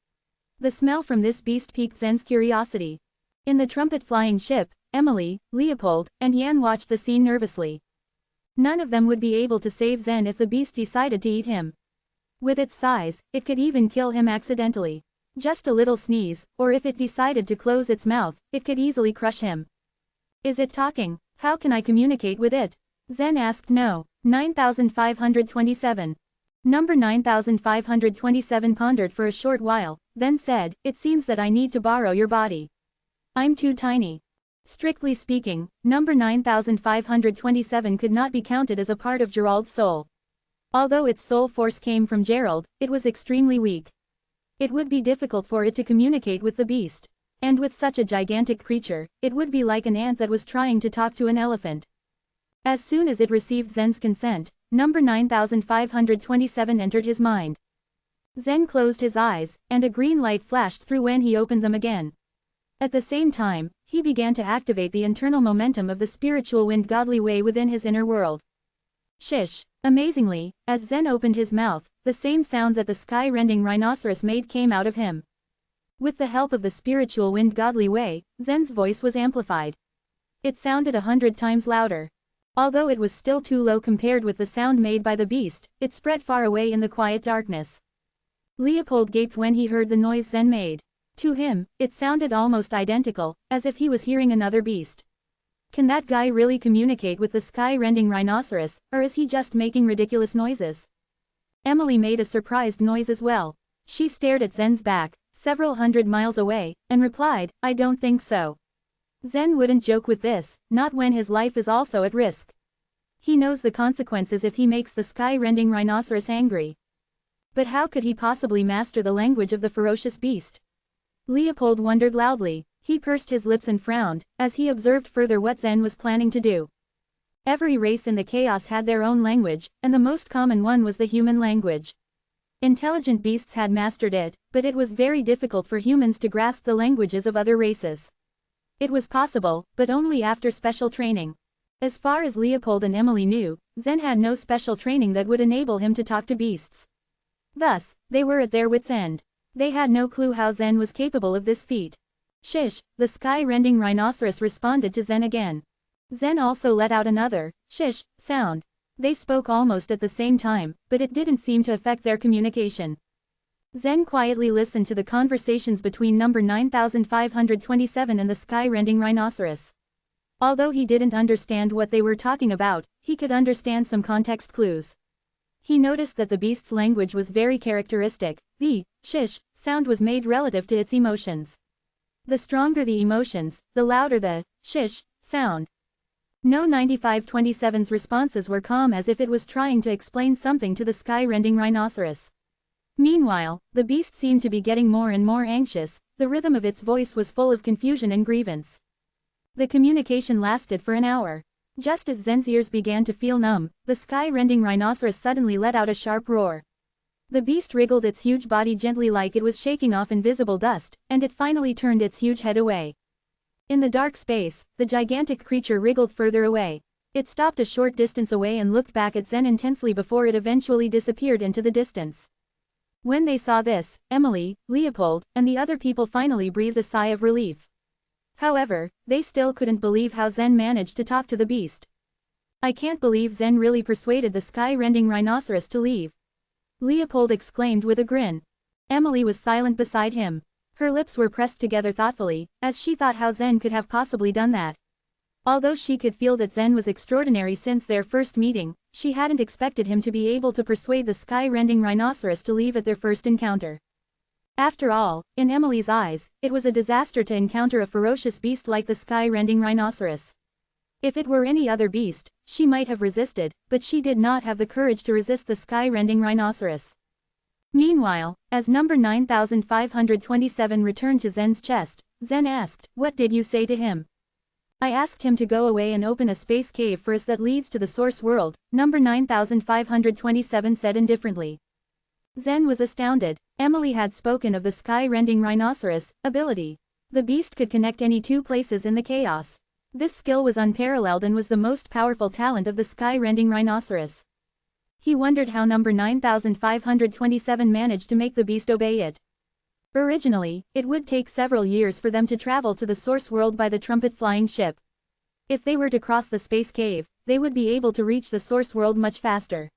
The smell from this beast piqued Zen's curiosity. In the trumpet-flying ship, Emily, Leopold, and Yan watched the scene nervously. None of them would be able to save Zen if the beast decided to eat him. With its size, it could even kill him accidentally. Just a little sneeze, or if it decided to close its mouth, it could easily crush him. Is it talking? How can I communicate with it? Zen asked. No. 9527. Number 9527 pondered for a short while, then said, it seems that I need to borrow your body. I'm too tiny. Strictly speaking, number 9527 could not be counted as a part of Gerald's soul. Although its soul force came from Gerald, it was extremely weak. It would be difficult for it to communicate with the beast. And with such a gigantic creature, it would be like an ant that was trying to talk to an elephant. As soon as it received Zen's consent, number 9527 entered his mind. Zen closed his eyes, and a green light flashed through when he opened them again. At the same time, he began to activate the internal momentum of the spiritual wind godly way within his inner world. Shish. Amazingly, as Zen opened his mouth, the same sound that the sky-rending rhinoceros made came out of him. With the help of the spiritual wind godly way, Zen's voice was amplified. It sounded 100 times louder. Although it was still too low compared with the sound made by the beast, it spread far away in the quiet darkness. Leopold gaped when he heard the noise Zen made. To him, it sounded almost identical, as if he was hearing another beast. Can that guy really communicate with the sky-rending rhinoceros, or is he just making ridiculous noises? Emily made a surprised noise as well. She stared at Zen's back, several hundred miles away, and replied, I don't think so. Zen wouldn't joke with this, not when his life is also at risk. He knows the consequences if he makes the sky-rending rhinoceros angry. But how could he possibly master the language of the ferocious beast? Leopold wondered loudly. He pursed his lips and frowned, as he observed further what Zen was planning to do. Every race in the chaos had their own language, and the most common one was the human language. Intelligent beasts had mastered it, but it was very difficult for humans to grasp the languages of other races. It was possible, but only after special training. As far as Leopold and Emily knew, Zen had no special training that would enable him to talk to beasts. Thus, they were at their wits' end. They had no clue how Zen was capable of this feat. Shish, the sky-rending rhinoceros responded to Zen again. Zen also let out another, shish, sound. They spoke almost at the same time, but it didn't seem to affect their communication. Zen quietly listened to the conversations between number 9527 and the sky-rending rhinoceros. Although he didn't understand what they were talking about, he could understand some context clues. He noticed that the beast's language was very characteristic. The shish sound was made relative to its emotions. The stronger the emotions, the louder the shish sound. No 9527's responses were calm, as if it was trying to explain something to the sky-rending rhinoceros. Meanwhile, the beast seemed to be getting more and more anxious. The rhythm of its voice was full of confusion and grievance. The communication lasted for an hour. Just as Zen's ears began to feel numb, the sky-rending rhinoceros suddenly let out a sharp roar. The beast wriggled its huge body gently like it was shaking off invisible dust, and it finally turned its huge head away. In the dark space, the gigantic creature wriggled further away. It stopped a short distance away and looked back at Zen intensely before it eventually disappeared into the distance. When they saw this, Emily, Leopold, and the other people finally breathed a sigh of relief. However, they still couldn't believe how Zen managed to talk to the beast. "I can't believe Zen really persuaded the sky-rending rhinoceros to leave," Leopold exclaimed with a grin. Emily was silent beside him. Her lips were pressed together thoughtfully, as she thought how Zen could have possibly done that. Although she could feel that Zen was extraordinary since their first meeting, she hadn't expected him to be able to persuade the sky-rending rhinoceros to leave at their first encounter. After all, in Emily's eyes, it was a disaster to encounter a ferocious beast like the sky-rending rhinoceros. If it were any other beast, she might have resisted, but she did not have the courage to resist the sky-rending rhinoceros. Meanwhile, as number 9527 returned to Zen's chest, Zen asked, "What did you say to him?" "I asked him to go away and open a space cave for us that leads to the source world," number 9527 said indifferently. Zen was astounded. Emily had spoken of the sky-rending rhinoceros ability. The beast could connect any two places in the chaos. This skill was unparalleled and was the most powerful talent of the sky-rending rhinoceros. He wondered how number 9527 managed to make the beast obey it. Originally, it would take several years for them to travel to the source world by the trumpet-flying ship. If they were to cross the space cave, they would be able to reach the source world much faster.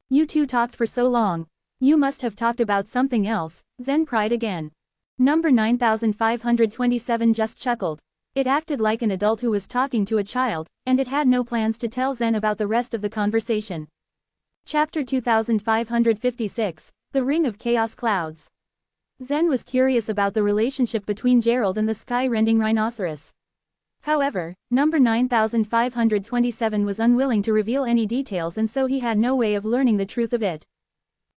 "You two talked for so long. You must have talked about something else," Zen cried again. Number 9527 just chuckled. It acted like an adult who was talking to a child, and it had no plans to tell Zen about the rest of the conversation. Chapter 2556, The Ring of Chaos Clouds. Zen was curious about the relationship between Gerald and the sky-rending rhinoceros. However, number 9527 was unwilling to reveal any details, and so he had no way of learning the truth of it.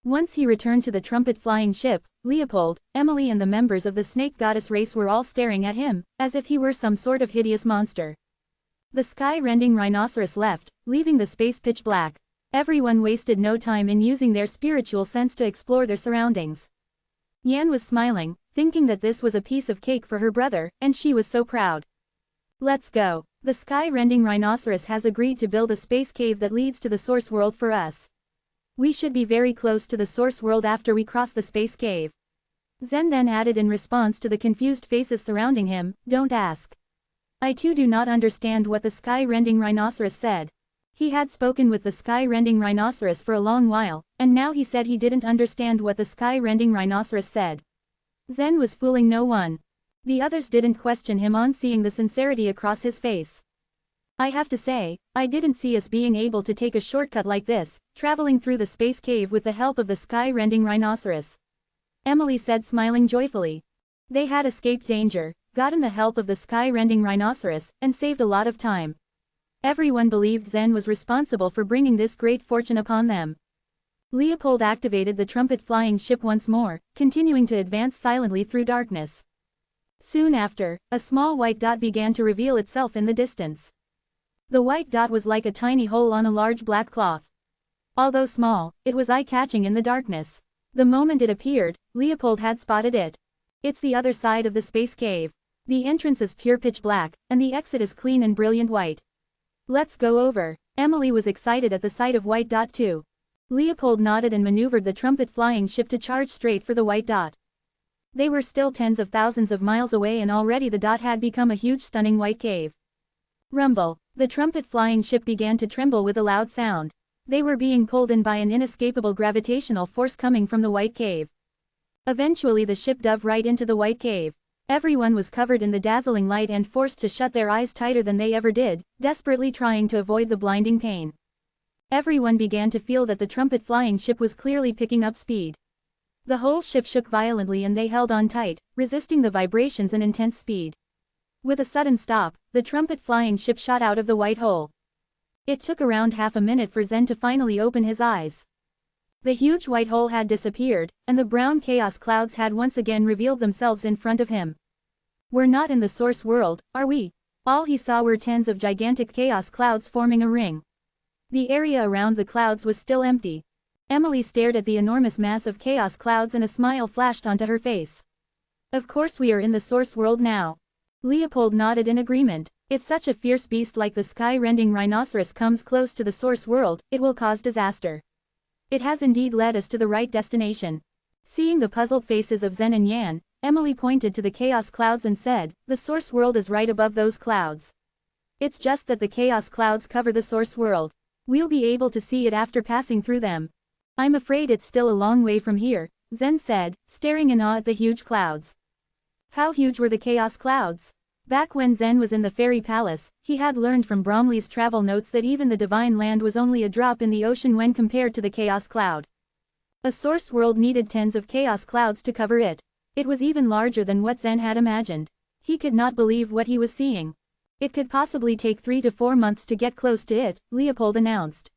Once he returned to the trumpet-flying ship, Leopold, Emily and the members of the snake goddess race were all staring at him, as if he were some sort of hideous monster. The sky-rending rhinoceros left, leaving the space pitch black. Everyone wasted no time in using their spiritual sense to explore their surroundings. Yan was smiling, thinking that this was a piece of cake for her brother, and she was so proud. "Let's go. The sky-rending rhinoceros has agreed to build a space cave that leads to the source world for us. We should be very close to the source world after we cross the space cave." Zen then added in response to the confused faces surrounding him, "Don't ask. I too do not understand what the sky-rending rhinoceros said." He had spoken with the sky-rending rhinoceros for a long while, and now he said he didn't understand what the sky-rending rhinoceros said. Zen was fooling no one. The others didn't question him on seeing the sincerity across his face. "I have to say, I didn't see us being able to take a shortcut like this, traveling through the space cave with the help of the sky-rending rhinoceros," Emily said, smiling joyfully. They had escaped danger, gotten the help of the sky-rending rhinoceros, and saved a lot of time. Everyone believed Zen was responsible for bringing this great fortune upon them. Leopold activated the trumpet-flying ship once more, continuing to advance silently through darkness. Soon after, a small white dot began to reveal itself in the distance. The white dot was like a tiny hole on a large black cloth. Although small, it was eye-catching in the darkness. The moment it appeared, Leopold had spotted it. "It's the other side of the space cave. The entrance is pure pitch black, and the exit is clean and brilliant white. Let's go over." Emily was excited at the sight of white dot too. Leopold nodded and maneuvered the trumpet-flying ship to charge straight for the white dot. They were still tens of thousands of miles away, and already the dot had become a huge stunning white cave. Rumble. The trumpet-flying ship began to tremble with a loud sound. They were being pulled in by an inescapable gravitational force coming from the white cave. Eventually the ship dove right into the white cave. Everyone was covered in the dazzling light and forced to shut their eyes tighter than they ever did, desperately trying to avoid the blinding pain. Everyone began to feel that the trumpet-flying ship was clearly picking up speed. The whole ship shook violently and they held on tight, resisting the vibrations and intense speed. With a sudden stop, the trumpet-flying ship shot out of the white hole. It took around half a minute for Zen to finally open his eyes. The huge white hole had disappeared, and the brown chaos clouds had once again revealed themselves in front of him. We're not in the source world, are we? All he saw were tens of gigantic chaos clouds forming a ring. The area around the clouds was still empty. Emily stared at the enormous mass of chaos clouds and a smile flashed onto her face. Of course we are in the source world now. Leopold nodded in agreement. If such a fierce beast like the sky-rending rhinoceros comes close to the source world, it will cause disaster. It has indeed led us to the right destination. Seeing the puzzled faces of Zen and Yan, Emily pointed to the chaos clouds and said, the source world is right above those clouds. It's just that the chaos clouds cover the source world. We'll be able to see it after passing through them. I'm afraid it's still a long way from here, Zen said, staring in awe at the huge clouds. How huge were the chaos clouds? Back when Zen was in the fairy palace, he had learned from Bromley's travel notes that even the divine land was only a drop in the ocean when compared to the chaos cloud. A source world needed tens of chaos clouds to cover it. It was even larger than what Zen had imagined. He could not believe what he was seeing. It could possibly take 3 to 4 months to get close to it, Leopold announced.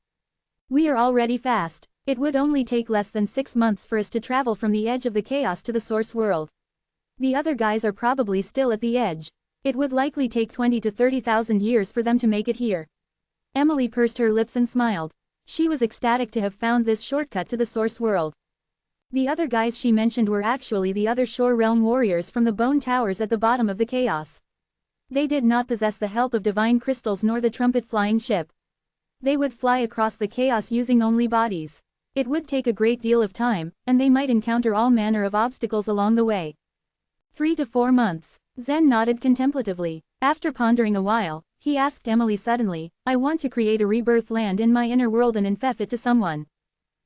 We are already fast. It would only take less than 6 months for us to travel from the edge of the chaos to the source world. The other guys are probably still at the edge. It would likely take 20 to 30,000 years for them to make it here. Emily pursed her lips and smiled. She was ecstatic to have found this shortcut to the source world. The other guys she mentioned were actually the other Shore Realm warriors from the bone towers at the bottom of the chaos. They did not possess the help of divine crystals nor the trumpet-flying ship. They would fly across the chaos using only bodies. It would take a great deal of time, and they might encounter all manner of obstacles along the way. 3 to 4 months. Zen nodded contemplatively. After pondering a while, he asked Emily suddenly, I want to create a rebirth land in my inner world and infect it to someone.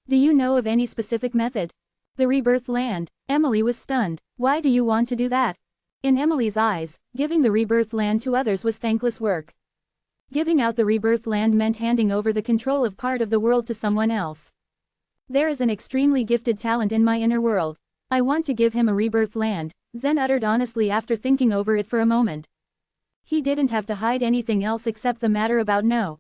Do you know of any specific method? The rebirth land. Emily was stunned. Why do you want to do that? In Emily's eyes, giving the rebirth land to others was thankless work. Giving out the rebirth land meant handing over the control of part of the world to someone else. There is an extremely gifted talent in my inner world. I want to give him a rebirth land, Zen uttered honestly after thinking over it for a moment. He didn't have to hide anything else except the matter about no.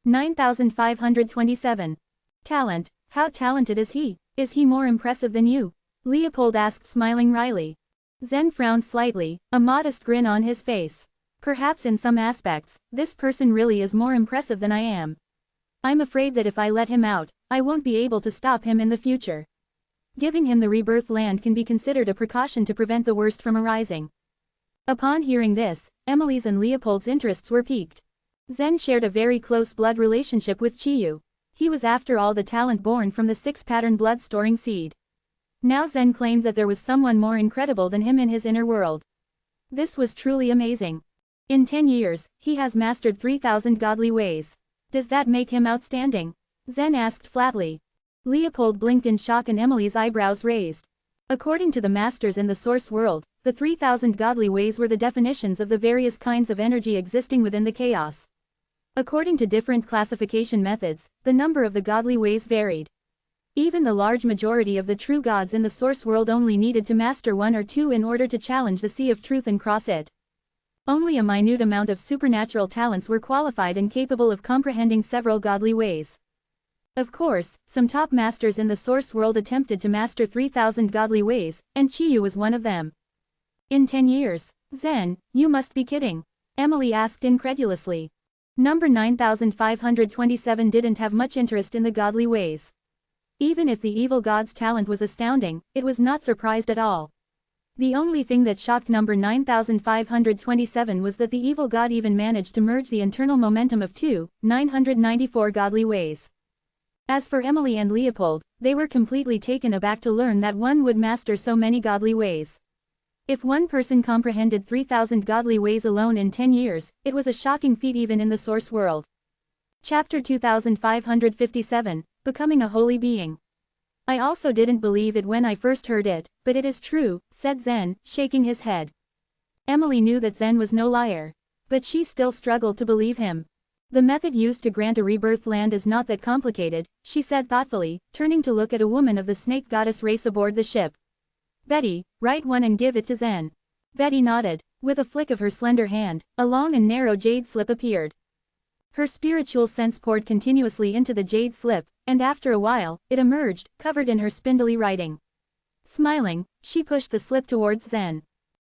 9527. Talent. How talented is he? Is he more impressive than you? Leopold asked, smiling wryly. Zen frowned slightly, a modest grin on his face. Perhaps in some aspects, this person really is more impressive than I am. I'm afraid that if I let him out, I won't be able to stop him in the future. Giving him the rebirth land can be considered a precaution to prevent the worst from arising. Upon hearing this, Emily's and Leopold's interests were piqued. Zen shared a very close blood relationship with Chiyu. He was after all the talent born from the 6-pattern blood-storing seed. Now Zen claimed that there was someone more incredible than him in his inner world. This was truly amazing. In 10 years, he has mastered 3,000 godly ways. Does that make him outstanding? Zen asked flatly. Leopold blinked in shock and Emily's eyebrows raised. According to the masters in the source world, the 3,000 godly ways were the definitions of the various kinds of energy existing within the chaos. According to different classification methods, the number of the godly ways varied. Even the large majority of the true gods in the source world only needed to master 1 or 2 in order to challenge the sea of truth and cross it. Only a minute amount of supernatural talents were qualified and capable of comprehending several godly ways. Of course, some top masters in the source world attempted to master 3,000 godly ways, and Chiyu was one of them. In 10 years? Zen, you must be kidding. Emily asked incredulously. Number 9527 didn't have much interest in the godly ways. Even if the evil god's talent was astounding, it was not surprised at all. The only thing that shocked number 9527 was that the evil god even managed to merge the internal momentum of 994 godly ways. As for Emily and Leopold, they were completely taken aback to learn that one would master so many godly ways. If one person comprehended 3,000 godly ways alone in 10 years, it was a shocking feat even in the source world. Chapter 2557, Becoming a Holy Being. I also didn't believe it when I first heard it, but it is true, said Zen, shaking his head. Emily knew that Zen was no liar. But she still struggled to believe him. The method used to grant a rebirth land is not that complicated, she said thoughtfully, turning to look at a woman of the snake goddess race aboard the ship. Betty, write one and give it to Zen. Betty nodded. With a flick of her slender hand, a long and narrow jade slip appeared. Her spiritual sense poured continuously into the jade slip, and after a while, it emerged, covered in her spindly writing. Smiling, she pushed the slip towards Zen.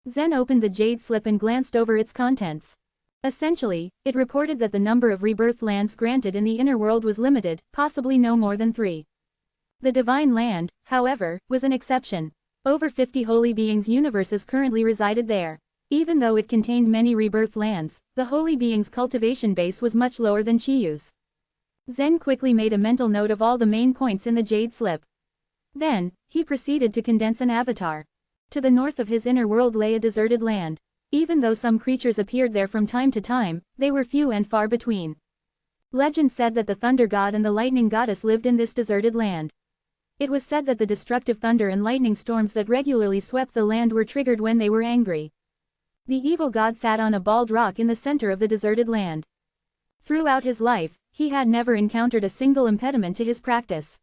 Zen opened the jade slip and glanced over its contents. Essentially, it reported that the number of rebirth lands granted in the inner world was limited, possibly no more than 3. The divine land, however, was an exception. Over 50 holy beings' universes currently resided there. Even though it contained many rebirth lands, the holy beings' cultivation base was much lower than Chiyu's. Zen quickly made a mental note of all the main points in the jade slip. Then, he proceeded to condense an avatar. To the north of his inner world lay a deserted land. Even though some creatures appeared there from time to time, they were few and far between. Legend said that the thunder god and the lightning goddess lived in this deserted land. It was said that the destructive thunder and lightning storms that regularly swept the land were triggered when they were angry. The evil god sat on a bald rock in the center of the deserted land. Throughout his life, he had never encountered a single impediment to his practice.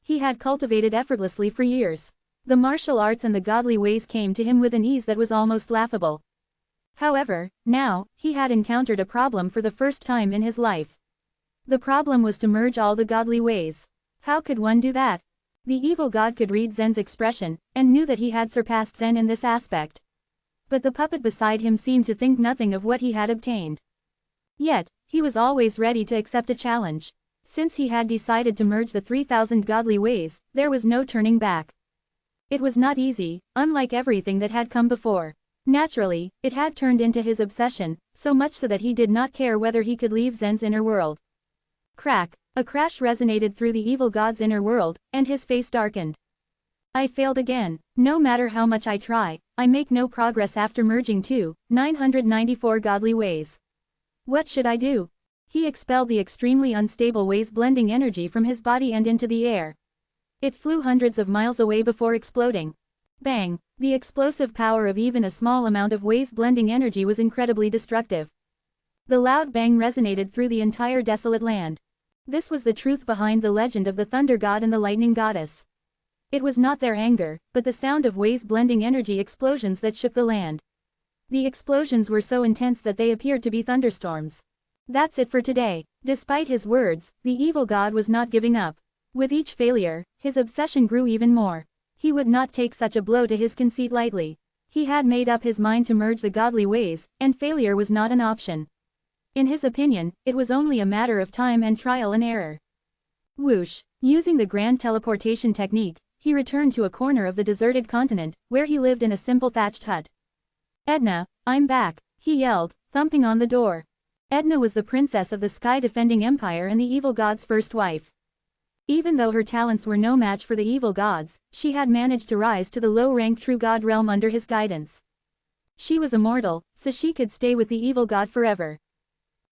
He had cultivated effortlessly for years. The martial arts and the godly ways came to him with an ease that was almost laughable. However, now, he had encountered a problem for the first time in his life. The problem was to merge all the godly ways. How could one do that? The evil god could read Zen's expression, and knew that he had surpassed Zen in this aspect. But the puppet beside him seemed to think nothing of what he had obtained. Yet, he was always ready to accept a challenge. Since he had decided to merge the 3,000 godly ways, there was no turning back. It was not easy, unlike everything that had come before. Naturally, it had turned into his obsession, so much so that he did not care whether he could leave Zen's inner world. Crack! A crash resonated through the evil god's inner world, and his face darkened. I failed again. No matter how much I try, I make no progress after merging 994 godly ways. What should I do? He expelled the extremely unstable ways blending energy from his body and into the air. It flew hundreds of miles away before exploding. Bang! The explosive power of even a small amount of ways blending energy was incredibly destructive. The loud bang resonated through the entire desolate land. This was the truth behind the legend of the thunder god and the lightning goddess. It was not their anger, but the sound of ways blending energy explosions that shook the land. The explosions were so intense that they appeared to be thunderstorms. That's it for today. Despite his words, the evil god was not giving up. With each failure, his obsession grew even more. He would not take such a blow to his conceit lightly. He had made up his mind to merge the godly ways, and failure was not an option. In his opinion, it was only a matter of time and trial and error. Whoosh! Using the grand teleportation technique, he returned to a corner of the deserted continent, where he lived in a simple thatched hut. Edna, I'm back, he yelled, thumping on the door. Edna was the princess of the sky-defending empire and the evil god's first wife. Even though her talents were no match for the evil gods, she had managed to rise to the low-rank true god realm under his guidance. She was immortal, so she could stay with the evil god forever.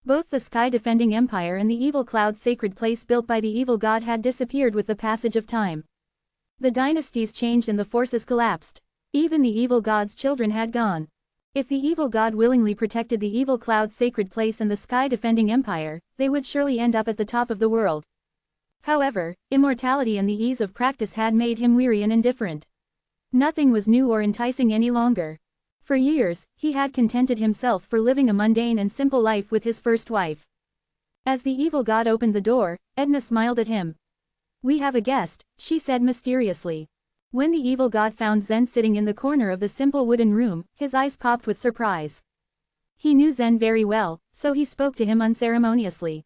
Both the sky-defending empire and the evil cloud sacred place built by the evil god had disappeared with the passage of time. The dynasties changed and the forces collapsed. Even the evil god's children had gone. If the evil god willingly protected the evil cloud sacred place and the sky-defending empire, they would surely end up at the top of the world. However, immortality and the ease of practice had made him weary and indifferent. Nothing was new or enticing any longer. For years, he had contented himself for living a mundane and simple life with his first wife. As the evil god opened the door, Edna smiled at him. "We have a guest," she said mysteriously. When the evil god found Zen sitting in the corner of the simple wooden room, his eyes popped with surprise. He knew Zen very well, so he spoke to him unceremoniously.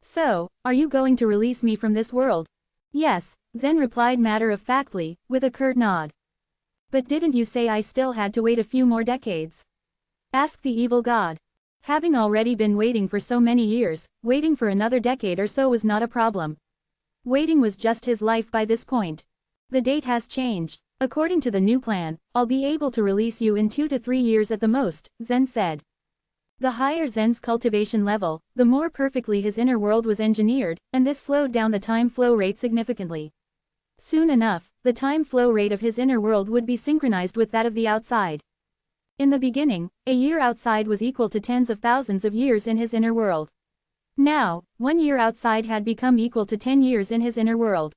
"So, are you going to release me from this world?" "Yes," Zen replied matter-of-factly, with a curt nod. "But didn't you say I still had to wait a few more decades?" asked the evil god. Having already been waiting for so many years, waiting for another decade or so was not a problem. Waiting was just his life by this point. "The date has changed. According to the new plan, I'll be able to release you in 2 to 3 years at the most," Zen said. The higher Zen's cultivation level, the more perfectly his inner world was engineered, and this slowed down the time flow rate significantly. Soon enough, the time flow rate of his inner world would be synchronized with that of the outside. In the beginning, a year outside was equal to tens of thousands of years in his inner world. Now, 1 year outside had become equal to 10 years in his inner world.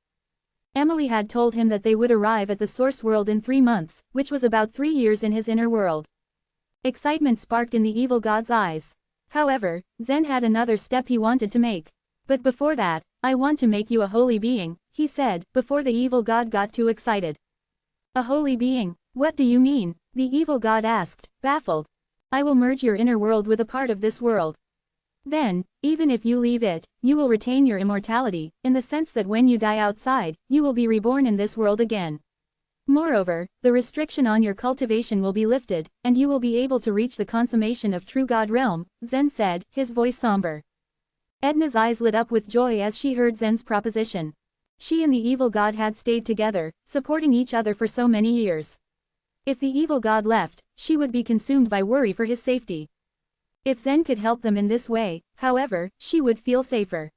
Emily had told him that they would arrive at the source world in 3 months, which was about 3 years in his inner world. Excitement sparked in the evil god's eyes. However, Zen had another step he wanted to make. But before that, I want to make you a holy being, he said, before the evil god got too excited. A holy being? What do you mean? The evil god asked, baffled. I will merge your inner world with a part of this world. Then, even if you leave it, you will retain your immortality, in the sense that when you die outside, you will be reborn in this world again. Moreover, the restriction on your cultivation will be lifted, and you will be able to reach the consummation of true God realm, Zen said, his voice somber. Edna's eyes lit up with joy as she heard Zen's proposition. She and the evil god had stayed together, supporting each other for so many years. If the evil god left, she would be consumed by worry for his safety. If Zen could help them in this way, however, she would feel safer.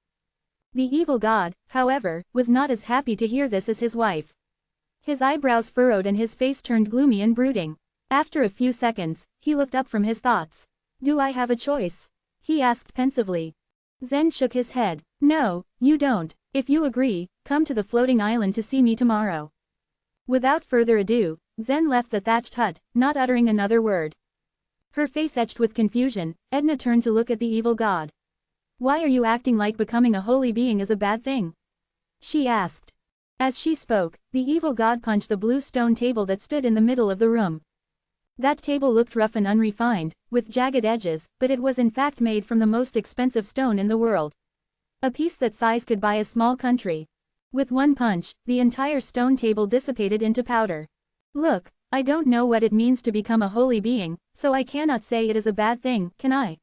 The evil god, however, was not as happy to hear this as his wife. His eyebrows furrowed and his face turned gloomy and brooding. After a few seconds, he looked up from his thoughts. Do I have a choice? He asked pensively. Zen shook his head. No, you don't. If you agree, come to the floating island to see me tomorrow. Without further ado, Zen left the thatched hut, not uttering another word. Her face etched with confusion, Edna turned to look at the evil god. Why are you acting like becoming a holy being is a bad thing? She asked. As she spoke, the evil god punched the blue stone table that stood in the middle of the room. That table looked rough and unrefined, with jagged edges, but it was in fact made from the most expensive stone in the world. A piece that size could buy a small country. With one punch, the entire stone table dissipated into powder. Look, I don't know what it means to become a holy being, so I cannot say it is a bad thing, can I?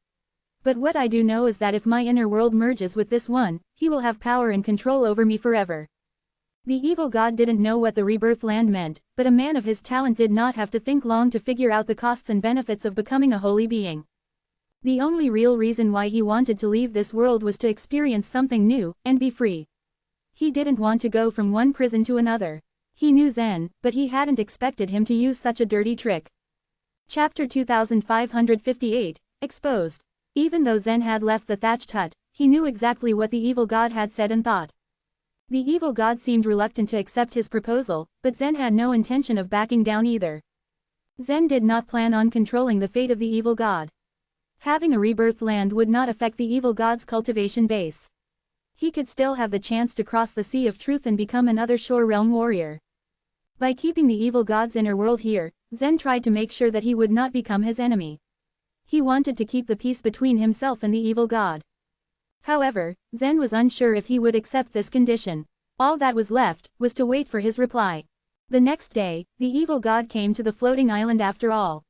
But what I do know is that if my inner world merges with this one, he will have power and control over me forever. The evil god didn't know what the rebirth land meant, but a man of his talent did not have to think long to figure out the costs and benefits of becoming a holy being. The only real reason why he wanted to leave this world was to experience something new, and be free. He didn't want to go from one prison to another. He knew Zen, but he hadn't expected him to use such a dirty trick. Chapter 2558, Exposed. Even though Zen had left the thatched hut, he knew exactly what the evil god had said and thought. The evil god seemed reluctant to accept his proposal, but Zen had no intention of backing down either. Zen did not plan on controlling the fate of the evil god. Having a rebirth land would not affect the evil god's cultivation base. He could still have the chance to cross the Sea of Truth and become another Shore Realm warrior. By keeping the evil god's inner world here, Zen tried to make sure that he would not become his enemy. He wanted to keep the peace between himself and the evil god. However, Zen was unsure if he would accept this condition. All that was left was to wait for his reply. The next day, the evil god came to the floating island after all.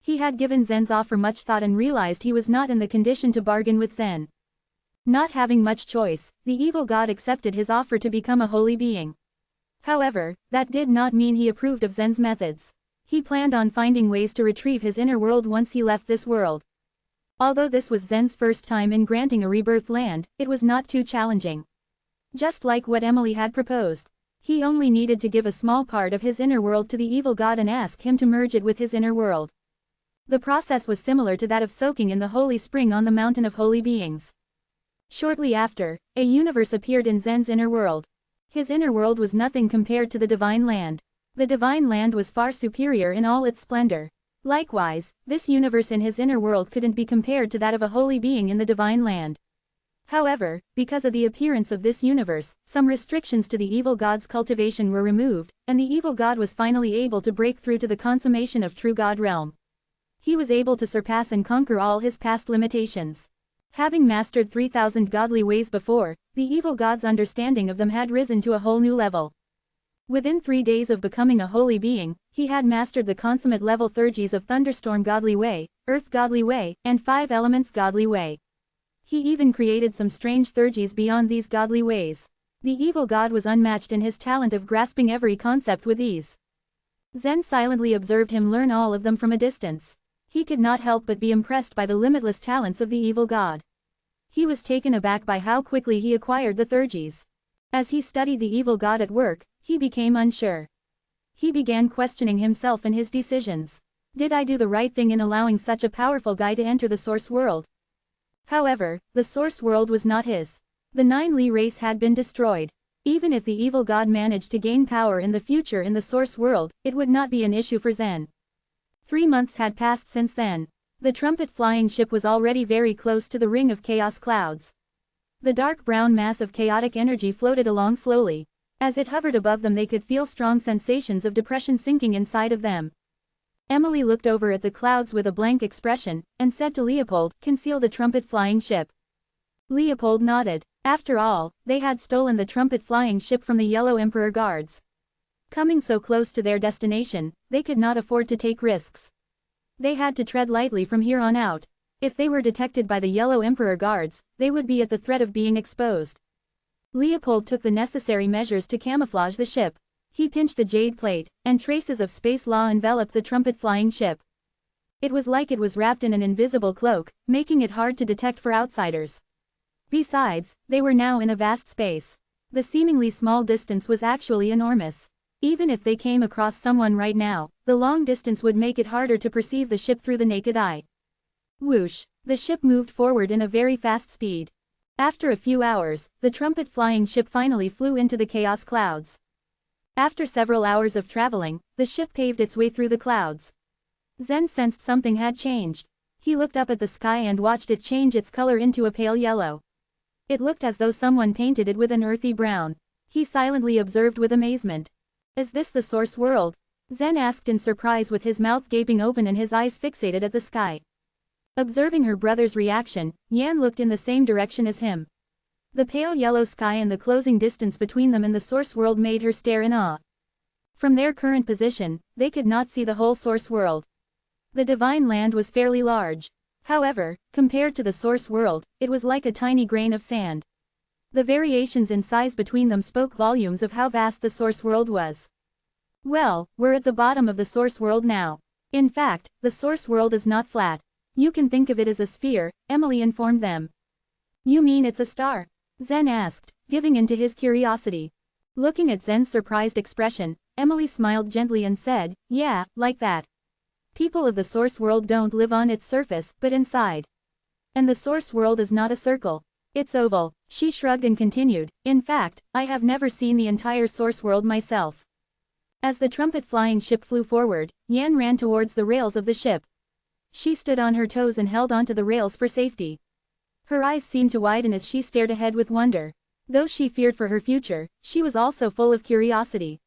He had given Zen's offer much thought and realized he was not in the condition to bargain with Zen. Not having much choice, the evil god accepted his offer to become a holy being. However, that did not mean he approved of Zen's methods. He planned on finding ways to retrieve his inner world once he left this world. Although this was Zen's first time in granting a rebirth land, it was not too challenging. Just like what Emily had proposed. He only needed to give a small part of his inner world to the evil god and ask him to merge it with his inner world. The process was similar to that of soaking in the holy spring on the mountain of holy beings. Shortly after, a universe appeared in Zen's inner world. His inner world was nothing compared to the divine land. The divine land was far superior in all its splendor. Likewise, this universe in his inner world couldn't be compared to that of a holy being in the divine land. However, because of the appearance of this universe, some restrictions to the evil god's cultivation were removed, and the evil god was finally able to break through to the consummation of true God realm. He was able to surpass and conquer all his past limitations. Having mastered 3,000 godly ways before, the evil god's understanding of them had risen to a whole new level. Within 3 days of becoming a holy being, he had mastered the consummate level 30s of Thunderstorm Godly Way, Earth Godly Way, and 5 Elements Godly Way. He even created some strange 30s beyond these godly ways. The evil god was unmatched in his talent of grasping every concept with ease. Zen silently observed him learn all of them from a distance. He could not help but be impressed by the limitless talents of the evil god. He was taken aback by how quickly he acquired the 30s. As he studied the evil god at work, he became unsure. He began questioning himself and his decisions. Did I do the right thing in allowing such a powerful guy to enter the source world? However, the source world was not his. The 9Li race had been destroyed. Even if the evil god managed to gain power in the future in the source world, it would not be an issue for Zen. 3 months had passed since then. The trumpet flying ship was already very close to the ring of chaos clouds. The dark brown mass of chaotic energy floated along slowly. As it hovered above them, they could feel strong sensations of depression sinking inside of them. Emily looked over at the clouds with a blank expression, and said to Leopold, "Conceal the trumpet flying ship." Leopold nodded. After all, they had stolen the trumpet flying ship from the Yellow Emperor guards. Coming so close to their destination, they could not afford to take risks. They had to tread lightly from here on out. If they were detected by the Yellow Emperor guards, they would be at the threat of being exposed. Leopold took the necessary measures to camouflage the ship. He pinched the jade plate, and traces of space law enveloped the trumpet flying ship. It was like it was wrapped in an invisible cloak, making it hard to detect for outsiders. Besides, they were now in a vast space. The seemingly small distance was actually enormous. Even if they came across someone right now, the long distance would make it harder to perceive the ship through the naked eye. Whoosh! The ship moved forward in a very fast speed. After a few hours, the trumpet flying ship finally flew into the chaos clouds. After several hours of traveling, the ship paved its way through the clouds. Zen sensed something had changed. He looked up at the sky and watched it change its color into a pale yellow. It looked as though someone painted it with an earthy brown. He silently observed with amazement. "Is this the source world?" Zen asked in surprise, with his mouth gaping open and his eyes fixated at the sky. Observing her brother's reaction, Yan looked in the same direction as him. The pale yellow sky and the closing distance between them and the source world made her stare in awe. From their current position, they could not see the whole source world. The divine land was fairly large. However, compared to the source world, it was like a tiny grain of sand. The variations in size between them spoke volumes of how vast the source world was. "Well, we're at the bottom of the source world now. In fact, the source world is not flat. You can think of it as a sphere," Emily informed them. "You mean it's a star?" Zen asked, giving in to his curiosity. Looking at Zen's surprised expression, Emily smiled gently and said, "Yeah, like that. People of the source world don't live on its surface, but inside. And the source world is not a circle. It's oval." She shrugged and continued, "In fact, I have never seen the entire source world myself." As the trumpet flying ship flew forward, Yan ran towards the rails of the ship. She stood on her toes and held onto the rails for safety. Her eyes seemed to widen as she stared ahead with wonder. Though she feared for her future, she was also full of curiosity.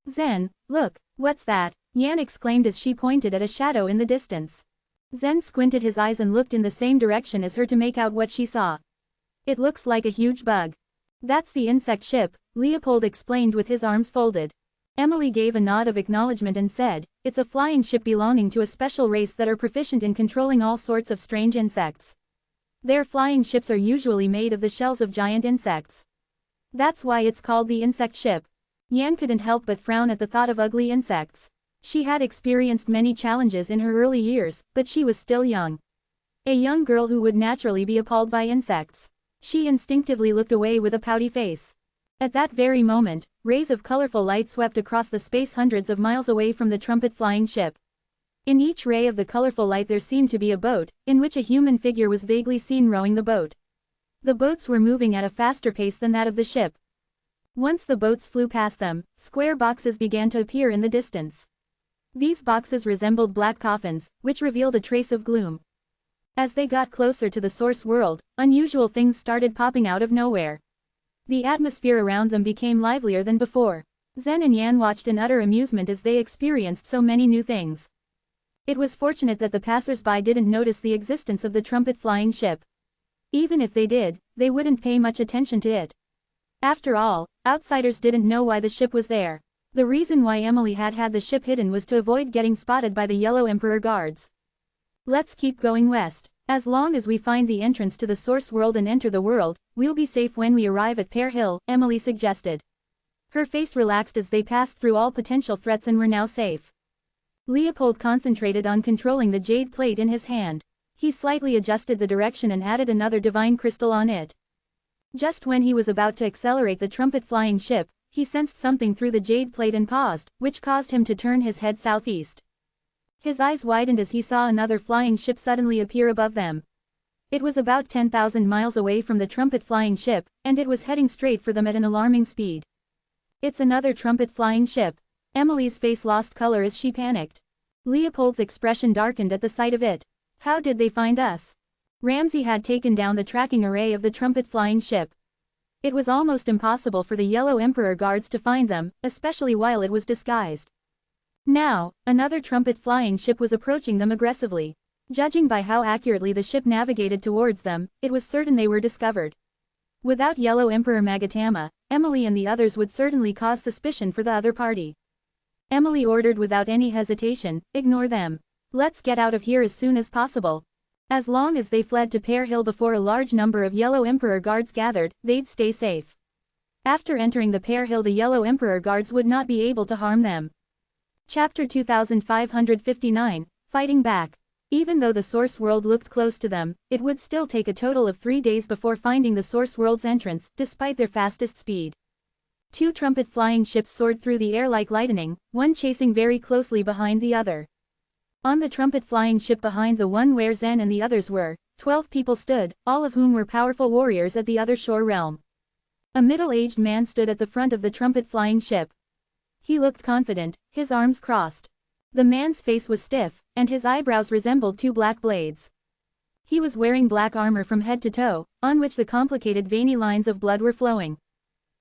"Zen, look, what's that?" Yan exclaimed as she pointed at a shadow in the distance. Zen squinted his eyes and looked in the same direction as her to make out what she saw. "It looks like a huge bug." "That's the insect ship," Leopold explained with his arms folded. Emily gave a nod of acknowledgement and said, "It's a flying ship belonging to a special race that are proficient in controlling all sorts of strange insects. Their flying ships are usually made of the shells of giant insects. That's why it's called the insect ship." Yan couldn't help but frown at the thought of ugly insects. She had experienced many challenges in her early years, but she was still young. A young girl who would naturally be appalled by insects. She instinctively looked away with a pouty face. At that very moment, rays of colorful light swept across the space hundreds of miles away from the trumpet flying ship. In each ray of the colorful light there seemed to be a boat, in which a human figure was vaguely seen rowing the boat. The boats were moving at a faster pace than that of the ship. Once the boats flew past them, square boxes began to appear in the distance. These boxes resembled black coffins, which revealed a trace of gloom. As they got closer to the source world, unusual things started popping out of nowhere. The atmosphere around them became livelier than before. Zen and Yan watched in utter amusement as they experienced so many new things. It was fortunate that the passers-by didn't notice the existence of the trumpet flying ship. Even if they did, they wouldn't pay much attention to it. After all, outsiders didn't know why the ship was there. The reason why Emily had had the ship hidden was to avoid getting spotted by the Yellow Emperor guards. "Let's keep going west. As long as we find the entrance to the source world and enter the world, we'll be safe when we arrive at Pear Hill," Emily suggested. Her face relaxed as they passed through all potential threats and were now safe. Leopold concentrated on controlling the jade plate in his hand. He slightly adjusted the direction and added another divine crystal on it. Just when he was about to accelerate the trumpet flying ship, he sensed something through the jade plate and paused, which caused him to turn his head southeast. His eyes widened as he saw another flying ship suddenly appear above them. It was about 10,000 miles away from the trumpet-flying ship, and it was heading straight for them at an alarming speed. It's another trumpet-flying ship. Emily's face lost color as she panicked. Leopold's expression darkened at the sight of it. How did they find us? Ramsay had taken down the tracking array of the trumpet-flying ship. It was almost impossible for the Yellow Emperor guards to find them, especially while it was disguised. Now, another trumpet-flying ship was approaching them aggressively. Judging by how accurately the ship navigated towards them, it was certain they were discovered. Without Yellow Emperor Magatama, Emily and the others would certainly cause suspicion for the other party. Emily ordered without any hesitation, "Ignore them. Let's get out of here as soon as possible." As long as they fled to Pear Hill before a large number of Yellow Emperor guards gathered, they'd stay safe. After entering the Pear Hill, the Yellow Emperor guards would not be able to harm them. Chapter 2559, Fighting Back. Even though the Source World looked close to them, it would still take a total of 3 days before finding the Source World's entrance, despite their fastest speed. 2 trumpet-flying ships soared through the air like lightning, one chasing very closely behind the other. On the trumpet-flying ship behind the one where Zen and the others were, 12 people stood, all of whom were powerful warriors at the other shore realm. A middle-aged man stood at the front of the trumpet-flying ship. He looked confident, his arms crossed. The man's face was stiff, and his eyebrows resembled 2 black blades. He was wearing black armor from head to toe, on which the complicated veiny lines of blood were flowing.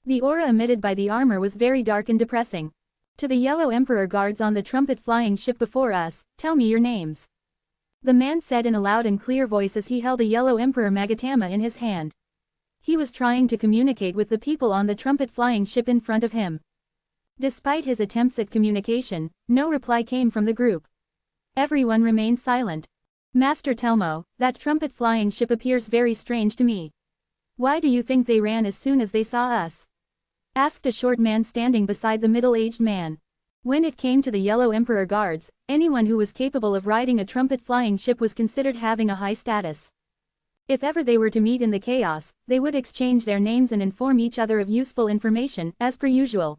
The aura emitted by the armor was very dark and depressing. "To the Yellow Emperor guards on the trumpet-flying ship before us, tell me your names," the man said in a loud and clear voice as he held a Yellow Emperor Magatama in his hand. He was trying to communicate with the people on the trumpet-flying ship in front of him. Despite his attempts at communication, no reply came from the group. Everyone remained silent. "Master Telmo, that trumpet-flying ship appears very strange to me. Why do you think they ran as soon as they saw us?" asked a short man standing beside the middle-aged man. When it came to the Yellow Emperor guards, anyone who was capable of riding a trumpet-flying ship was considered having a high status. If ever they were to meet in the chaos, they would exchange their names and inform each other of useful information, as per usual.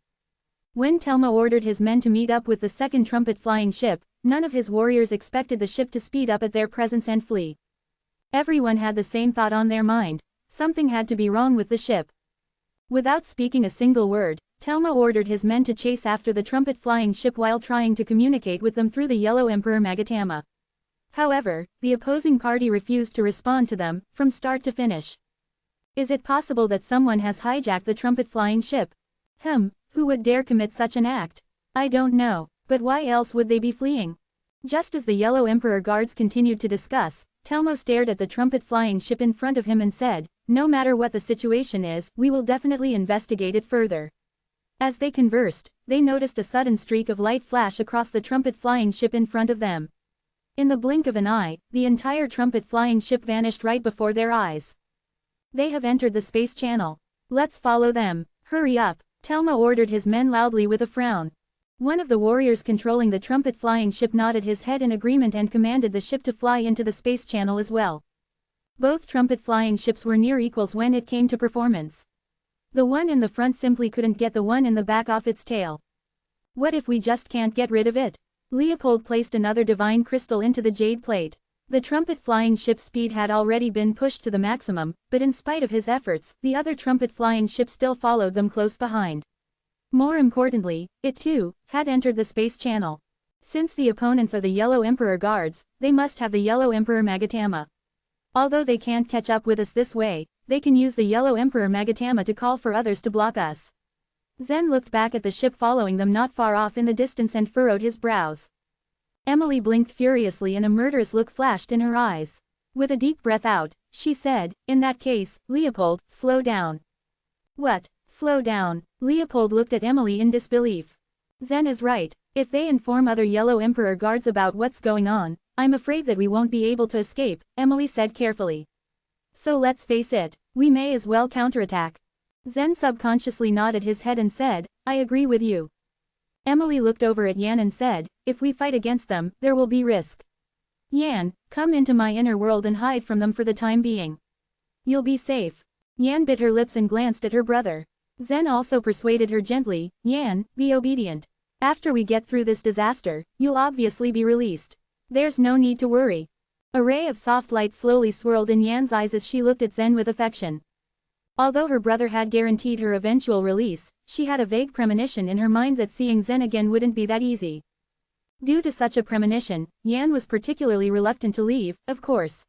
When Telmo ordered his men to meet up with the second trumpet-flying ship, none of his warriors expected the ship to speed up at their presence and flee. Everyone had the same thought on their mind: something had to be wrong with the ship. Without speaking a single word, Telmo ordered his men to chase after the trumpet-flying ship while trying to communicate with them through the Yellow Emperor Magatama. However, the opposing party refused to respond to them, from start to finish. "Is it possible that someone has hijacked the trumpet-flying ship? Who would dare commit such an act? I don't know, but why else would they be fleeing?" Just as the Yellow Emperor guards continued to discuss, Telmo stared at the trumpet-flying ship in front of him and said, "No matter what the situation is, we will definitely investigate it further." As they conversed, they noticed a sudden streak of light flash across the trumpet-flying ship in front of them. In the blink of an eye, the entire trumpet-flying ship vanished right before their eyes. "They have entered the space channel. Let's follow them. Hurry up," Telmo ordered his men loudly with a frown. One of the warriors controlling the trumpet-flying ship nodded his head in agreement and commanded the ship to fly into the space channel as well. Both trumpet-flying ships were near equals when it came to performance. The one in the front simply couldn't get the one in the back off its tail. "What if we just can't get rid of it?" Leopold placed another divine crystal into the jade plate. The trumpet-flying ship's speed had already been pushed to the maximum, but in spite of his efforts, the other trumpet-flying ship still followed them close behind. More importantly, it too had entered the space channel. Since the opponents are the Yellow Emperor guards, they must have the Yellow Emperor Magatama. Although they can't catch up with us this way, they can use the Yellow Emperor Magatama to call for others to block us. Zen looked back at the ship following them not far off in the distance and furrowed his brows. Emily blinked furiously and a murderous look flashed in her eyes. With a deep breath out, she said, "In that case, Leopold, slow down." "What? Slow down?" Leopold looked at Emily in disbelief. "Zen is right. If they inform other Yellow Emperor guards about what's going on, I'm afraid that we won't be able to escape," Emily said carefully. "So let's face it, we may as well counterattack." Zen subconsciously nodded his head and said, "I agree with you." Emily looked over at Yan and said, "If we fight against them, there will be risk. Yan, come into my inner world and hide from them for the time being. You'll be safe." Yan bit her lips and glanced at her brother. Zen also persuaded her gently, "Yan, be obedient. After we get through this disaster, you'll obviously be released. There's no need to worry." A ray of soft light slowly swirled in Yan's eyes as she looked at Zen with affection. Although her brother had guaranteed her eventual release, she had a vague premonition in her mind that seeing Zen again wouldn't be that easy. Due to such a premonition, Yan was particularly reluctant to leave, of course.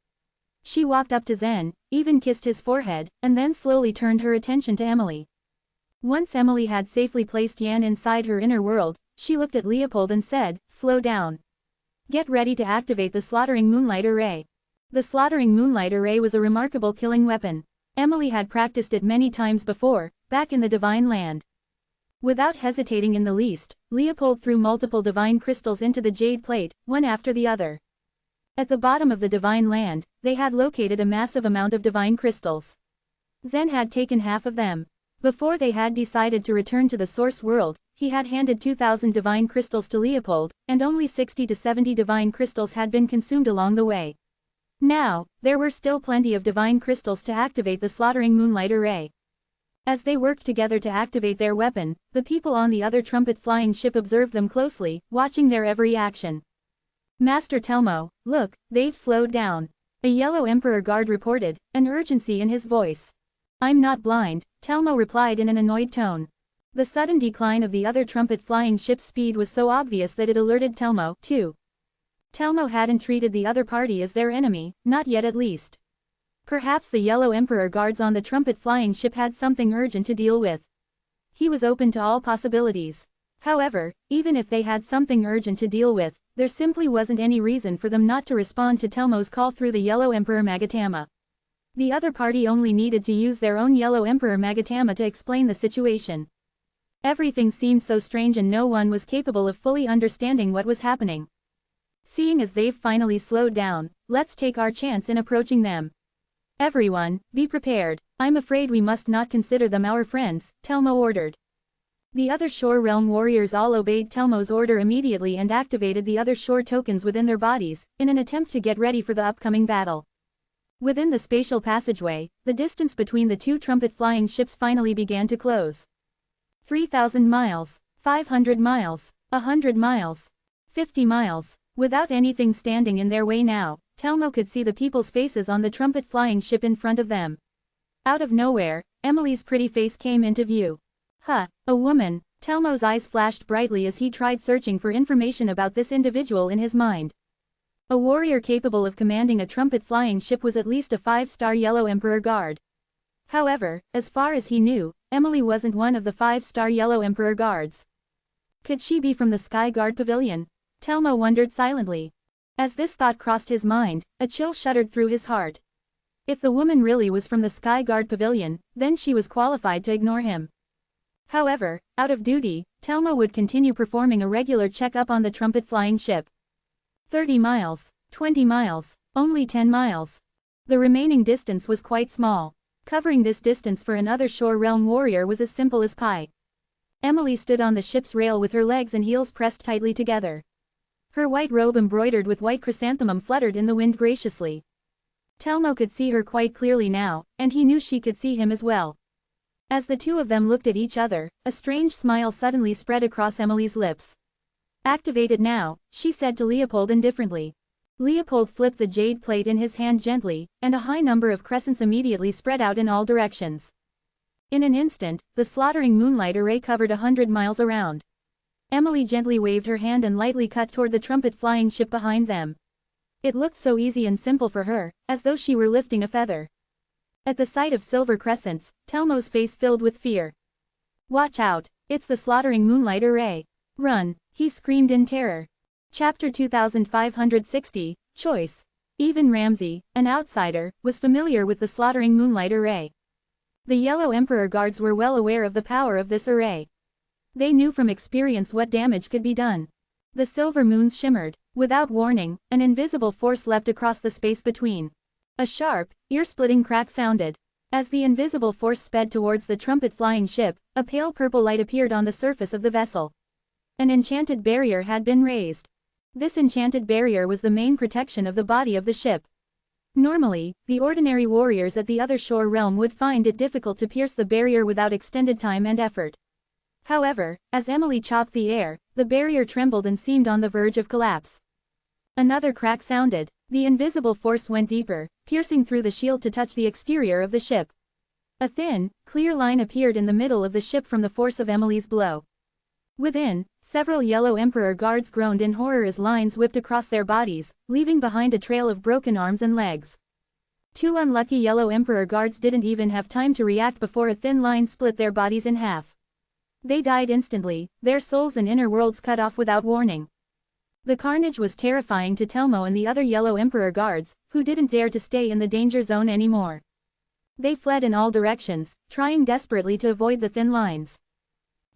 She walked up to Zen, even kissed his forehead, and then slowly turned her attention to Emily. Once Emily had safely placed Yan inside her inner world, she looked at Leopold and said, "Slow down. Get ready to activate the Slaughtering Moonlight Array." The Slaughtering Moonlight Array was a remarkable killing weapon. Emily had practiced it many times before, back in the Divine Land. Without hesitating in the least, Leopold threw multiple divine crystals into the jade plate, one after the other. At the bottom of the Divine Land, they had located a massive amount of divine crystals. Zen had taken half of them. Before they had decided to return to the source world, he had handed 2,000 divine crystals to Leopold, and only 60 to 70 divine crystals had been consumed along the way. Now, there were still plenty of divine crystals to activate the Slaughtering Moonlight Array. As they worked together to activate their weapon, the people on the other trumpet-flying ship observed them closely, watching their every action. "Master Telmo, look, they've slowed down," a yellow Emperor guard reported, an urgency in his voice. "I'm not blind," Telmo replied in an annoyed tone. The sudden decline of the other trumpet-flying ship's speed was so obvious that it alerted Telmo, too. Telmo hadn't treated the other party as their enemy, not yet at least. Perhaps the yellow Emperor guards on the trumpet-flying ship had something urgent to deal with. He was open to all possibilities. However, even if they had something urgent to deal with, there simply wasn't any reason for them not to respond to Telmo's call through the yellow Emperor Magatama. The other party only needed to use their own yellow Emperor Magatama to explain the situation. Everything seemed so strange and no one was capable of fully understanding what was happening. "Seeing as they've finally slowed down, let's take our chance in approaching them. Everyone, be prepared. I'm afraid we must not consider them our friends," Telmo ordered. The other Shore Realm warriors all obeyed Telmo's order immediately and activated the other shore tokens within their bodies, in an attempt to get ready for the upcoming battle. Within the spatial passageway, the distance between the two trumpet-flying ships finally began to close. 3,000 miles, 500 miles, 100 miles, 50 miles. Without anything standing in their way now, Telmo could see the people's faces on the trumpet-flying ship in front of them. Out of nowhere, Emily's pretty face came into view. "Huh, a woman." Telmo's eyes flashed brightly as he tried searching for information about this individual in his mind. A warrior capable of commanding a trumpet-flying ship was at least a 5-star Yellow Emperor Guard. However, as far as he knew, Emily wasn't one of the 5-star Yellow Emperor Guards. Could she be from the Sky Guard Pavilion? Telmo wondered silently. As this thought crossed his mind, a chill shuddered through his heart. If the woman really was from the Sky Guard Pavilion, then she was qualified to ignore him. However, out of duty, Telmo would continue performing a regular checkup on the trumpet-flying ship. 30 miles, 20 miles, only 10 miles. The remaining distance was quite small. Covering this distance for another Shore Realm warrior was as simple as pie. Emily stood on the ship's rail with her legs and heels pressed tightly together. Her white robe embroidered with white chrysanthemum fluttered in the wind graciously. Telmo could see her quite clearly now, and he knew she could see him as well. As the two of them looked at each other, a strange smile suddenly spread across Emily's lips. "Activated now," she said to Leopold indifferently. Leopold flipped the jade plate in his hand gently, and a high number of crescents immediately spread out in all directions. In an instant, the Slaughtering Moonlight Array covered 100 miles around. Emily gently waved her hand and lightly cut toward the trumpet-flying ship behind them. It looked so easy and simple for her, as though she were lifting a feather. At the sight of silver crescents, Telmo's face filled with fear. "Watch out, it's the Slaughtering Moonlight Array. Run," he screamed in terror. Chapter 2560, Choice. Even Ramsey, an outsider, was familiar with the Slaughtering Moonlight Array. The Yellow Emperor Guards were well aware of the power of this array. They knew from experience what damage could be done. The silver moons shimmered. Without warning, an invisible force leapt across the space between. A sharp, ear-splitting crack sounded. As the invisible force sped towards the trumpet-flying ship, a pale purple light appeared on the surface of the vessel. An enchanted barrier had been raised. This enchanted barrier was the main protection of the body of the ship. Normally, the ordinary warriors at the other shore realm would find it difficult to pierce the barrier without extended time and effort. However, as Emily chopped the air, the barrier trembled and seemed on the verge of collapse. Another crack sounded. The invisible force went deeper, piercing through the shield to touch the exterior of the ship. A thin, clear line appeared in the middle of the ship from the force of Emily's blow. Within, several Yellow Emperor guards groaned in horror as lines whipped across their bodies, leaving behind a trail of broken arms and legs. Two unlucky Yellow Emperor guards didn't even have time to react before a thin line split their bodies in half. They died instantly, their souls and inner worlds cut off without warning. The carnage was terrifying to Telmo and the other Yellow Emperor guards, who didn't dare to stay in the danger zone anymore. They fled in all directions, trying desperately to avoid the thin lines.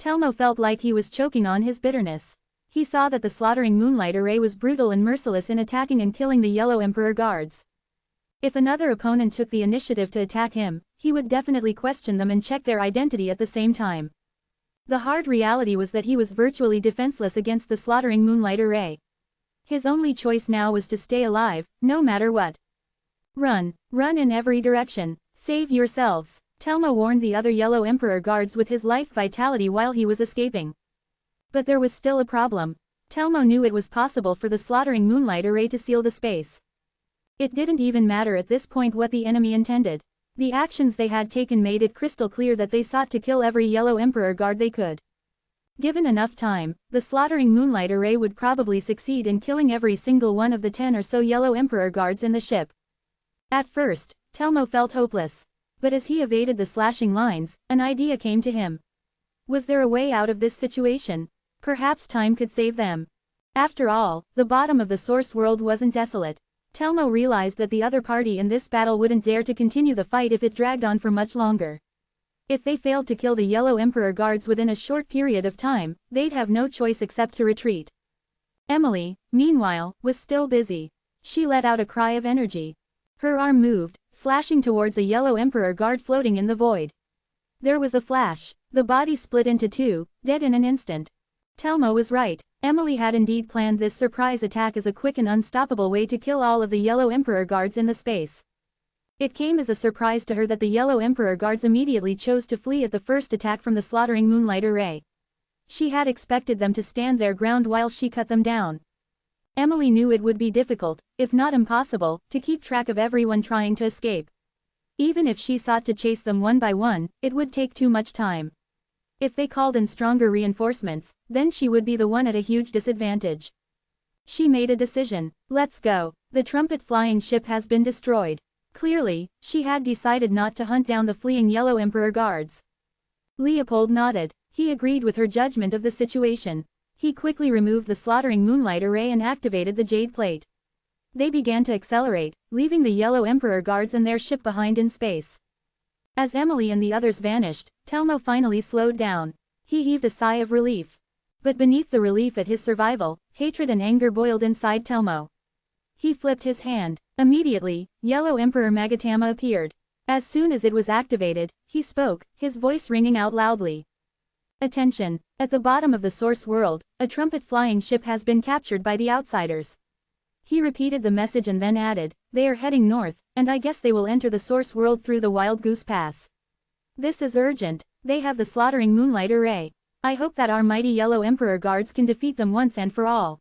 Telmo felt like he was choking on his bitterness. He saw that the slaughtering moonlight array was brutal and merciless in attacking and killing the Yellow Emperor guards. If another opponent took the initiative to attack him, he would definitely question them and check their identity at the same time. The hard reality was that he was virtually defenseless against the slaughtering moonlight array. His only choice now was to stay alive, no matter what. Run, run in every direction, save yourselves, Telmo warned the other Yellow Emperor guards with his life vitality while he was escaping. But there was still a problem. Telmo knew it was possible for the slaughtering moonlight array to seal the space. It didn't even matter at this point what the enemy intended. The actions they had taken made it crystal clear that they sought to kill every Yellow Emperor guard they could. Given enough time, the slaughtering moonlight array would probably succeed in killing every single one of the 10 or so Yellow Emperor guards in the ship. At first, Telmo felt hopeless. But as he evaded the slashing lines, an idea came to him. Was there a way out of this situation? Perhaps time could save them. After all, the bottom of the source world wasn't desolate. Telmo realized that the other party in this battle wouldn't dare to continue the fight if it dragged on for much longer. If they failed to kill the Yellow Emperor guards within a short period of time, they'd have no choice except to retreat. Emily, meanwhile, was still busy. She let out a cry of energy. Her arm moved, slashing towards a Yellow Emperor guard floating in the void. There was a flash. The body split into two, dead in an instant. Telmo was right. Emily had indeed planned this surprise attack as a quick and unstoppable way to kill all of the Yellow Emperor guards in the space. It came as a surprise to her that the Yellow Emperor guards immediately chose to flee at the first attack from the slaughtering moonlight array. She had expected them to stand their ground while she cut them down. Emily knew it would be difficult, if not impossible, to keep track of everyone trying to escape. Even if she sought to chase them one by one, it would take too much time. If they called in stronger reinforcements, then she would be the one at a huge disadvantage. She made a decision. Let's go. The trumpet flying ship has been destroyed. Clearly, she had decided not to hunt down the fleeing Yellow Emperor guards. Leopold nodded. He agreed with her judgment of the situation. He quickly removed the slaughtering moonlight array and activated the jade plate. They began to accelerate, leaving the Yellow Emperor guards and their ship behind in space. As Emily and the others vanished, Telmo finally slowed down. He heaved a sigh of relief. But beneath the relief at his survival, hatred and anger boiled inside Telmo. He flipped his hand. Immediately, Yellow Emperor Magatama appeared. As soon as it was activated, he spoke, his voice ringing out loudly. Attention! At the bottom of the source world, a trumpet flying ship has been captured by the outsiders. He repeated the message and then added, they are heading north, and I guess they will enter the source world through the Wild Goose Pass. This is urgent. They have the slaughtering moonlight array. I hope that our mighty Yellow Emperor guards can defeat them once and for all.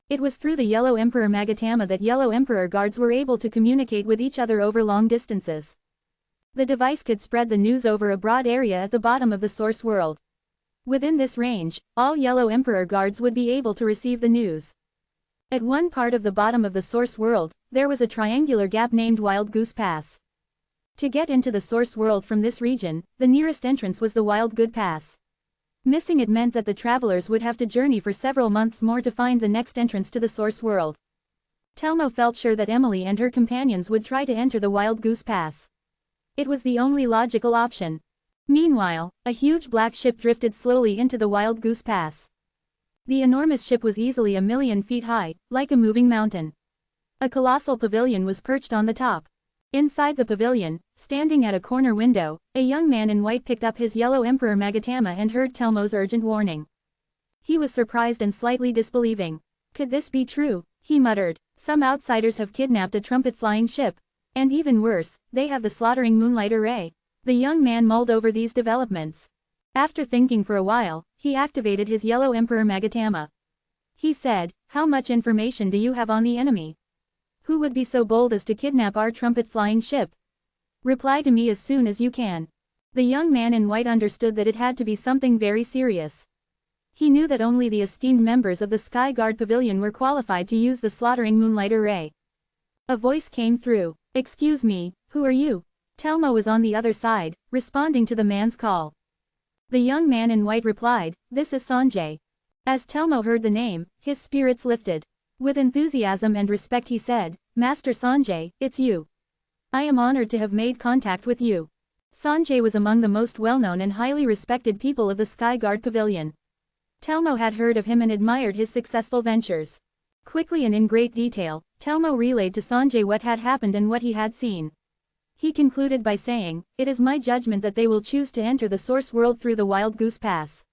It was through the Yellow Emperor Magatama that Yellow Emperor guards were able to communicate with each other over long distances. The device could spread the news over a broad area at the bottom of the source world. Within this range, all Yellow Emperor guards would be able to receive the news. At one part of the bottom of the source world, there was a triangular gap named Wild Goose Pass. To get into the source world from this region, the nearest entrance was the Wild Good Pass. Missing it meant that the travelers would have to journey for several months more to find the next entrance to the source world. Telmo felt sure that Emily and her companions would try to enter the Wild Goose Pass. It was the only logical option. Meanwhile, a huge black ship drifted slowly into the Wild Goose Pass. The enormous ship was easily 1,000,000 feet high, like a moving mountain. A colossal pavilion was perched on the top. Inside the pavilion, standing at a corner window, a young man in white picked up his Yellow Emperor Magatama and heard Telmo's urgent warning. He was surprised and slightly disbelieving. Could this be true? He muttered. Some outsiders have kidnapped a trumpet-flying ship. And even worse, they have the slaughtering moonlight array. The young man mulled over these developments. After thinking for a while, he activated his Yellow Emperor Magatama. He said, how much information do you have on the enemy? Who would be so bold as to kidnap our trumpet-flying ship? Reply to me as soon as you can. The young man in white understood that it had to be something very serious. He knew that only the esteemed members of the Sky Guard Pavilion were qualified to use the slaughtering moonlight array. A voice came through. Excuse me, who are you? Telmo was on the other side, responding to the man's call. The young man in white replied, this is Sanjay. As Telmo heard the name, his spirits lifted. With enthusiasm and respect he said, Master Sanjay, it's you. I am honored to have made contact with you. Sanjay was among the most well-known and highly respected people of the Sky Guard Pavilion. Telmo had heard of him and admired his successful ventures. Quickly and in great detail, Telmo relayed to Sanjay what had happened and what he had seen. He concluded by saying, it is my judgment that they will choose to enter the source world through the Wild Goose Pass.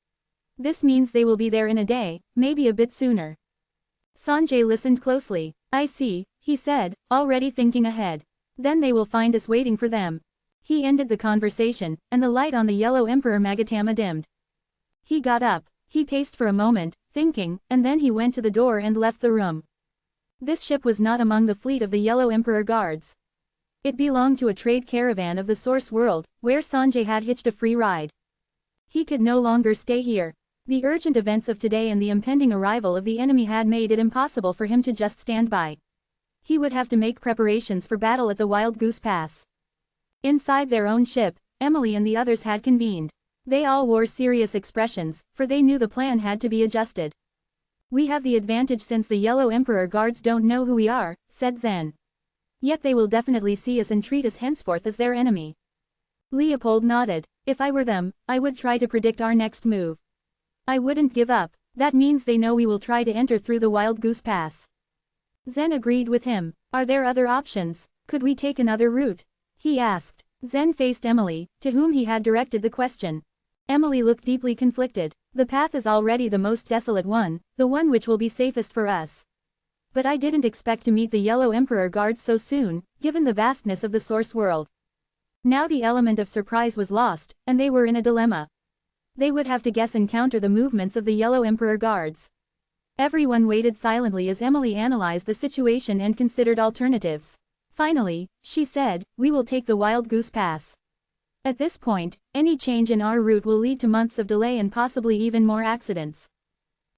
This means they will be there in a day, maybe a bit sooner. Sanjay listened closely. I see, he said, already thinking ahead. Then they will find us waiting for them. He ended the conversation, and the light on the yellow Emperor Magatama dimmed. He got up. He paced for a moment, thinking, and then he went to the door and left the room. This ship was not among the fleet of the Yellow Emperor guards. It belonged to a trade caravan of the Source World, where Sanjay had hitched a free ride. He could no longer stay here. The urgent events of today and the impending arrival of the enemy had made it impossible for him to just stand by. He would have to make preparations for battle at the Wild Goose Pass. Inside their own ship, Emily and the others had convened. They all wore serious expressions, for they knew the plan had to be adjusted. We have the advantage since the Yellow Emperor guards don't know who we are, said Zen. Yet they will definitely see us and treat us henceforth as their enemy. Leopold nodded. If I were them, I would try to predict our next move. I wouldn't give up. That means they know we will try to enter through the Wild Goose Pass. Zen agreed with him. Are there other options? Could we take another route? He asked. Zen faced Emily, to whom he had directed the question. Emily looked deeply conflicted. The path is already the most desolate one, the one which will be safest for us. But I didn't expect to meet the Yellow Emperor guards so soon, given the vastness of the source world. Now the element of surprise was lost, and they were in a dilemma. They would have to guess and counter the movements of the Yellow Emperor guards. Everyone waited silently as Emily analyzed the situation and considered alternatives. Finally, she said, we will take the Wild Goose Pass. At this point, any change in our route will lead to months of delay and possibly even more accidents.